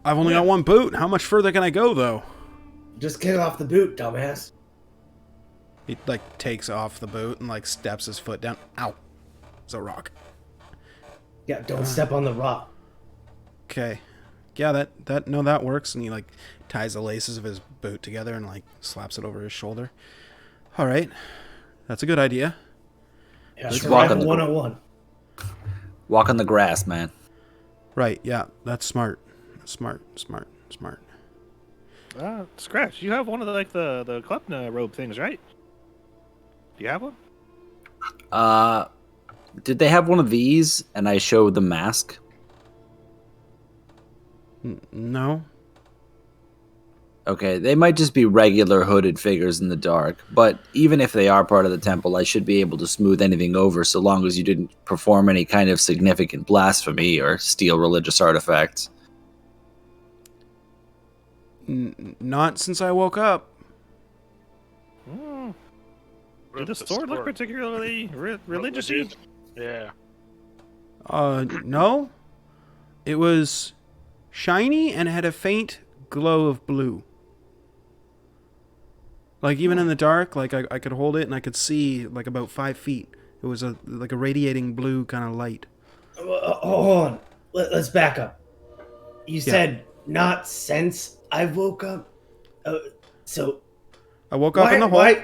I've only got one boot. How much further can I go though? Just get off the boot, dumbass. He like takes off the boot and like steps his foot down. Ow! It's a rock. Yeah, don't step on the rock. Okay. Yeah, that works. And he like ties the laces of his boot together and like slaps it over his shoulder. All right, that's a good idea. Yeah, Just survival walk on the- 101. Walk on the grass, man. Right? Yeah, that's smart. Smart. Scratch. You have one of the Klepna robe things, right? Do you have one? Did they have one of these? And I showed the mask. No. Okay, they might just be regular hooded figures in the dark, but even if they are part of the temple, I should be able to smooth anything over so long as you didn't perform any kind of significant blasphemy or steal religious artifacts. Not since I woke up. Did the sword look particularly religious-y? Yeah. No. It was shiny and had a faint glow of blue. Like even in the dark, like I could hold it and I could see like about 5 feet. It was like a radiating blue kind of light. Hold on. Let's back up. You said not since I woke up. So I woke up in the hole.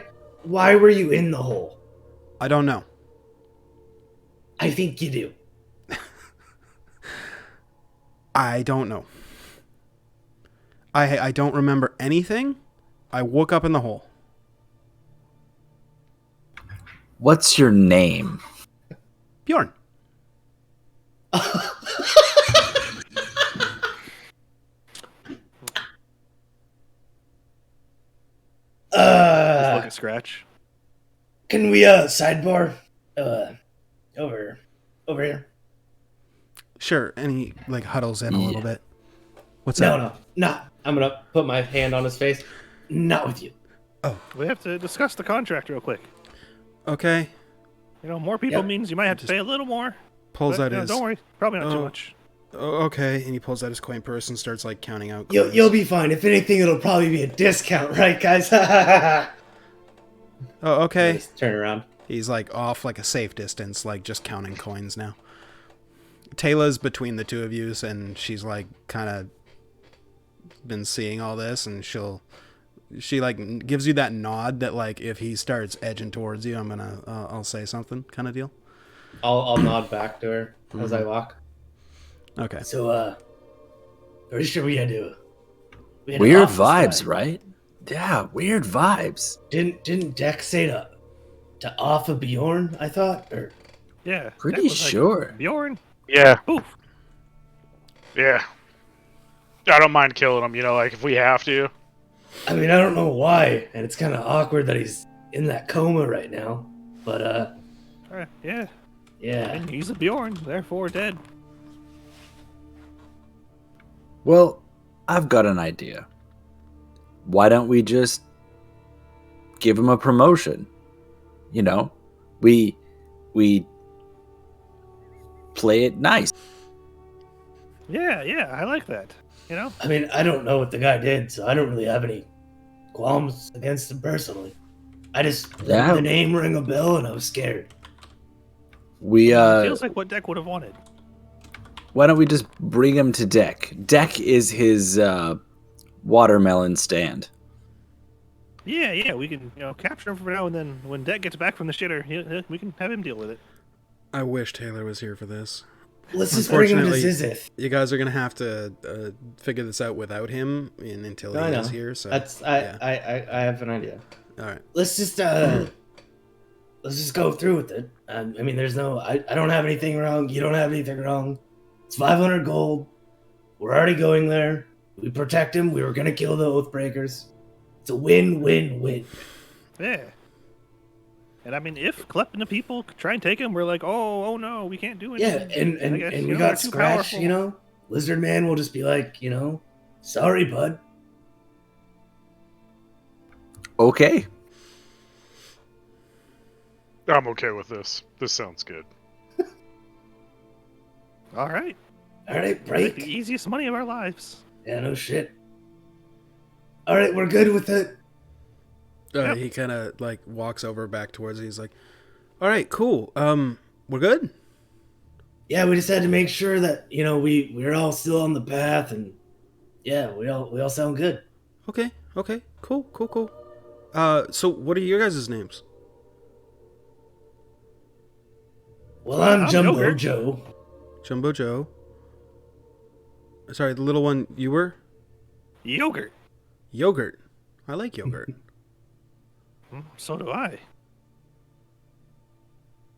Why were you in the hole? I don't know. I think you do. I don't know. I don't remember anything. I woke up in the hole. What's your name? Bjorn. Just look at Scratch. Can we sidebar? Over here. Sure. And he like huddles in a little bit. What's that? No. I'm gonna put my hand on his face. Not with you. We have to discuss the contract real quick. Okay. You know, more people means you might have to pay a little more. Pulls But, out you know, his. don't worry, probably not too much. Okay. And he pulls out his coin purse and starts like counting out. You'll be fine. If anything, it'll probably be a discount, right, guys? Oh, okay. Just turn around. He's like off like a safe distance, like just counting coins now. Tayla's between the two of you, and she's like kind of been seeing all this, and she like gives you that nod that like if he starts edging towards you, I'll say something kind of deal. I'll nod back to her as I walk. Okay. So, pretty sure we had to Weird off this vibes, guy. right? Yeah, weird vibes. Didn't Dex say to off of Bjorn? I thought, or Yeah. Pretty that was like, sure. Bjorn. Yeah. Poof. Yeah. I don't mind killing him, you know, like if we have to. I mean, I don't know why, and it's kind of awkward that he's in that coma right now. But Yeah. yeah. And he's a Bjorn, therefore dead. Well, I've got an idea. Why don't we just give him a promotion? You know, we play it nice. Yeah, I like that. You know? I mean, I don't know what the guy did, so I don't really have any qualms against him personally. I just Yeah. the name ring a bell, and I was scared. We Feels like what Deck would have wanted. why don't we just bring him to Deck? Deck is his watermelon stand. Yeah, we can capture him for now, and then when Deck gets back from the shitter, we can have him deal with it. I wish Taylor was here for this. Let's just bring him to Unfortunately, Zizith. You guys are gonna have to figure this out without him until I he know. is here. So I have an idea. all right. Let's just go through with it. I mean, there's no. I don't have anything wrong. You don't have anything wrong. It's 500 gold. We're already going there. We protect him. We were gonna kill the Oathbreakers. It's a win-win-win. Yeah. And I mean, if collecting the people try and take him, we're like, oh no, we can't do Yeah, anything. and I guess, and you we know, got they're too Scratch, powerful. you know. Lizard Man will just be like, you know, sorry, bud. Okay. I'm okay with this. This sounds good. All right, All right, make break. the easiest money of our lives. Yeah, no shit. All right, we're good with it. Yep. He kind of like walks over back towards you. He's like, all right, cool. We're good? Yeah, we just had to make sure that, you know, we're all still on the path, and yeah, we all sound good. Okay, cool. So what are your guys' names? Well, I'm I'm Jumbo Yogurt. Joe. Jumbo Joe. Sorry, the little one you were? Yogurt. Yogurt. I like yogurt. So do I.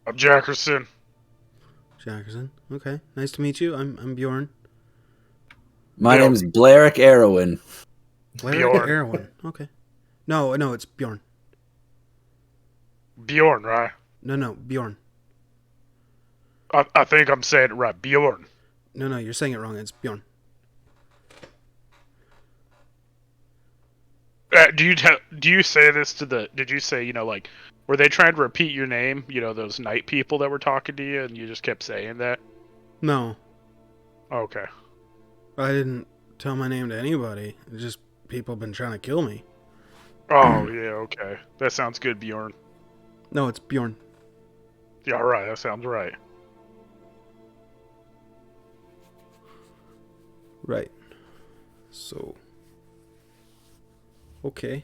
I'm Jackerson. Jackerson. Okay, nice to meet you. I'm Bjorn. My Bjorn. name's Blarick Arrowin. Larry Bjorn. Erwin. Okay. No, it's Bjorn. Bjorn, right? No, Bjorn. I think I'm saying it right. Bjorn. No, you're saying it wrong. It's Bjorn. Do you say this to the? Did you say, you know, like, were they trying to repeat your name? You know, those night people that were talking to you, and you just kept saying that? No, Okay. I didn't tell my name to anybody. It's just people have been trying to kill me. Oh yeah, okay. That sounds good, Bjorn. No, it's Bjorn. Yeah, all right. That sounds right. Right. So. Okay.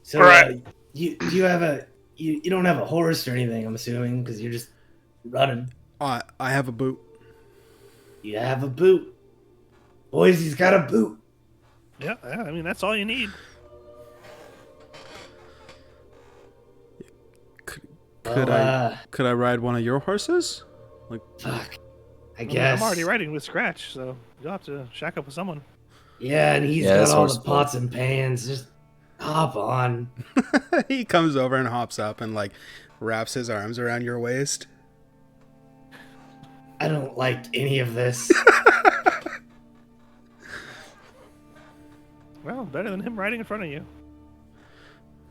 So, All right. you have you don't have a horse or anything, I'm assuming, because you're just running. I have a boot. You have a boot. Boys, he's got a boot. Yeah, I mean, that's all you need. Could I ride one of your horses? Fuck. I I mean, guess. I'm already riding with Scratch, so you'll have to shack up with someone. Yeah, and he's Yeah, got this all horse the is pots and pans. Just hop on. He comes over and hops up and like wraps his arms around your waist. I don't like any of this. Well, better than him riding in front of you.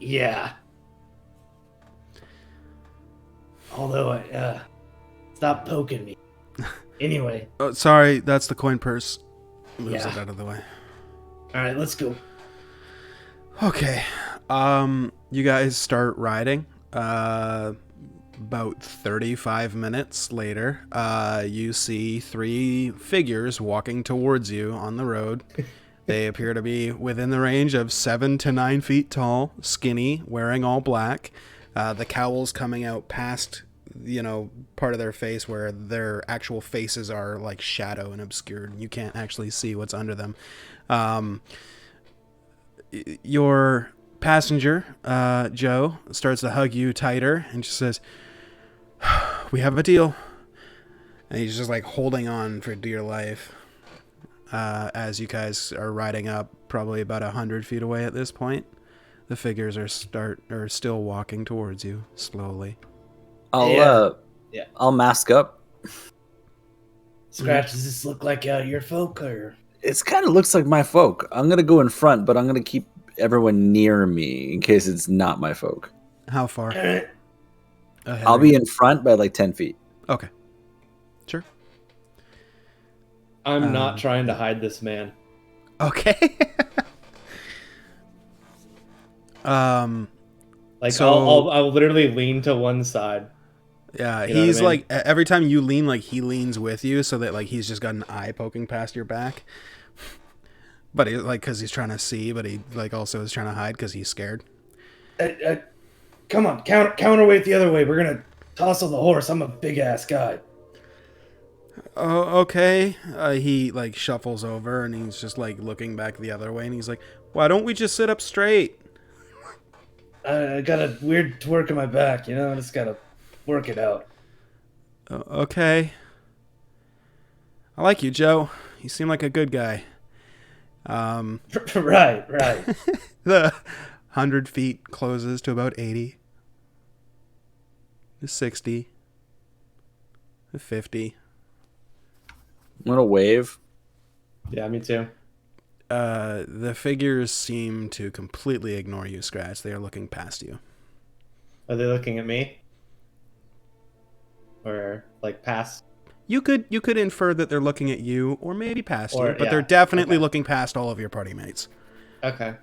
Yeah. Although, stop poking me. Anyway, Oh, sorry, that's the coin purse. Moves Yeah. it out of the way. all right, let's go. Okay. You guys start riding. About 35 minutes later, you see three figures walking towards you on the road. They appear to be within the range of 7 to 9 feet tall, skinny, wearing all black. The cowls coming out past, part of their face where their actual faces are like shadow and obscured. And you can't actually see what's under them. Your passenger, Joe, starts to hug you tighter and just says, "We have a deal." And he's just like holding on for dear life. As you guys are riding up, probably about 100 feet away at this point, the figures are still walking towards you slowly. I'll Yeah. I'll mask up. Scratch, does this look like your folk or? It kind of looks like my folk. I'm gonna go in front, but I'm gonna keep everyone near me in case it's not my folk. How far? All right. Ahead? I'll be in front by like 10 feet. Okay. Sure. I'm not trying to hide this man. Okay. Like So- I'll literally lean to one side. Yeah, You know what I he's mean? like every time you lean, like he leans with you, so that like he's just got an eye poking past your back. But he, like, because he's trying to see, but he like also is trying to hide because he's scared. Come on, counterweight the other way. We're gonna tousle the horse. I'm a big ass guy. Oh, okay. He like shuffles over and he's just like looking back the other way, and he's like, "Why don't we just sit up straight?" I got a weird twerk in my back. I just gotta work it out. Okay. I like you, Joe. You seem like a good guy. Right. The 100 feet closes to about 80. a 60, a 50. I'm gonna wave. Yeah, me too. The figures seem to completely ignore you, Scratch. They are looking past you. Are they looking at me? Or like past? You could infer that they're looking at you, or maybe past Or- you, but yeah, they're definitely okay. looking past all of your party mates. Okay.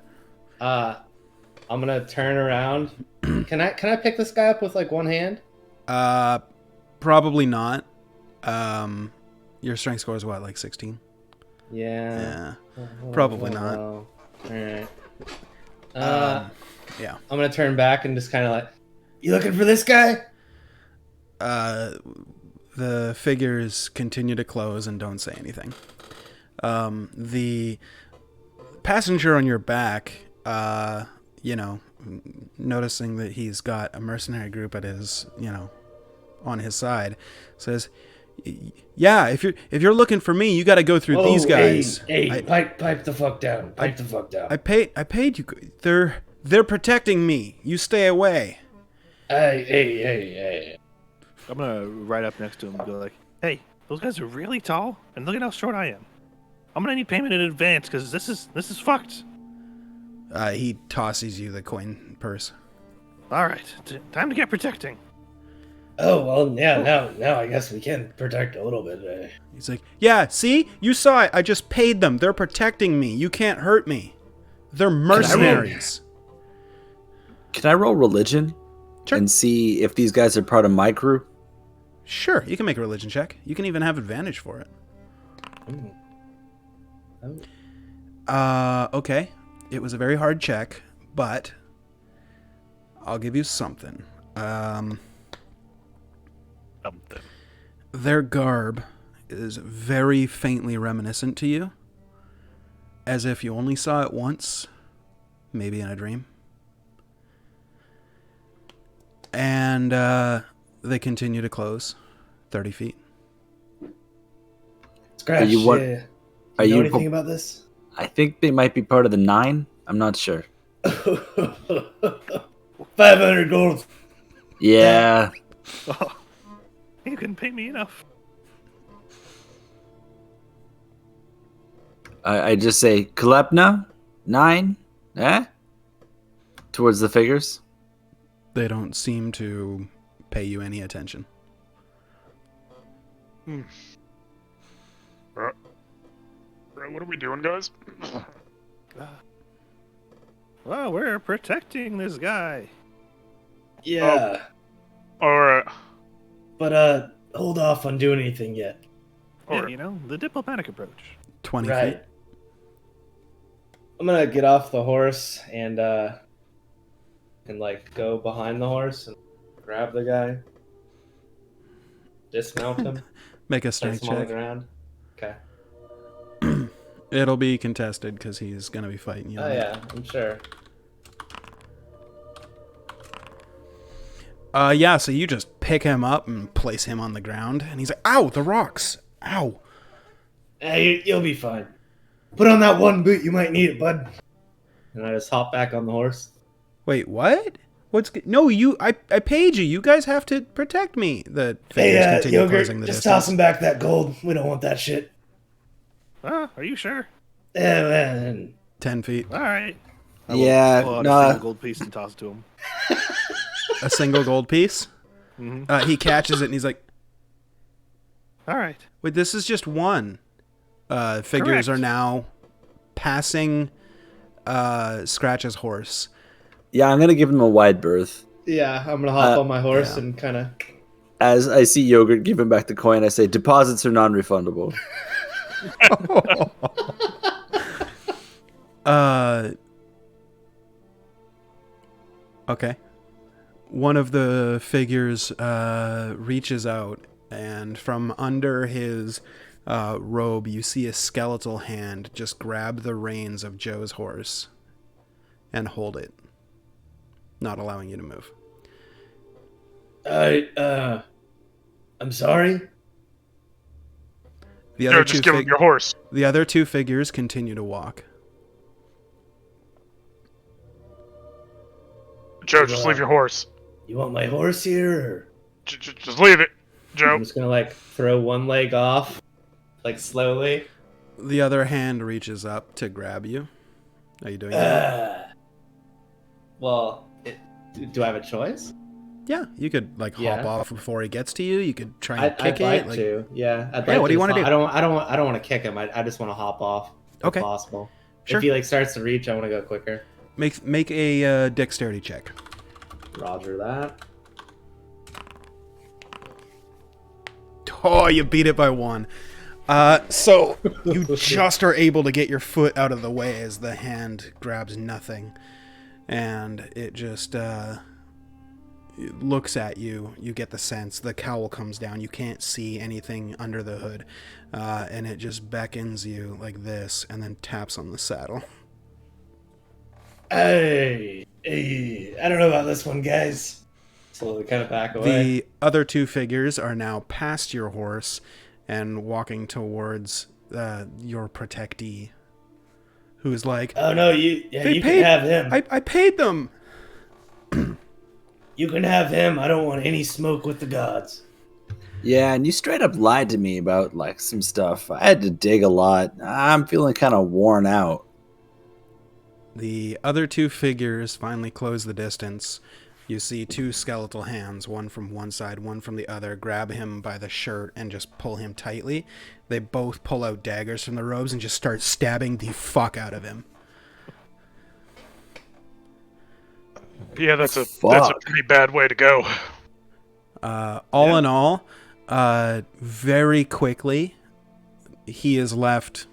I'm gonna turn around. Can I pick this guy up with like one hand? Probably not. Your strength score is what, like 16? Yeah. Yeah, probably not. All right. Yeah. I'm gonna turn back and just kind of like, You looking for this guy? The figures continue to close and don't say anything. The passenger on your back, noticing that he's got a mercenary group at his, on his side, says, "Yeah, if you're looking for me, you got to go through these guys." Hey, pipe the fuck down. Pipe the fuck down. I paid you. They're protecting me. You stay away. Hey. I'm gonna ride up next to him and go like, "Hey, those guys are really tall, and look at how short I am. I'm gonna need payment in advance because this is fucked." He tosses you the coin purse. All right, time to get protecting. Oh well, yeah. Now I guess we can protect a little bit. He's like, "Yeah, see? You saw it. I just paid them. They're protecting me. You can't hurt me. They're mercenaries." Can I roll religion? Sure. And see if these guys are part of my crew? Sure, you can make a religion check. You can even have advantage for it. Okay. It was a very hard check, but I'll give you something. Their garb is very faintly reminiscent to you, as if you only saw it once, maybe in a dream. And they continue to close 30 feet. Scratch. Are you what- you Are know you? anything about this? I think they might be part of the 9. I'm not sure. 500 gold. Yeah. Oh, you couldn't pay me enough. I just say Kalepna 9. Towards the figures. They don't seem to pay you any attention. What are we doing, guys? Well, we're protecting this guy. Yeah, All right. but hold off on doing anything yet. Yeah, Alright. the diplomatic approach. 20 Right. feet. I'm gonna get off the horse and like go behind the horse and grab the guy, dismount him, Make a place strength him on the check. ground. Okay. It'll be contested because he's going to be fighting you. Oh yeah, I'm sure. Yeah, so you just pick him up and place him on the ground. And he's like, "Ow, the rocks. Ow." Hey, you'll be fine. Put on that one boot. You might need it, bud. And I just hop back on the horse. Wait, what? No, I paid you. You guys have to protect me. The figures Hey, continue Yogurt, closing the just distance. toss him back that gold. We don't want that shit. Are you sure? Yeah, man. 10 feet. All right. I will Yeah, pull out no. a single gold piece and toss it to him. A single gold piece. Mhm. He catches it and he's like, All right. "Wait, this is just one." Figures Correct. are now passing Scratch's horse. Yeah, I'm gonna give him a wide berth. Yeah, I'm gonna hop on my horse yeah. and kind of. As I see Yogurt give him back the coin, I say deposits are non-refundable. Okay. One of the figures reaches out, and from under his robe, you see a skeletal hand just grab the reins of Joe's horse and hold it, not allowing you to move. I'm sorry. The Joe, just give him your horse. The other two figures continue to walk. Joe, just leave your horse. You want my horse here? Or... Just leave it, Joe. I'm just gonna like throw one leg off, like slowly. The other hand reaches up to grab you. Are you doing that? Well, do I have a choice? Yeah, you could like hop Yeah. off before he gets to you. You could try and I'd kick like it. to. Yeah, I'd Yeah, like what do you wanna It's do? not- I don't want to kick him. I just want to hop off. If Okay. possible. Sure. If he like starts to reach, I want to go quicker. Make a dexterity check. Roger that. Oh, you beat it by 1. So you just are able to get your foot out of the way as the hand grabs nothing, and it just it looks at you. You get the sense the cowl comes down. You can't see anything under the hood, and it just beckons you like this, and then taps on the saddle. Hey, I don't know about this one, guys. Slowly kind of back away. The other 2 figures are now past your horse and walking towards your protectee, who's like, Oh no, you They can paid- have him. I paid them. You can have him. I don't want any smoke with the gods. Yeah, and you straight up lied to me about like some stuff. I had to dig a lot. I'm feeling kind of worn out. The other 2 figures finally close the distance. You see 2 skeletal hands, one from one side, one from the other, grab him by the shirt and just pull him tightly. They both pull out daggers from the robes and just start stabbing the fuck out of him. Yeah, that's a Fuck. pretty bad way to go. All in all, very quickly, he is left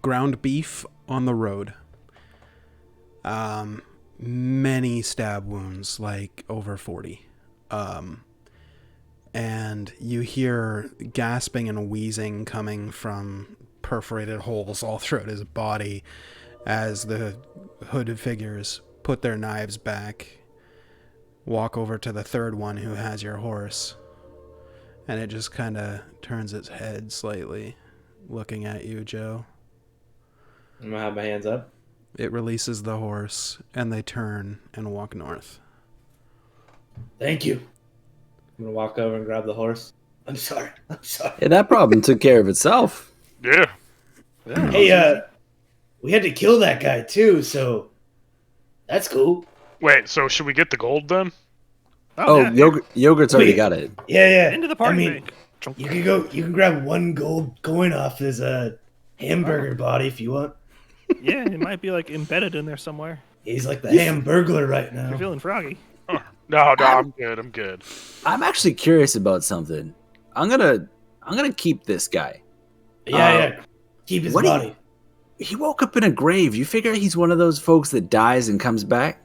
ground beef on the road. Many stab wounds, like over 40. And you hear gasping and wheezing coming from perforated holes all throughout his body as the hooded figures put their knives back, walk over to the third one who has your horse, and it just kind of turns its head slightly, looking at you, Joe. I'm gonna have my hands up. It releases the horse, and they turn and walk north. Thank you. I'm gonna walk over and grab the horse. I'm sorry. I'm sorry. Yeah, that problem took care of itself. Yeah. Hey, we had to kill that guy too, so that's cool. Wait, so should we get the gold then? Oh, yeah. Yogurt's already Wait. got it. Yeah. Into the party I mean, bank. Chunk. you can grab 1 gold coin off his hamburger body if you want. Yeah, it might be like embedded in there somewhere. He's like the hamburglar right You're now. feeling froggy. No, I'm good. I'm good. I'm actually curious about something. I'm gonna keep this guy. Yeah. Keep his what do you- body. He woke up in a grave. You figure he's one of those folks that dies and comes back?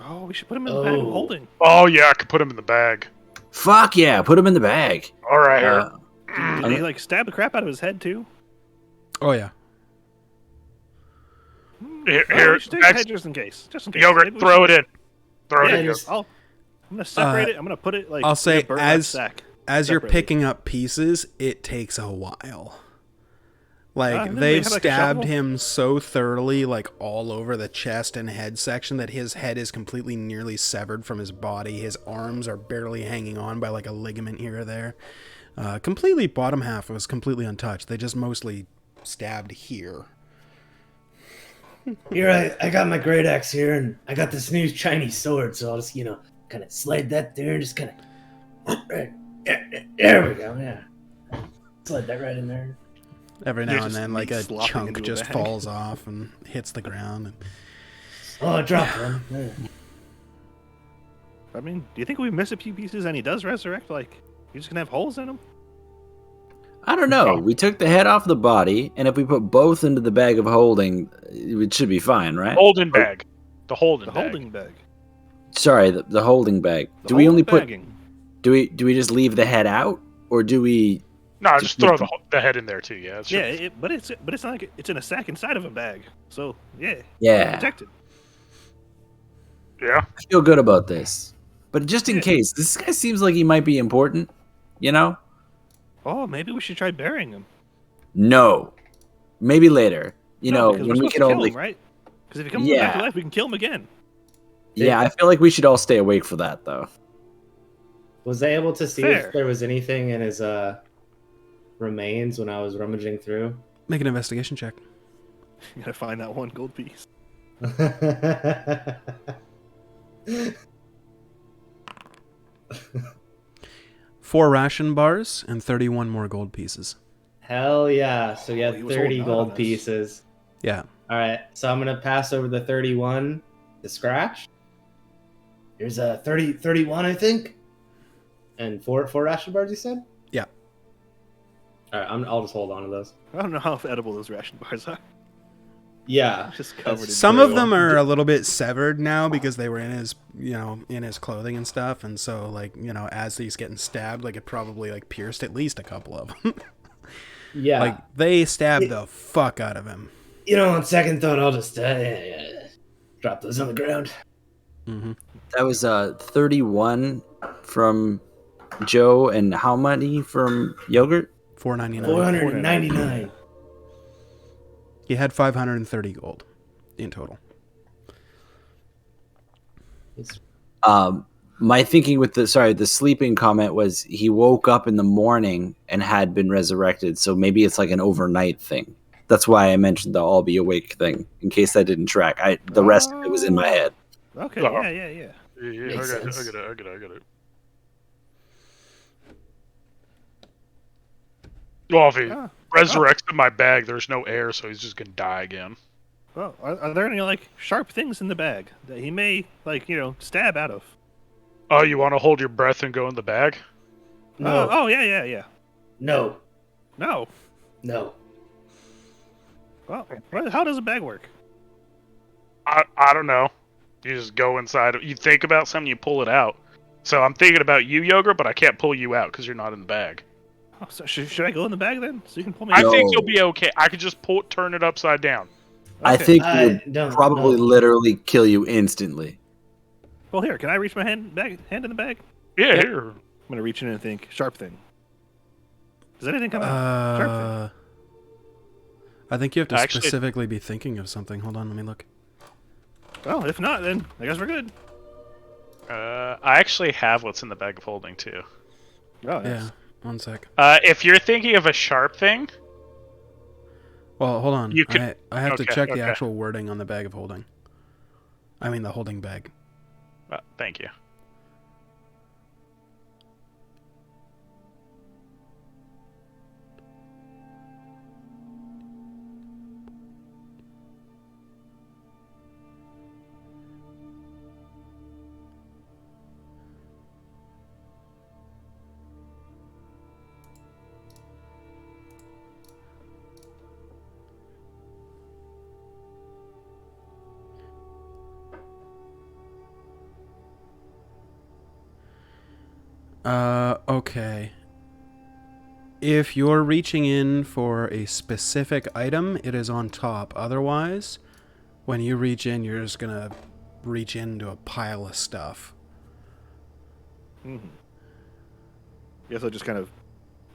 Oh, we should put him in the bag of Oh. holding. Oh yeah, I could put him in the bag. Fuck yeah, put him in the bag. All right, here. Uh, Did they like stab the crap out of his head too? Oh, yeah. Here, we should take next- the head just in case. Just in case. Yogurt, Maybe we throw should- it in. Throw Yeah, it in. just, I'm gonna separate it. I'm gonna put it like. I'll say in a burlap as sack. As you're Separately. picking up pieces, it takes a while. Like, Doesn't they've he have, like, a stabbed shovel? him so thoroughly, like, all over the chest and head section that his head is completely nearly severed from his body. His arms are barely hanging on by, like, a ligament here or there. Completely, bottom half was completely untouched. They just mostly stabbed here. Here, I got my great axe here, and I got this new Chinese sword, so I'll just, kind of slide that there and just kind of. There we go, yeah. Slide that right in there. Every You're now and just then, like, meat a slopping chunk into a just bag. falls off and hits the ground. And Oh, I dropped one. Yeah. I mean, do you think we miss a few pieces and he does resurrect? Like, he's just gonna have holes in him? I don't know. We took the head off the body, and if we put both into the bag of holding, it should be fine, right? Holding bag. The holding The bag. holding bag. Sorry, the holding bag. The Do we only holding put? bagging. Do we just leave the head out, or do we? No, just throw the head in there too. Yeah. It should- Yeah, but it's not like it's in a sack inside of a bag. So yeah, Yeah, protected. Yeah. I feel good about this. But just in Yeah. case, this guy seems like he might be important. You know? Oh, maybe we should try burying him. No, maybe later. You No, know, because when we're we supposed can to kill only. him, right? Because if he comes back Yeah. to life, we can kill him again. Yeah, I feel like we should all stay awake for that, though. Was I able to see Fair. if there was anything in his remains when I was rummaging through? Make an investigation check. You gotta find that one gold piece. 4 ration bars and 31 more gold pieces. Hell yeah! So you Oh, had he was 30 holding out on gold this. pieces. Yeah. All right, so I'm gonna pass over the 31 to Scratch, There's a 31, I think. and four ration bars. You said? Yeah. All right, I'll just hold on to those. I don't know how edible those ration bars are. Yeah, Just covered in Some dirt. of them are a little bit severed now because they were in his, in his clothing and stuff, and so like, as he's getting stabbed, like it probably like pierced at least a couple of them. yeah. Like they stabbed the fuck out of him. On second thought, I'll just drop those on the ground. Mm-hmm. That was 31 from Joe, and how many from Yogurt? 499. 499. He had 530 gold in total. My thinking with the sleeping comment was he woke up in the morning and had been resurrected, so maybe it's like an overnight thing. That's why I mentioned the all be awake thing, in case that didn't track. The rest of it was in my head. Okay, Oh. yeah. Yeah, Makes I got sense. it. Well, if he Ah. resurrects in my bag, there's no air, so he's just gonna die again. Well, are there any like sharp things in the bag that he may stab out of? Oh, you want to hold your breath and go in the bag? No, Oh yeah. no, No. no. Well, how does a bag work? I don't know. You just go inside. You think about something, you pull it out. So I'm thinking about you, Yogurt, but I can't pull you out because you're not in the bag. Oh, so should I go in the bag then, so you can pull me I out? think No. you'll be okay. I could just turn it upside down. I Okay. think I it would don't probably know. literally kill you instantly. Well, here, can I reach my hand in the bag? Yeah, Yep. here. I'm gonna reach in and think sharp thing. Does anything come out? Sharp thing. I think you have to Actually- specifically be thinking of something. Hold on, let me look. Well, if not, then I guess we're good. I actually have what's in the bag of holding too. Oh, nice. Yeah, one sec. If you're thinking of a sharp thing, Well, hold on. You could- I have to okay, check the okay. actual wording on the bag of holding. I mean the holding bag. thank you. Okay. If you're reaching in for a specific item, it is on top. Otherwise, when you reach in, you're just gonna reach into a pile of stuff. Mm-hmm. Guess I'll just kind of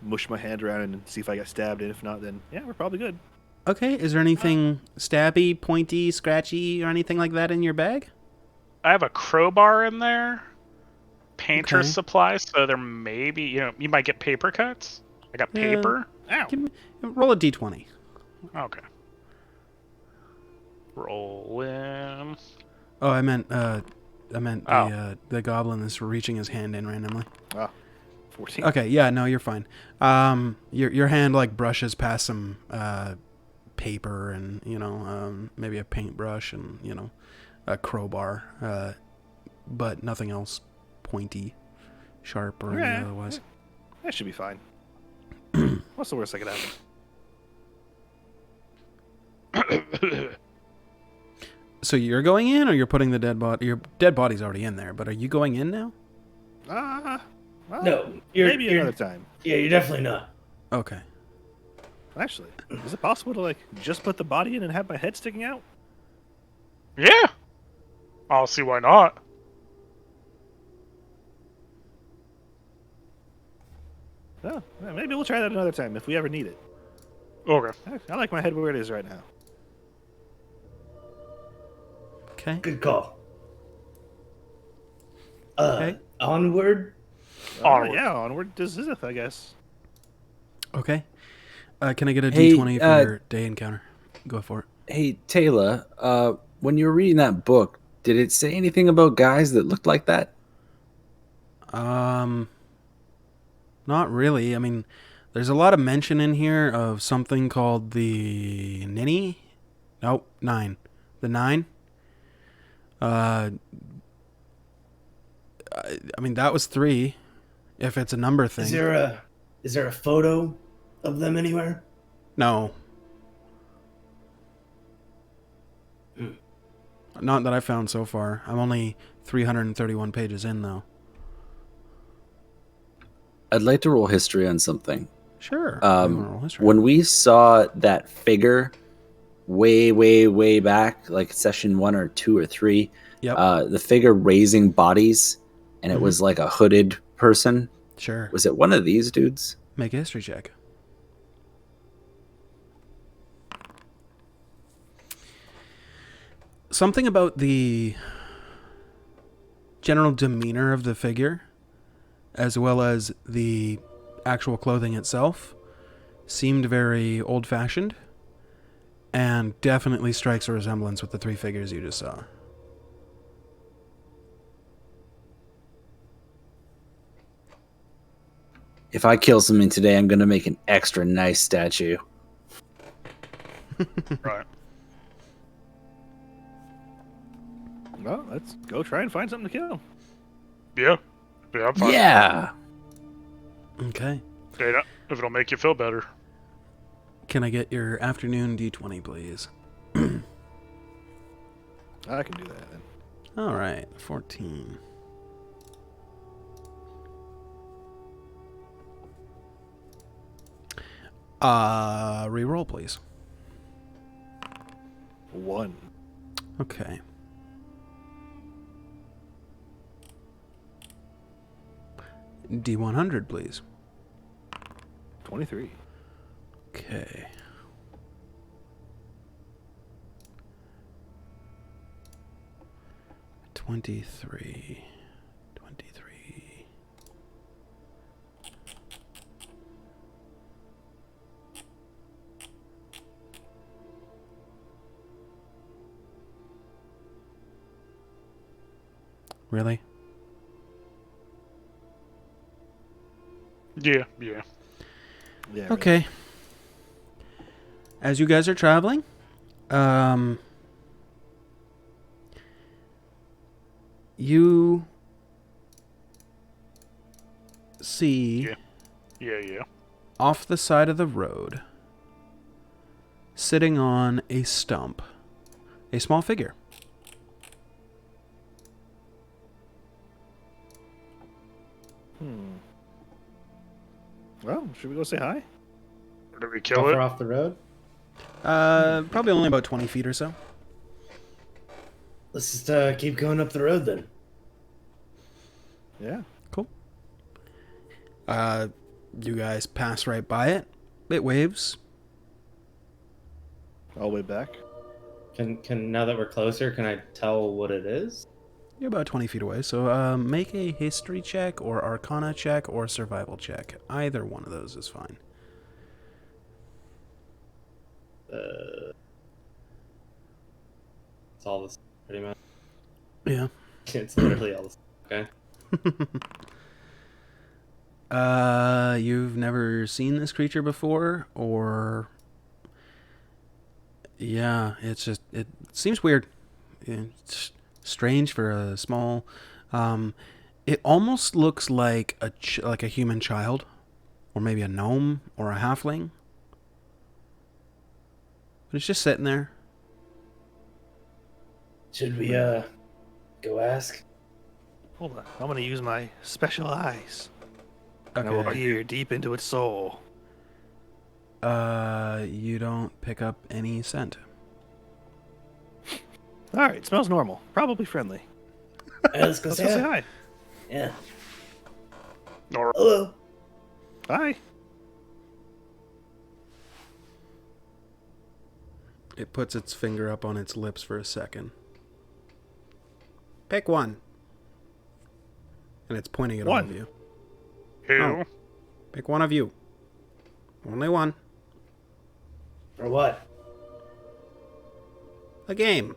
mush my hand around and see if I get stabbed, and if not, then yeah, we're probably good. Okay, is there anything stabby, pointy, scratchy, or anything like that in your bag? I have a crowbar in there. Painter's Okay. supplies, so there may be, you might get paper cuts. I got Yeah. paper. Ow. Roll a d20. Okay. Roll in. Oh, I meant Oh. the goblin is reaching his hand in randomly. 14. Okay, yeah, no, you're fine. Your hand like brushes past some paper and maybe a paintbrush and a crowbar, but nothing else pointy, sharp, or Yeah. otherwise. That should be fine. What's the worst that could happen? So you're going in, or you're putting the dead body? Your dead body's already in there, but are you going in now? Well, No, maybe another time. Yeah, you're definitely not. Okay. Actually, is it possible to just put the body in and have my head sticking out? Yeah. I'll see why not. Oh, yeah, maybe we'll try that another time if we ever need it. Okay. I like my head where it is right now. Okay. Good call. Okay. Onward. Onward. Yeah, onward to Zizith, I guess. Okay. Can I get a Hey, D20 for day encounter? Go for it. Hey, Taylor, when you were reading that book, did it say anything about guys that looked like that? Not really. I mean, there's a lot of mention in here of something called the Ninny. Nope, 9. The 9. I mean, that was 3. If it's a number thing. Is there a photo of them anywhere? No. Not that I found so far. I'm only 331 pages in, though. I'd like to roll history on something. Sure. You wanna roll history? When we saw that figure way, way, way back, like session 1 or 2 or 3, Yep. The figure raising bodies, and it was like a hooded person. Sure. Was it one of these dudes? Make a history check. Something about the general demeanor of the figure, as well as the actual clothing itself, seemed very old-fashioned, and definitely strikes a resemblance with the 3 figures you just saw. If I kill something today, I'm going to make an extra nice statue. Right. Well, let's go try and find something to kill. Yeah. Yeah, I'm fine. Yeah. Okay. Data, if it'll make you feel better. Can I get your afternoon D20, please? I can do that then. All right, 14. Reroll, please. 1. Okay. D100, please. 23. Okay. Twenty-three. Really? Yeah. Yeah. Okay. As you guys are traveling, you see Yeah. off the side of the road, sitting on a stump, a small figure. Well, should we go say hi? Or did we How kill far it? off the road? Probably only about 20 feet or so. Let's just keep going up the road then. Yeah. Cool. You guys pass right by it. It waves. All the way back. Can now that we're closer, can I tell what it is? You're about 20 feet away, so make a history check or arcana check or survival check. Either one of those is fine. It's all this pretty much. Yeah. It's literally all this. Okay. You've never seen this creature before, or... Yeah, it seems weird. It's strange for a small... it almost looks like like a human child, or maybe a gnome, or a halfling. But it's just sitting there. Should we go ask? Hold on. I'm going to use my special eyes. And I will Okay. peer deep into its soul. You don't pick up any scent. All right. Smells normal. Probably friendly. Let's go Let's say go say hi. hi. Yeah. Or Hello. Hi. It puts its finger up on its lips for a second. Pick one. And it's pointing at all One. of you. Who? Oh. Pick one of you. Only one. For what? A game.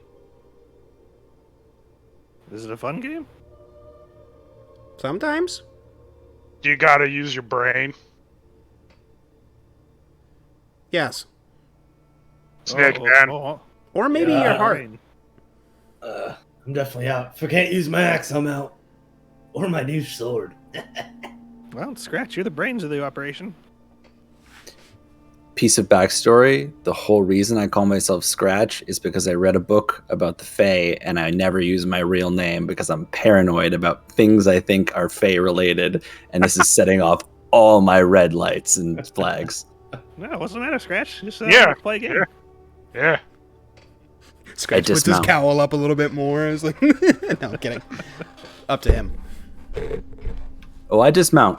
Is it a fun game? Sometimes. You gotta use your brain. Yes. Snake man. Or maybe Yeah, your heart. Raen. I'm definitely out. If I can't use my axe, I'm out. Or my new sword. Well, Scratch, you're the brains of the operation. Piece of backstory: the whole reason I call myself Scratch is because I read a book about the Fae, and I never use my real name because I'm paranoid about things I think are Fae related, and this is setting off all my red lights and flags. No, what's the matter, Scratch? Just Yeah, play a game. Yeah. Scratch puts his dismount. cowl up a little bit more. It's like, no, I'm kidding. Up to him. Oh, I dismount.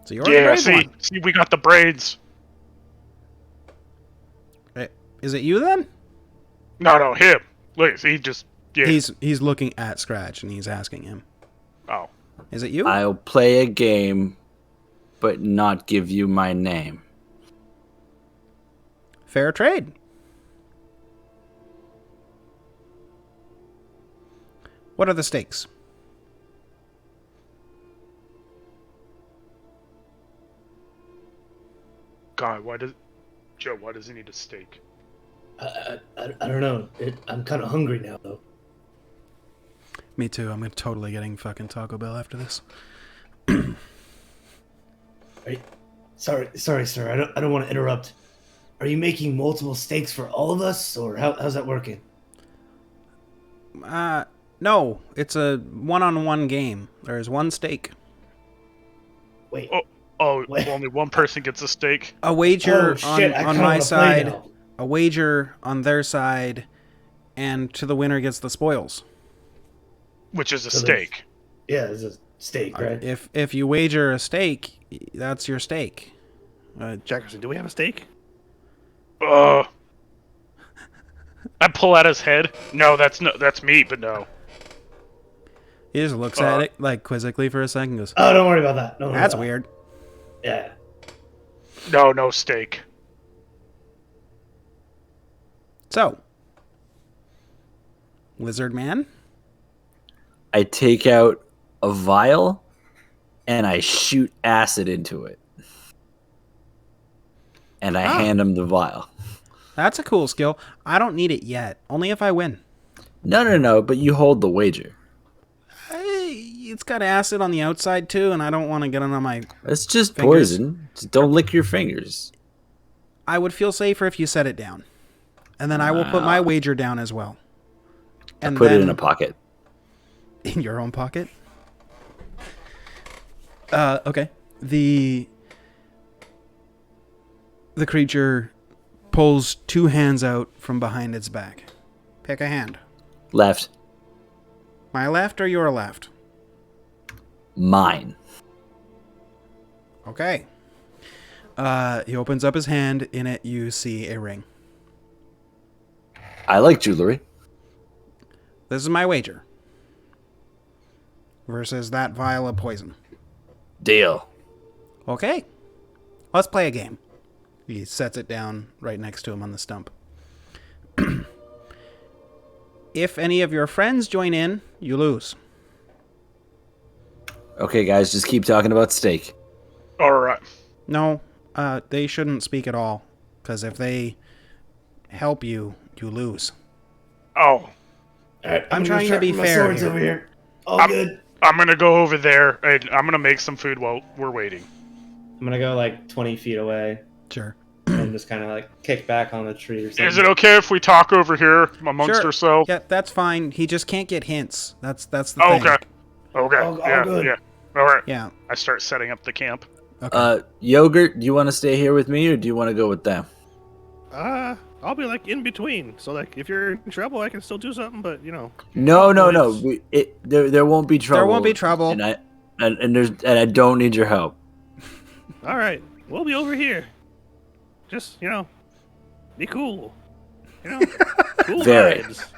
So you're the Yeah, brave see, one. see, we got the braids. Hey, is it you then? No, him. Look, he just, yeah. He's looking at Scratch and he's asking him. Oh. Is it you? I'll play a game, but not give you my name. Fair trade. What are the stakes? God, why does he need a steak? I don't know. I'm kind of hungry now, though. Me too. I'm totally getting fucking Taco Bell after this. Sorry, sir. I don't want to interrupt. Are you making multiple steaks for all of us, or how's that working? No. It's a one-on-one game. There's one stake. Wait. Oh, What? only one person gets a steak. A wager Oh shit! I on kinda my wanna play side, now. a wager on their side, and to the winner gets the spoils. Which is a So there's- steak. Yeah, it's a steak, right? If you wager a stake, that's your stake. Jackerson, do we have a steak? I pull out his head. No, that's me, but no. He just looks at it like quizzically for a second and goes, Oh, don't worry about that. Don't worry that's about weird. it. Yeah. No steak. So, Lizard Man? I take out a vial and I shoot acid into it. And I hand him the vial. That's a cool skill. I don't need it yet. Only if I win. No, but you hold the wager. It's got acid on the outside too, and I don't want to get it on my... It's just Fingers. poison. Just don't lick your fingers. I would feel safer if you set it down. And then I will put my wager down as well. And Put it then- in a pocket. In your own pocket? Okay. The creature pulls two hands out from behind its back. Pick a hand. Left. My left or your left? Mine. Okay. He opens up his hand. In it, you see a ring. I like jewelry. This is my wager. Versus that vial of poison. Deal. Okay. Let's play a game. He sets it down right next to him on the stump. If any of your friends join in, you lose. Okay, guys, just keep talking about steak. Alright. No, they shouldn't speak at all. Because if they help you, you lose. Oh. All right, I'm gonna trying to be sharpen my fair swords here. over here. All good. I'm gonna go over there and I'm gonna make some food while we're waiting. I'm gonna go like 20 feet away Sure. and just kind of like kick back on the tree or something. Is it okay if we talk over here amongst Sure. ourselves? Yeah, that's fine. He just can't get hints. That's the Oh, thing. okay. Okay. All yeah, good. yeah. Alright. Yeah. I start setting up the camp. Okay. Yogurt, do you want to stay here with me or do you want to go with them? I'll be like in between. So like, if you're in trouble, I can still do something. But you know, No. Always. There won't be trouble. There won't be trouble. And I don't need your help. all right, we'll be over here. Just be cool. Cool Very. vibes.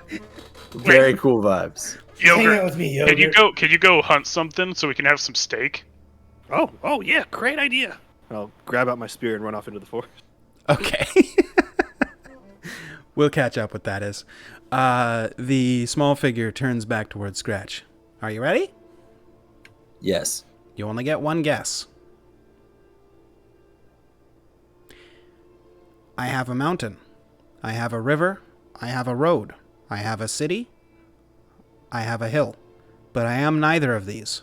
Very cool vibes. Hang out Yogurt. with me, Yogurt. Can you go hunt something so we can have some steak? Oh yeah, great idea. I'll grab out my spear and run off into the forest. Okay. We'll catch up what that is. The small figure turns back towards Scratch. Are you ready? Yes. You only get one guess. I have a mountain. I have a river. I have a road. I have a city. I have a hill. But I am neither of these.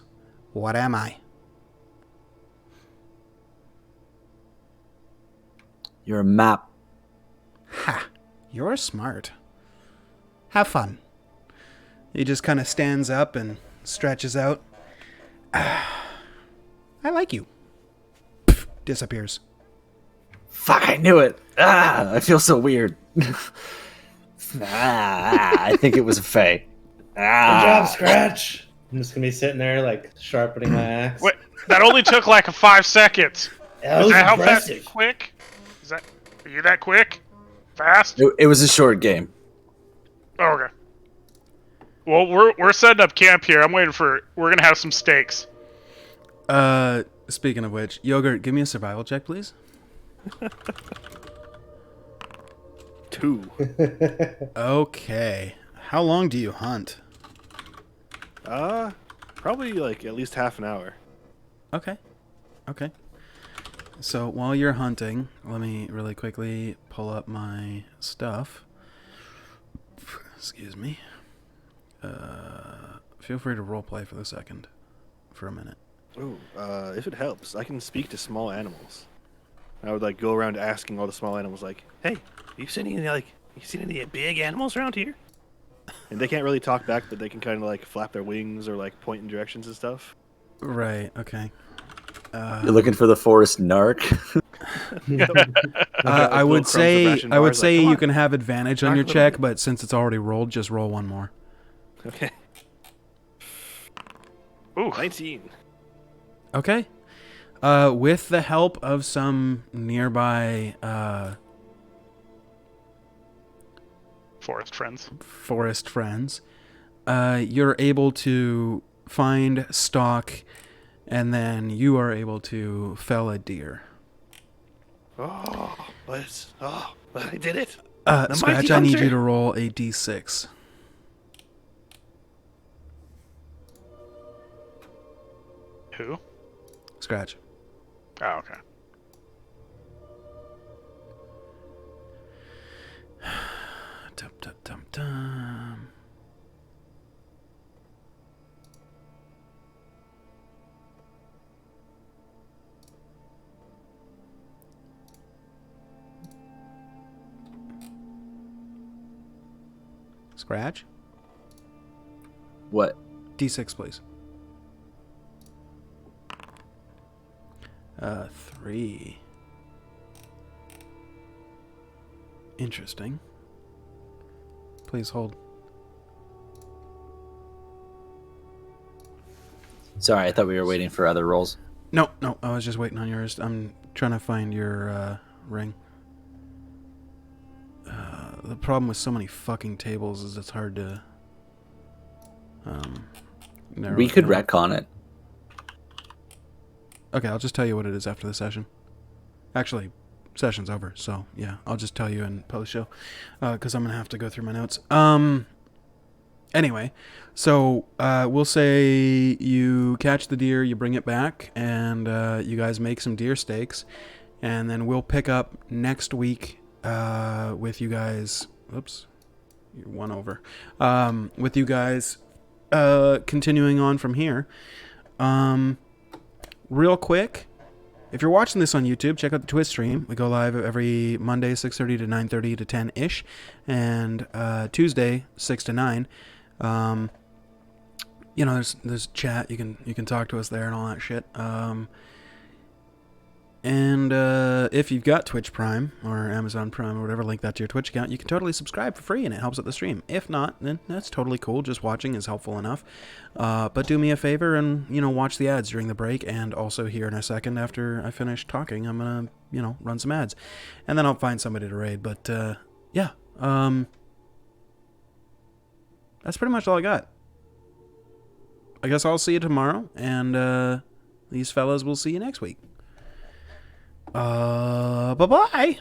What am I? You're a map. Ha! You're smart. Have fun. He just kind of stands up and stretches out. I like you. Pff, disappears. Fuck, I knew it. I feel so weird. I think it was a fae. Good job, Scratch. I'm just gonna be sitting there, like, sharpening my axe. Wait, that only took like 5 seconds. That was How impressive. fast? Quick? Are you that quick? Fast? It was a short game. Oh, okay. Well, we're setting up camp here. We're gonna have some steaks. Speaking of which, Yogurt, give me a survival check, please. 2. Okay. How long do you hunt? Probably like at least half an hour. Okay. Okay. So while you're hunting, let me really quickly pull up my stuff. Excuse me. Feel free to roleplay for a minute. Ooh, if it helps, I can speak to small animals. I would like go around asking all the small animals, like, "Hey, you seen any big animals around here?" And they can't really talk back, but they can kind of like flap their wings or like point in directions and stuff. Right. Okay. You're looking for the forest narc. I would crumbs of say ration bars, like, "Come you on." can have advantage on Knock your a little check, bit. but since it's already rolled, just roll one more. Okay. Ooh, 19. Okay. With the help of some nearby forest friends, you're able to find stock, and then you are able to fell a deer. I did it. Scratch, mighty I need hunter. you to roll a d6. Who? Scratch. Oh, okay. Dum, dum, dum, dum. Scratch. What? D6, please. 3. Interesting. Please hold. Sorry, I thought we were waiting for other rolls. No, I was just waiting on yours. I'm trying to find your ring. The problem with so many fucking tables is it's hard to narrow We it could down. retcon it. Okay, I'll just tell you what it is after the session. Actually, session's over, so yeah, I'll just tell you in post-show, because I'm gonna have to go through my notes. Anyway, so we'll say you catch the deer, you bring it back, and you guys make some deer steaks, and then we'll pick up next week with you guys. Oops, you're one over. With you guys continuing on from here. Real quick, if you're watching this on YouTube, check out the Twitch stream. We go live every Monday, 6:30 to 9:30 to 10-ish, and Tuesday, 6 to 9. You know, there's chat. You can talk to us there and all that shit. And if you've got Twitch Prime or Amazon Prime or whatever, link that to your Twitch account, you can totally subscribe for free and it helps out the stream. If not, then that's totally cool. Just watching is helpful enough. But do me a favor and, watch the ads during the break, and also here in a second after I finish talking, I'm going to, run some ads. And then I'll find somebody to raid. But, yeah. That's pretty much all I got. I guess I'll see you tomorrow, and these fellas will see you next week. Bye-bye.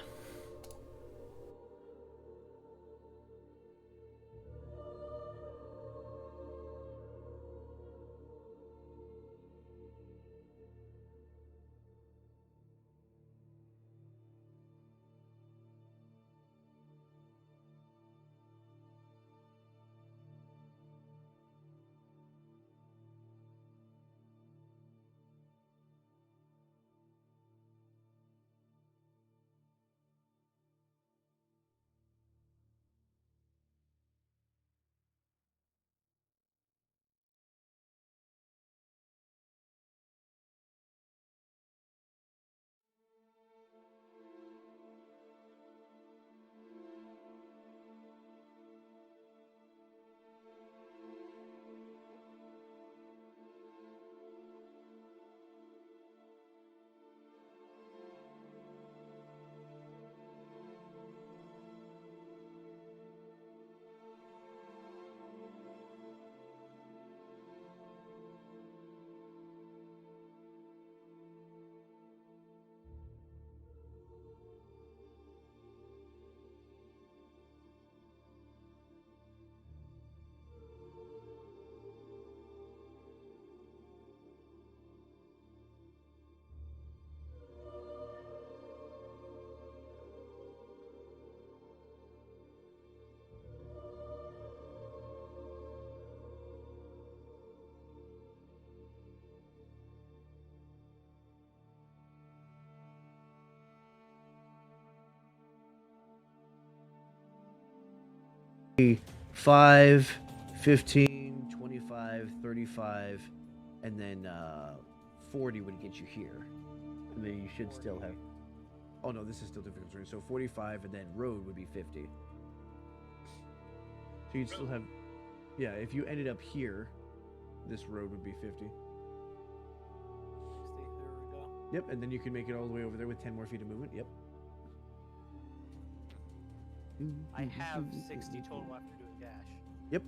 Five, 15, 25, 35, and then 40 would get you here. And then you should still have... Oh no, this is still difficult terrain. So 45 and then road would be 50. So you'd still have... Yeah, if you ended up here, this road would be 50. 60. There we go. Yep, and then you can make it all the way over there with 10 more feet of movement. Yep. I have 60 total after doing dash. Yep.